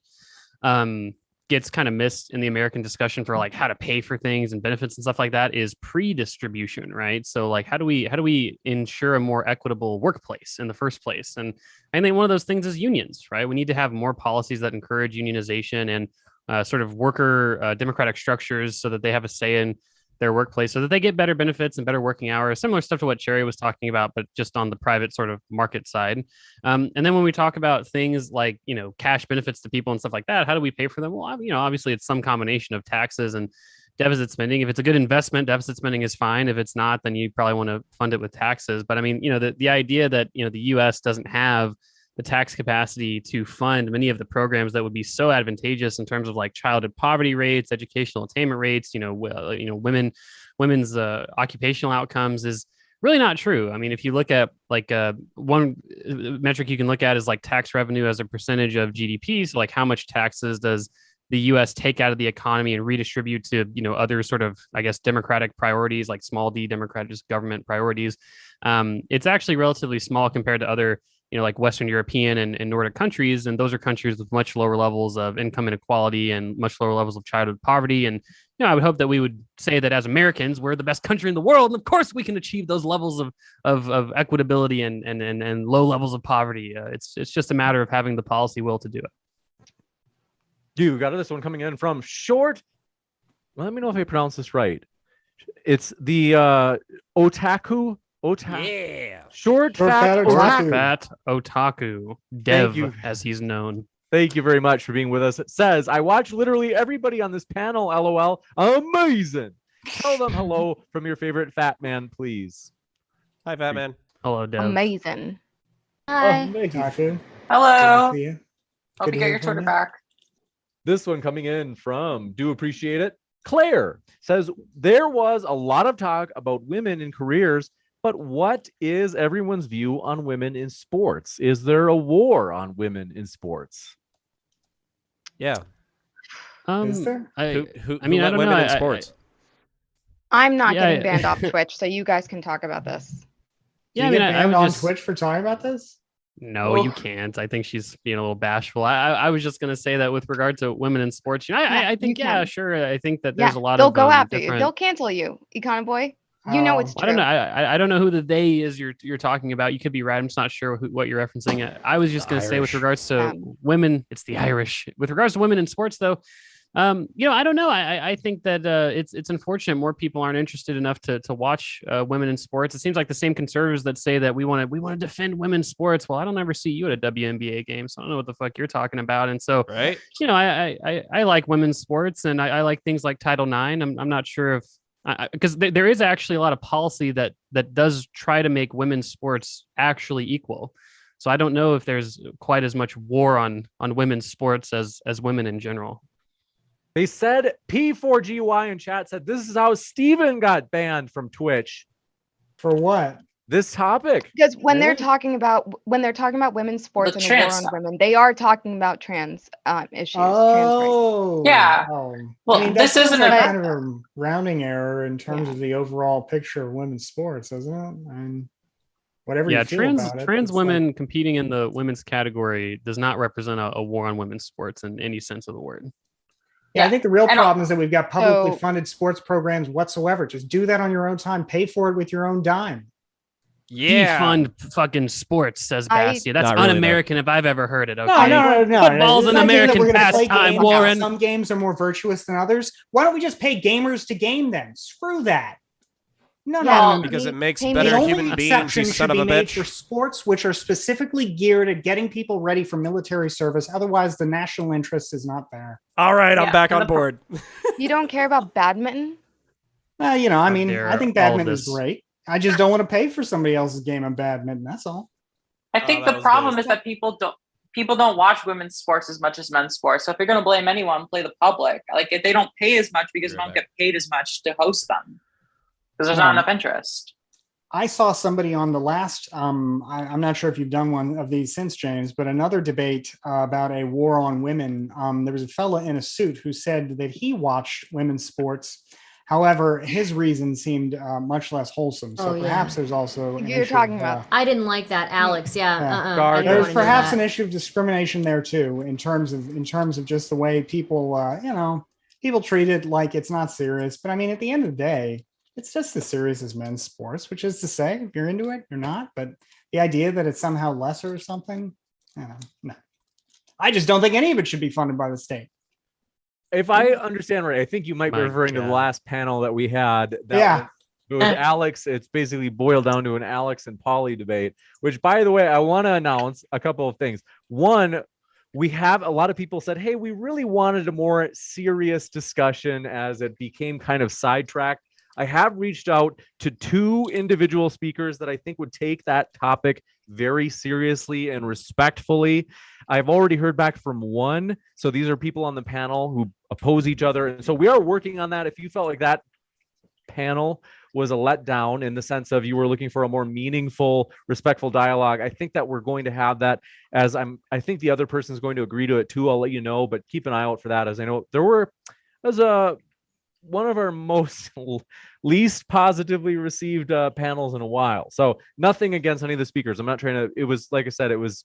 gets kind of missed in the American discussion for like how to pay for things and benefits and stuff like that is pre-distribution, right? So like how do we ensure a more equitable workplace in the first place? And I think one of those things is unions, right? We need to have more policies that encourage unionization and sort of worker democratic structures so that they have a say in their workplace, so that they get better benefits and better working hours, similar stuff to what Cherry was talking about, but just on the private sort of market side. And then when we talk about things like, cash benefits to people and stuff like that, how do we pay for them? Well, obviously it's some combination of taxes and deficit spending. If it's a good investment, deficit spending is fine. If it's not, then you probably want to fund it with taxes. But I mean, the idea that, the U.S. doesn't have the tax capacity to fund many of the programs that would be so advantageous in terms of like childhood poverty rates, educational attainment rates, women's occupational outcomes is really not true. I mean, if you look at like one metric you can look at is like tax revenue as a percentage of GDP. So like how much taxes does the US take out of the economy and redistribute to, other sort of, I guess, democratic priorities, like small d democratic government priorities. It's actually relatively small compared to other, like Western European and Nordic countries. And those are countries with much lower levels of income inequality and much lower levels of childhood poverty. And, I would hope that we would say that as Americans, we're the best country in the world. And of course we can achieve those levels of equitability and low levels of poverty. It's just a matter of having the policy will to do it. You got this one coming in from Short. Let me know if I pronounce this right. It's the Otaku. Yeah. Short fat otaku. Dev, as he's known. Thank you very much for being with us. It says, I watch literally everybody on this panel, LOL. Amazing. Tell them hello from your favorite fat man, please. Hi, fat man. Hello, Dev. Amazing. Hi. Taku. Hello. Good to see you. Hope Good you to get hear your from Twitter you. back. This one coming in from Do Appreciate It. Claire says, there was a lot of talk about women in careers, but what is everyone's view on women in sports? Is there a war on women in sports? Yeah. Is there? Who I mean, I let don't women know. in sports? I'm not Yeah, getting banned off Twitch, so you guys can talk about this. Yeah, Do you I mean, get I banned would on just Twitch for talking about this? No, you can't. I think she's being a little bashful. I was just gonna say that with regard to women in sports, I think sure. I think that there's a lot they'll of go after different... you. They'll cancel you, Econ Boy. You know it's true. I don't know. I don't know who the they is you're talking about. You could be right. I'm just not sure what you're referencing. I was just gonna say with regards to women, it's the Irish. With regards to women in sports, though, I don't know. I think that it's unfortunate more people aren't interested enough to watch women in sports. It seems like the same conservatives that say that we want to defend women's sports. Well, I don't ever see you at a WNBA game, so I don't know what the fuck you're talking about. And so, right, I like women's sports and I like things like Title IX. I'm not sure if because there is actually a lot of policy that does try to make women's sports actually equal. So I don't know if there's quite as much war on women's sports as women in general. They said P4GY in chat said this is how Steven got banned from Twitch. For what? This topic. Because when they're talking about women's sports and the war on women, they are talking about trans issues. Oh, yeah. Oh. Well, I mean, this isn't kind of a rounding error in terms of the overall picture of women's sports, isn't it? I mean, whatever you feel about it. Trans women competing in the women's category does not represent a war on women's sports in any sense of the word. Yeah, I think the real problem is that we've got publicly funded sports programs whatsoever. Just do that on your own time. Pay for it with your own dime. Yeah. Defund fucking sports, says Bastiat. That's un-American if I've ever heard it. Okay? No. Football's an American pastime, Warren. Some games are more virtuous than others. Why don't we just pay gamers to game then? Screw that. No. Because it makes better human beings, you son of a bitch. For sports which are specifically geared at getting people ready for military service. Otherwise, the national interest is not there. All right, I'm back on board. You don't care about badminton? I think badminton is great. I just don't want to pay for somebody else's game of badminton. That's all. I think the problem is that people don't watch women's sports as much as men's sports. So if you're going to blame anyone, play the public. Like if they don't pay as much because they don't get paid as much to host them. Because there's not enough interest. I saw somebody on the last, I'm not sure if you've done one of these since, James, but another debate about a war on women. There was a fella in a suit who said that he watched women's sports. However, his reason seemed much less wholesome. So perhaps there's also an issue about. I didn't like that, Alex. Yeah. There's perhaps an issue of discrimination there too, in terms of just the way people, people treat it like it's not serious. But I mean, at the end of the day, it's just as serious as men's sports, which is to say, if you're into it, you're not. But the idea that it's somehow lesser or something, no. I just don't think any of it should be funded by the state. If I understand right, I think you might be referring to the last panel that we had. With Alex, it's basically boiled down to an Alex and Polly debate, which, by the way, I want to announce a couple of things. One, we have a lot of people said, hey, we really wanted a more serious discussion as it became kind of sidetracked. I have reached out to 2 individual speakers that I think would take that topic very seriously and respectfully. I've already heard back from 1. So these are people on the panel who oppose each other. And so we are working on that. If you felt like that panel was a letdown in the sense of you were looking for a more meaningful, respectful dialogue. I think that we're going to have that I think the other person is going to agree to it too. I'll let you know, but keep an eye out for that, as I know as one of our most least positively received panels in a while. So nothing against any of the speakers. I'm not trying to, it was, like I said, it was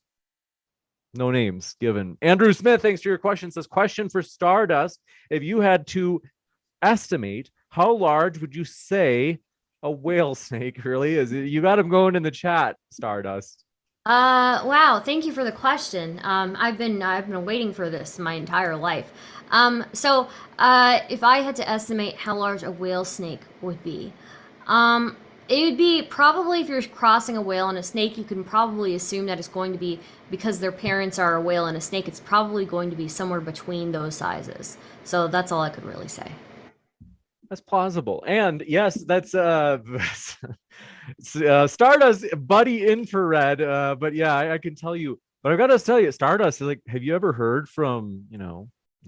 no names given. Andrew Smith, thanks for your question, says, question for Stardust. If you had to estimate, how large would you say a whale snake really is? You got him going in the chat, Stardust. Wow, thank you for the question. I've been waiting for this my entire life. If I had to estimate how large a whale snake would be, it would be probably, if you're crossing a whale and a snake, you can probably assume that it's going to be, because their parents are a whale and a snake, it's probably going to be somewhere between those sizes. So that's all I could really say. That's plausible. And yes, that's Stardust buddy infrared. But yeah, I can tell you, but I've got to tell you, Stardust is like, have you ever heard from,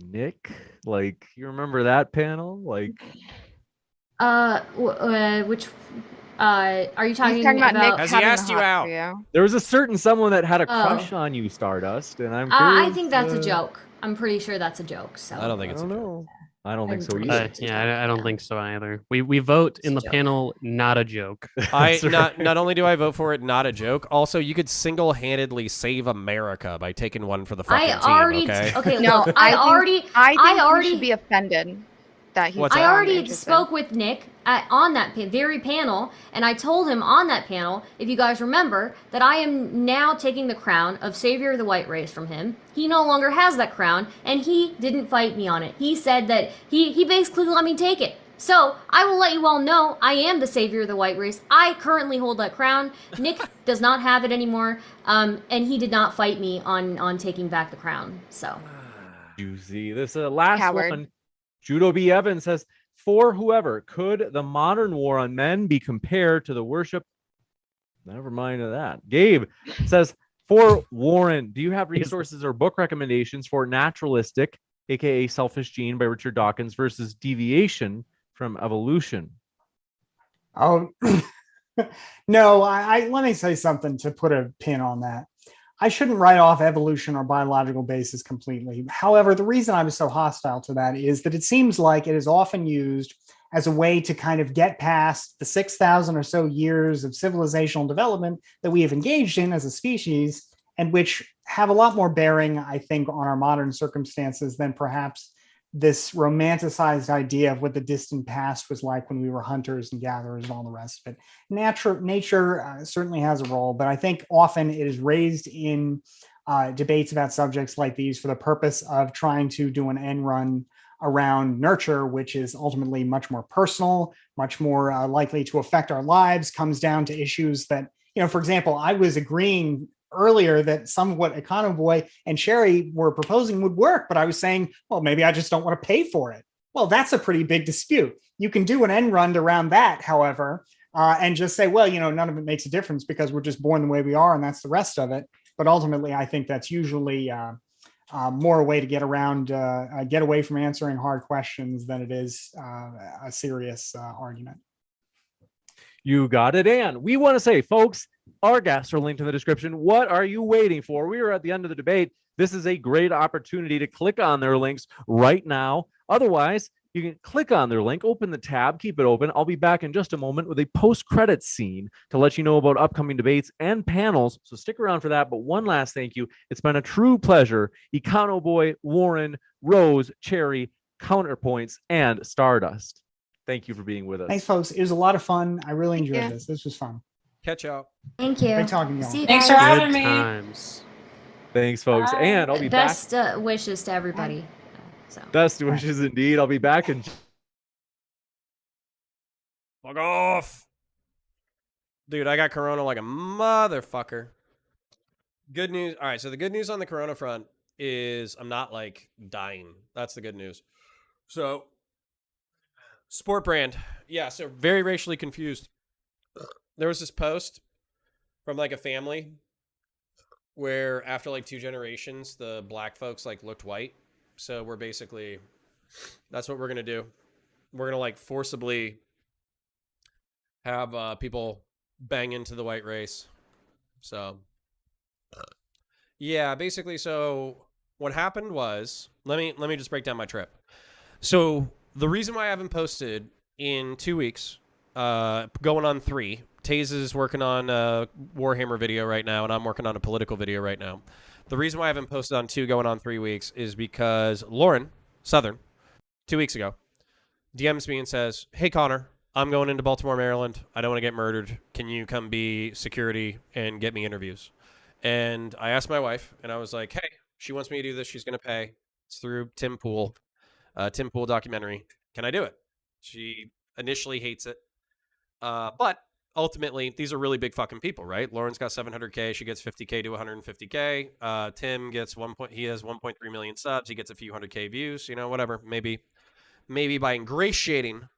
Nick? Like, you remember that panel? Like, which are you talking about Nick Has he having asked a you hot out? for you? there was a certain someone that had a crush on you, Stardust, and I'm curious. I think that's a joke. I'm pretty sure that's a joke. So I don't think it's a joke. I don't think so I'm either. pretty I don't think so either. We vote in the panel, not a joke. Not only do I vote for it, not a joke. Also, you could single-handedly save America by taking one for the fucking team. Okay. No, Look, I think already you should be offended that he's. What's I that? already interested. spoke with Nick on that very panel, and I told him on that panel, if you guys remember, that I am now taking the crown of Savior of the White Race from him. He no longer has that crown, and he didn't fight me on it. He said that he basically let me take it. So I will let you all know I am the Savior of the White Race. I currently hold that crown. Nick does not have it anymore, and he did not fight me on taking back the crown. So Juicy. This last Coward. one. Judo B. Evans says, for whoever, could the modern war on men be compared to the worship? Never mind of that. Gabe says, for Warren, do you have resources or book recommendations for Naturalistic, aka Selfish Gene by Richard Dawkins, versus Deviation from Evolution? Oh, no, let me say something to put a pin on that. I shouldn't write off evolution or biological basis completely. However, the reason I was so hostile to that is that it seems like it is often used as a way to kind of get past the 6,000 or so years of civilizational development that we have engaged in as a species, and which have a lot more bearing, I think, on our modern circumstances than perhaps this romanticized idea of what the distant past was like when we were hunters and gatherers and all the rest of it. Nature certainly has a role, but I think often it is raised in debates about subjects like these for the purpose of trying to do an end run around nurture, which is ultimately much more personal, much more likely to affect our lives, comes down to issues that, for example, I was agreeing earlier that some of what Econoboy and Sherry were proposing would work, but I was saying, well, maybe I just don't want to pay for it. Well, that's a pretty big dispute. You can do an end run around that, however, and just say, well, none of it makes a difference because we're just born the way we are, and that's the rest of it. But ultimately, I think that's usually more a way to get away from answering hard questions than it is a serious argument. You got it. And we want to say, folks, our guests are linked in the description. What are you waiting for? We are at the end of the debate. This is a great opportunity to click on their links right now. Otherwise, you can click on their link, open the tab, keep it open. I'll be back in just a moment with a post-credits scene to let you know about upcoming debates and panels. So stick around for that. But one last thank you. It's been a true pleasure. Econoboy, Warren, Rose, Cherry, Counterpoints, and Stardust. Thank you for being with us. Thanks, folks. It was a lot of fun. I really enjoyed this. This was fun. Catch y'all. Thank you. Great talking to y'all. See you Thanks guys. for having Good me. times. Thanks, folks. And I'll be Best back. wishes to everybody. So. Best wishes indeed. I'll be back in. Fuck off. Dude, I got corona like a motherfucker. Good news. All right, so the good news on the corona front is I'm not like dying. That's the good news. So, Sport Brand. Yeah, so very racially confused. There was this post from like a family where after like 2 generations, the black folks like looked white. So we're basically, that's what we're going to do. We're going to like forcibly have people bang into the white race. So, yeah, basically, so what happened was, let me just break down my trip. So the reason why I haven't posted in 2 weeks, going on 3, Taze is working on a Warhammer video right now, and I'm working on a political video right now. The reason why I haven't posted on 2 going on 3 weeks is because Lauren Southern, 2 weeks ago, DMs me and says, "Hey Connor, I'm going into Baltimore, Maryland. I don't want to get murdered. Can you come be security and get me interviews?" And I asked my wife, and I was like, "Hey, she wants me to do this. She's going to pay. It's through Tim Pool documentary. Can I do it?" She initially hates it, but ultimately, these are really big fucking people, right? Lauren's got 700K. She gets 50K to 150K. Tim gets he has 1.3 million subs. He gets a few 100K views. You know, whatever. Maybe by ingratiating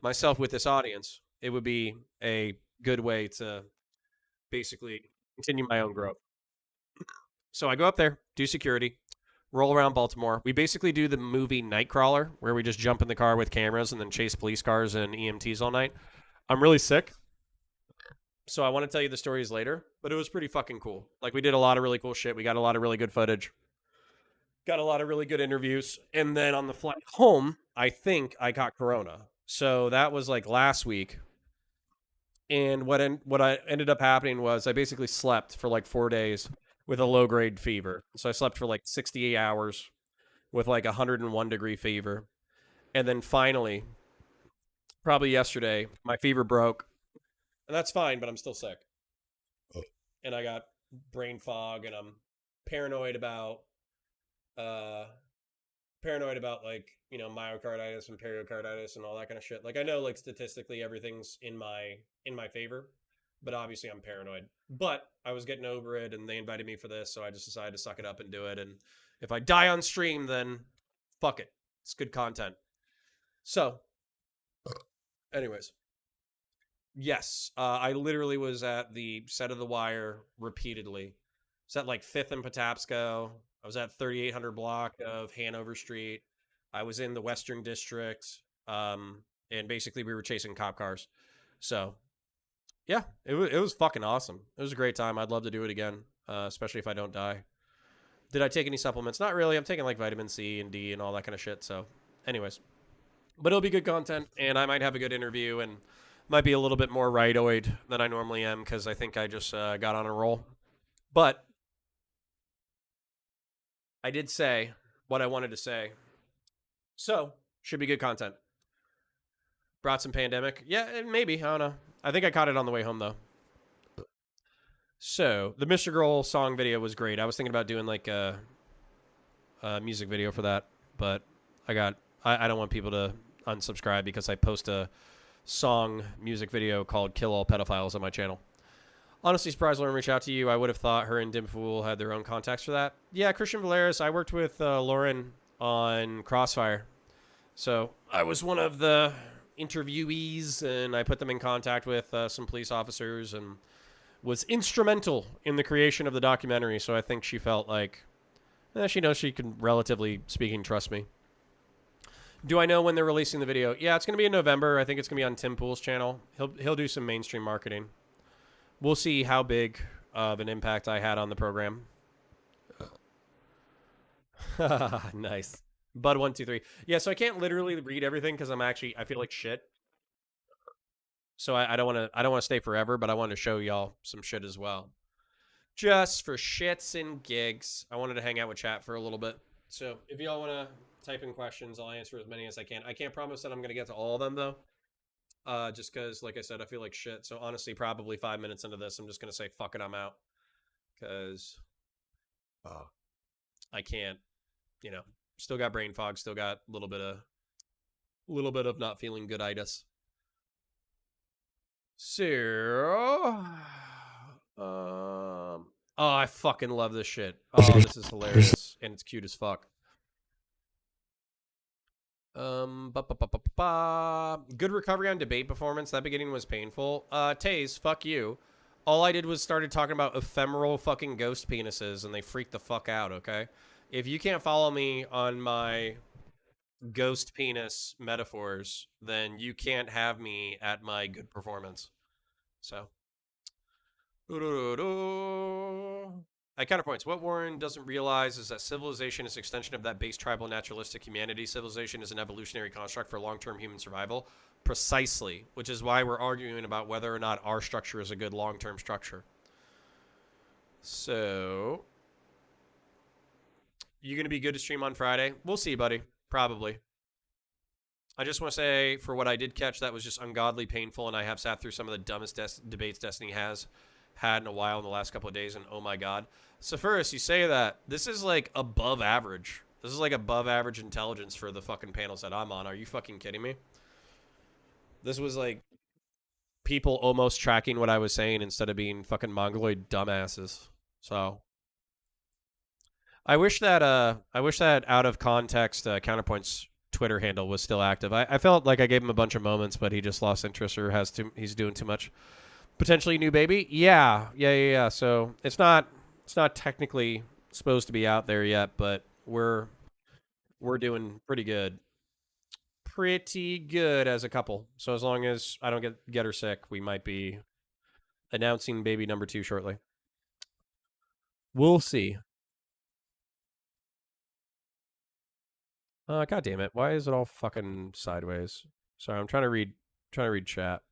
myself with this audience, it would be a good way to basically continue my own growth. So I go up there, do security, roll around Baltimore. We basically do the movie Nightcrawler, where we just jump in the car with cameras and then chase police cars and EMTs all night. I'm really sick, so I want to tell you the stories later, but it was pretty fucking cool. Like, we did a lot of really cool shit. We got a lot of really good footage. Got a lot of really good interviews. And then on the flight home, I think I got corona. So that was like last week. And what I ended up happening was I basically slept for like 4 days with a low-grade fever. So I slept for like 68 hours with like 101-degree fever. And then finally, probably yesterday, my fever broke. And that's fine, but I'm still sick. And I got brain fog, and I'm paranoid about like, you know, myocarditis and pericarditis and all that kind of shit. Like, I know, like, statistically everything's in my favor, but obviously I'm paranoid. But I was getting over it, and they invited me for this, so I just decided to suck it up and do it. And if I die on stream, then fuck it. It's good content. So, anyways, yes, I literally was at the set of The Wire repeatedly. I was at like 5th and Patapsco. I was at 3800 block of Hanover Street. I was in the Western District, and basically we were chasing cop cars. So, yeah, it was fucking awesome. It was a great time. I'd love to do it again, especially if I don't die. Did I take any supplements? Not really. I'm taking like vitamin C and D and all that kind of shit. So, anyways, but it'll be good content, and I might have a good interview, and might be a little bit more rightoid than I normally am because I think I just got on a roll. But I did say what I wanted to say. So, should be good content. Brought some pandemic. Yeah, maybe. I don't know. I think I caught it on the way home, though. So, the Mr. Girl song video was great. I was thinking about doing like a music video for that, but I don't want people to unsubscribe because I post a song music video called Kill All Pedophiles on my channel. Honestly, surprised Lauren reached out to you. I would have thought her and Dimfool had their own contacts for that. Yeah, Christian Valeris. I worked with Lauren on Crossfire. So I was one of the interviewees, and I put them in contact with some police officers and was instrumental in the creation of the documentary. So I think she felt like she knows she can, relatively speaking, trust me. Do I know when they're releasing the video? Yeah, it's going to be in November. I think it's going to be on Tim Pool's channel. He'll do some mainstream marketing. We'll see how big of an impact I had on the program. Nice. Bud123. Yeah, so I can't literally read everything because I feel like shit. So I don't want to stay forever, but I wanted to show y'all some shit as well. Just for shits and gigs. I wanted to hang out with chat for a little bit. So if y'all want to type in questions, I'll answer as many as I can. I can't promise that I'm going to get to all of them, though. Just because, like I said, I feel like shit. So honestly, probably 5 minutes into this, I'm just going to say, fuck it, I'm out. Because I can't, still got brain fog, still got a little bit of not feeling good-itis. So, I fucking love this shit. Oh, this is hilarious, and it's cute as fuck. Good recovery on debate performance. That beginning was painful. Taze, fuck you. All I did was started talking about ephemeral fucking ghost penises, and they freaked the fuck out, okay? If you can't follow me on my ghost penis metaphors, then you can't have me at my good performance. So. At counterpoints, what Warren doesn't realize is that civilization is an extension of that base tribal naturalistic humanity. Civilization is an evolutionary construct for long-term human survival. Precisely, which is why we're arguing about whether or not our structure is a good long-term structure. So, you going to be good to stream on Friday? We'll see, buddy. Probably. I just want to say, for what I did catch, that was just ungodly painful, and I have sat through some of the dumbest debates Destiny has had in a while in the last couple of days, and oh my god. Sephiroth, you say that. This is like above average. This is like above average intelligence for the fucking panels that I'm on. Are you fucking kidding me? This was like people almost tracking what I was saying instead of being fucking mongoloid dumbasses. So I wish that out of context Counterpoint's Twitter handle was still active. I felt like I gave him a bunch of moments, but he just lost interest or he's doing too much. Potentially new baby? Yeah. So it's not technically supposed to be out there yet, but we're doing pretty good. Pretty good as a couple. So as long as I don't get her sick, we might be announcing baby number 2 shortly. We'll see. God damn it. Why is it all fucking sideways? Sorry, I'm trying to read chat.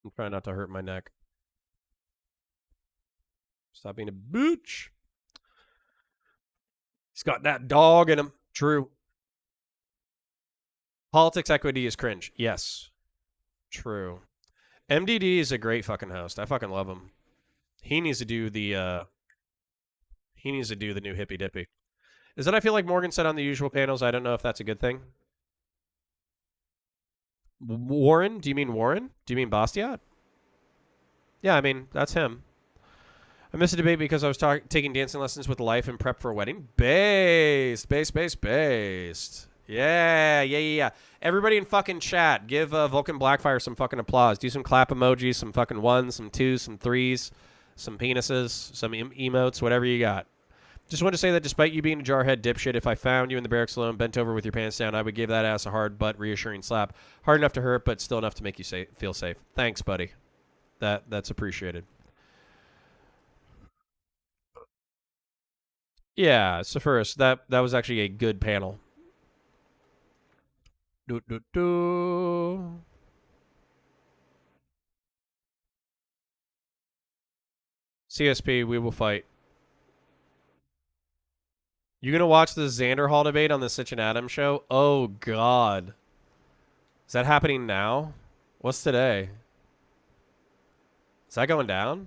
I'm trying not to hurt my neck. Stop being a bitch. He's got that dog in him. True. Politics equity is cringe. Yes. True. MDD is a great fucking host. I fucking love him. He needs to do the new hippy dippy. Is that I feel like Morgan said on the usual panels? I don't know if that's a good thing. Warren? Do you mean Warren? Do you mean Bastiat? Yeah, I mean, that's him. I missed a debate because I was taking dancing lessons with Life and prep for a wedding. Based. Yeah. Everybody in fucking chat, give Vulcan Blackfire some fucking applause. Do some clap emojis, some fucking 1s, some 2s, some 3s, some penises, some emotes, whatever you got. Just want to say that despite you being a jarhead dipshit, if I found you in the barracks alone, bent over with your pants down, I would give that ass a hard but reassuring slap. Hard enough to hurt, but still enough to make you feel safe. Thanks, buddy. That's appreciated. Yeah, so first, that was actually a good panel. CSP, we will fight. You gonna watch the Xander Hall debate on the Sitch and Adams show? Oh, God. Is that happening now? What's today? Is that going down?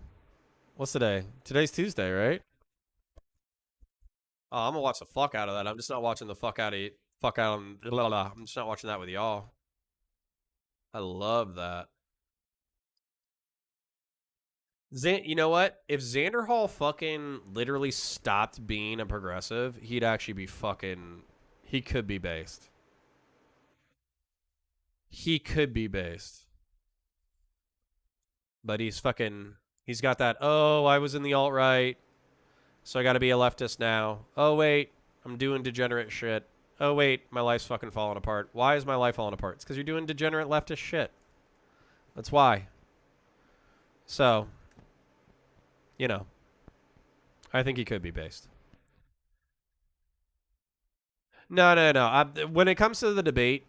What's today? Today's Tuesday, right? Oh, I'm gonna watch the fuck out of that. I'm just not watching the fuck out of it. I'm just not watching that with y'all. I love that. You know what? If Xander Hall fucking literally stopped being a progressive, he'd actually be fucking... He could be based. He could be based. But he's fucking... He's got that, oh, I was in the alt-right, so I gotta be a leftist now. Oh, wait, I'm doing degenerate shit. Oh, wait, my life's fucking falling apart. Why is my life falling apart? It's because you're doing degenerate leftist shit. That's why. So... You know, I think he could be based. No. When it comes to the debate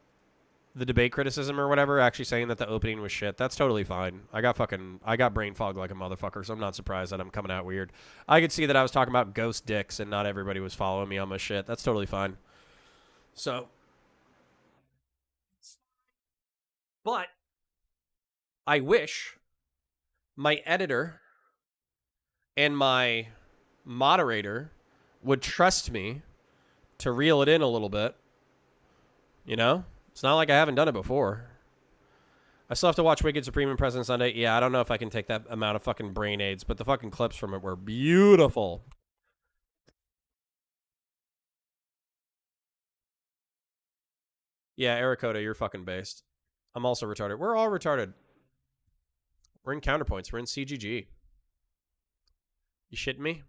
criticism or whatever, actually saying that the opening was shit, that's totally fine. I got brain fog like a motherfucker, so I'm not surprised that I'm coming out weird. I could see that I was talking about ghost dicks and not everybody was following me on my shit. That's totally fine. So, but I wish my editor and my moderator would trust me to reel it in a little bit. You know? It's not like I haven't done it before. I still have to watch Wicked Supreme and President Sunday. Yeah, I don't know if I can take that amount of fucking brain aids, but the fucking clips from it were beautiful. Yeah, Ericoda, you're fucking based. I'm also retarded. We're all retarded. We're in Counterpoints. We're in CGG. You shitting me?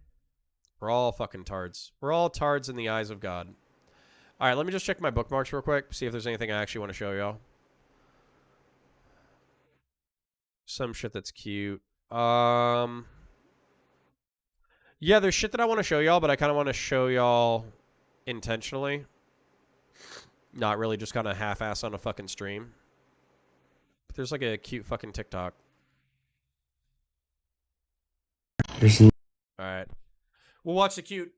We're all fucking tards. We're all tards in the eyes of God. All right, let me just check my bookmarks real quick, see if there's anything I actually want to show y'all. Some shit that's cute. Yeah, there's shit that I want to show y'all, but I kind of want to show y'all intentionally. Not really just kind of half-ass on a fucking stream. But there's like a cute fucking TikTok. All right. We'll watch the cute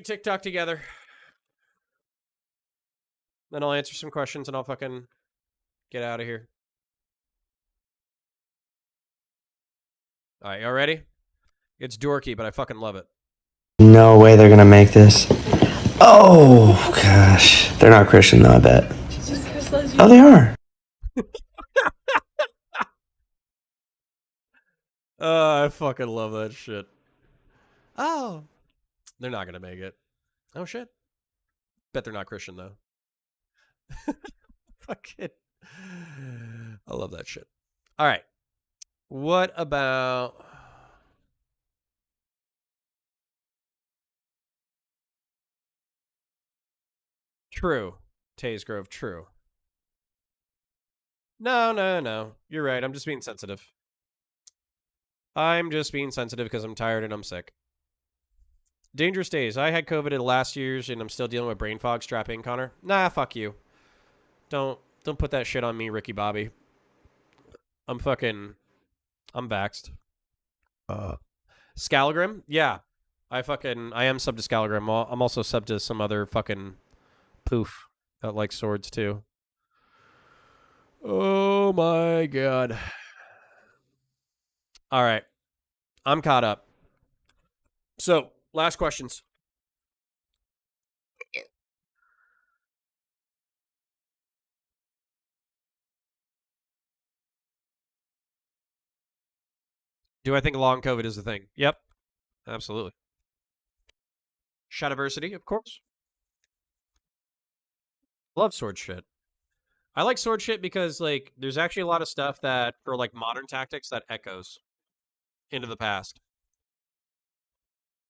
TikTok together. Then I'll answer some questions and I'll fucking get out of here. All right, y'all ready? It's dorky, but I fucking love it. No way they're gonna make this. Oh gosh, they're not Christian though. I bet. Oh, they are. I fucking love that shit. Oh, they're not gonna make it. Oh shit. Bet they're not Christian though. Fucking. I love that shit. All right. What about? True. Taze Grove, true. No. You're right. I'm just being sensitive. I'm just being sensitive because I'm tired and I'm sick. Dangerous days. I had COVID in last year's and I'm still dealing with brain fog. Strap in, Connor. Nah, fuck you. Don't put that shit on me, Ricky Bobby. I'm vaxxed. Scalagrim? Yeah. I am sub to Scalagrim. I'm also sub to some other fucking poof that likes swords too. Oh my god. All right. I'm caught up. So, last questions. Do I think long COVID is a thing? Yep. Absolutely. Shadiversity, of course. Love sword shit. I like sword shit because, like, there's actually a lot of stuff that, for, like, modern tactics that echoes into the past.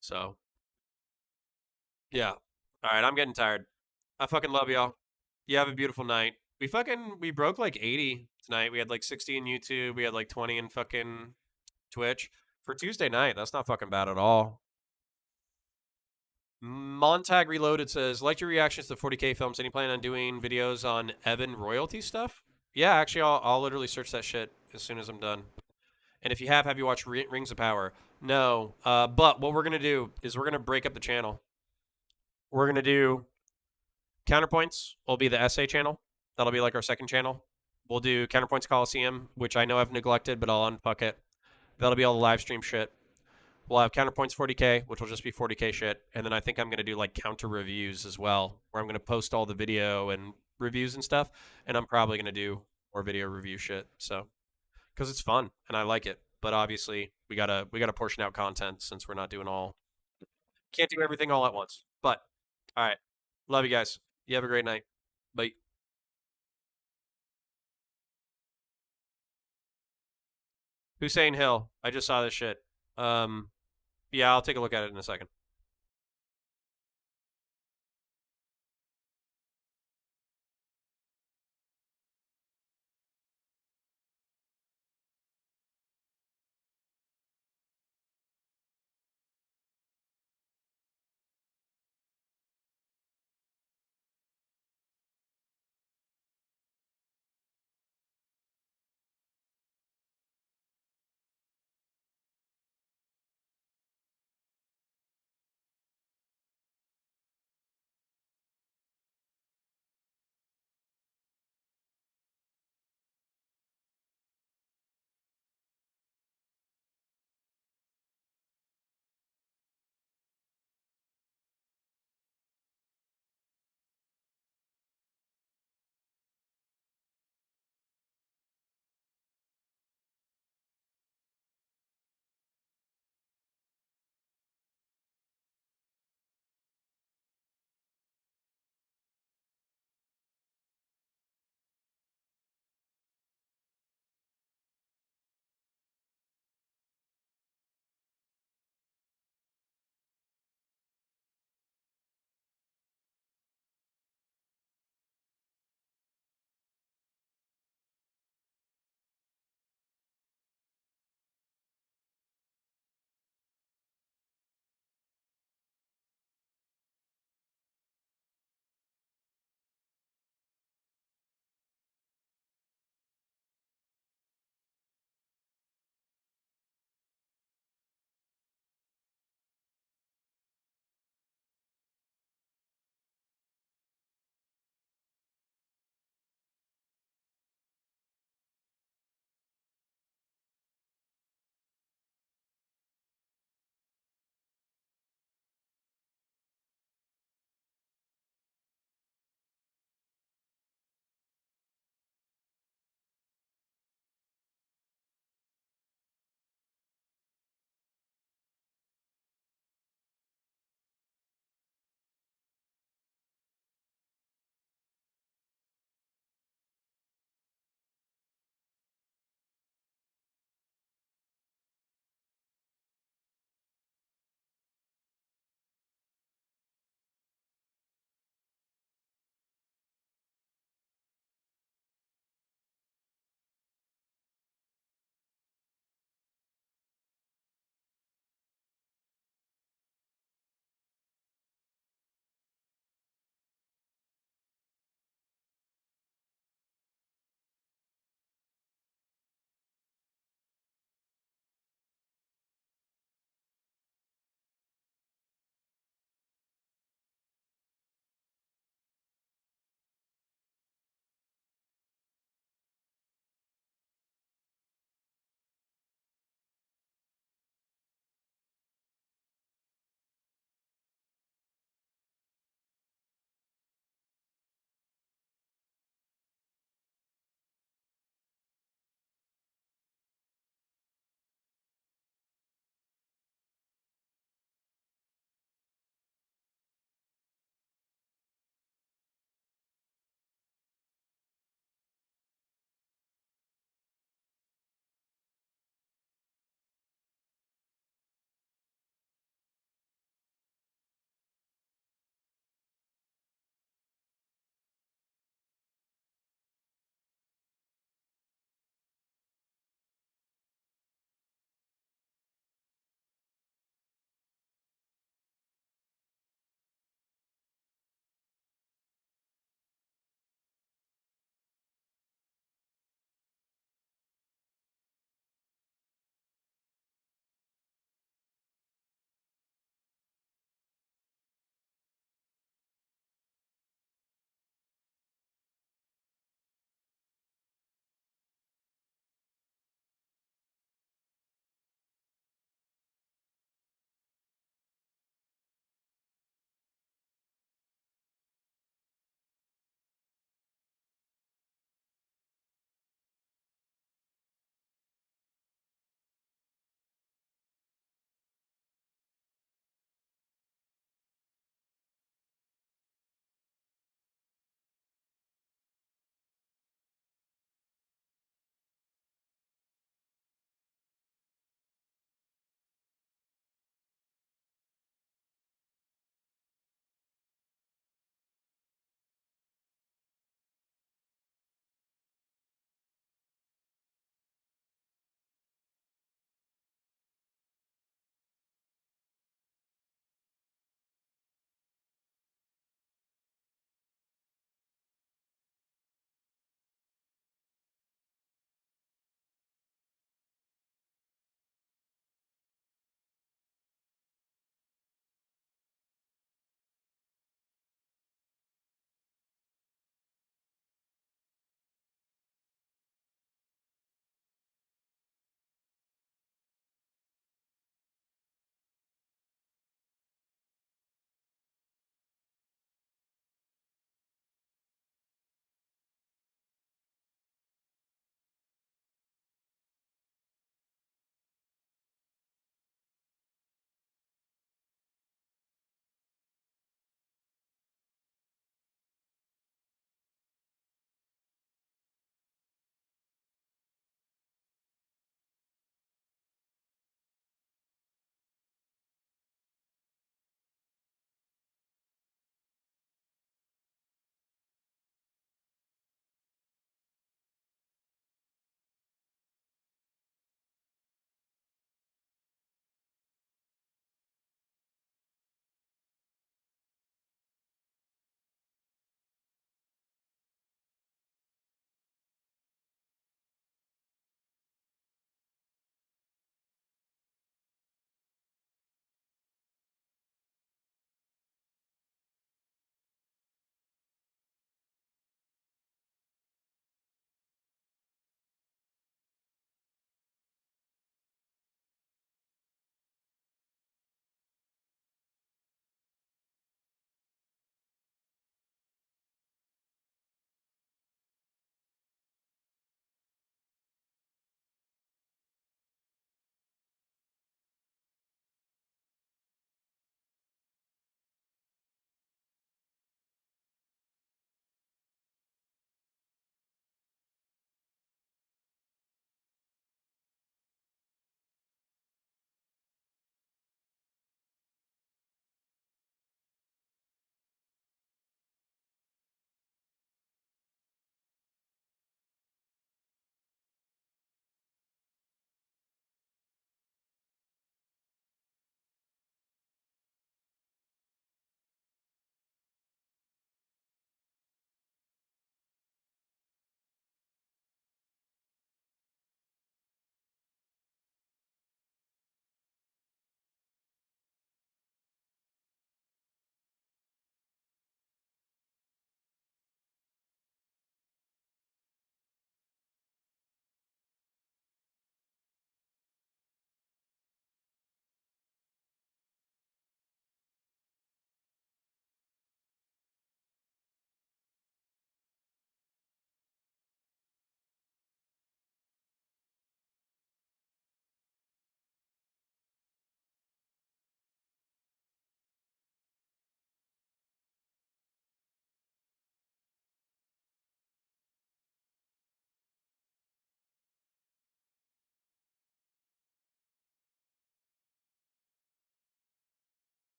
So, yeah. All right, I'm getting tired. I fucking love y'all. You have a beautiful night. We broke, like, 80 tonight. We had, like, 60 in YouTube. We had, like, 20 in fucking Twitch. For Tuesday night, that's not fucking bad at all. Montag Reloaded says, liked your reactions to 40K films. Any plan on doing videos on Evan royalty stuff? Yeah, actually, I'll literally search that shit as soon as I'm done. And if you have you watched Rings of Power? No. But what we're going to do is we're going to break up the channel. We're going to do Counterpoints will be the essay channel. That'll be like our second channel. We'll do Counterpoints Coliseum, which I know I've neglected, but I'll unfuck it. That'll be all the live stream shit. We'll have Counterpoints 40K, which will just be 40K shit. And then I think I'm going to do like counter reviews as well, where I'm going to post all the video and reviews and stuff. And I'm probably going to do more video review shit. So, because it's fun and I like it. But obviously we gotta portion out content since we're not doing can't do everything all at once. But all right. Love you guys. You have a great night. Bye. Hussein Hill. I just saw this shit. Yeah, I'll take a look at it in a second.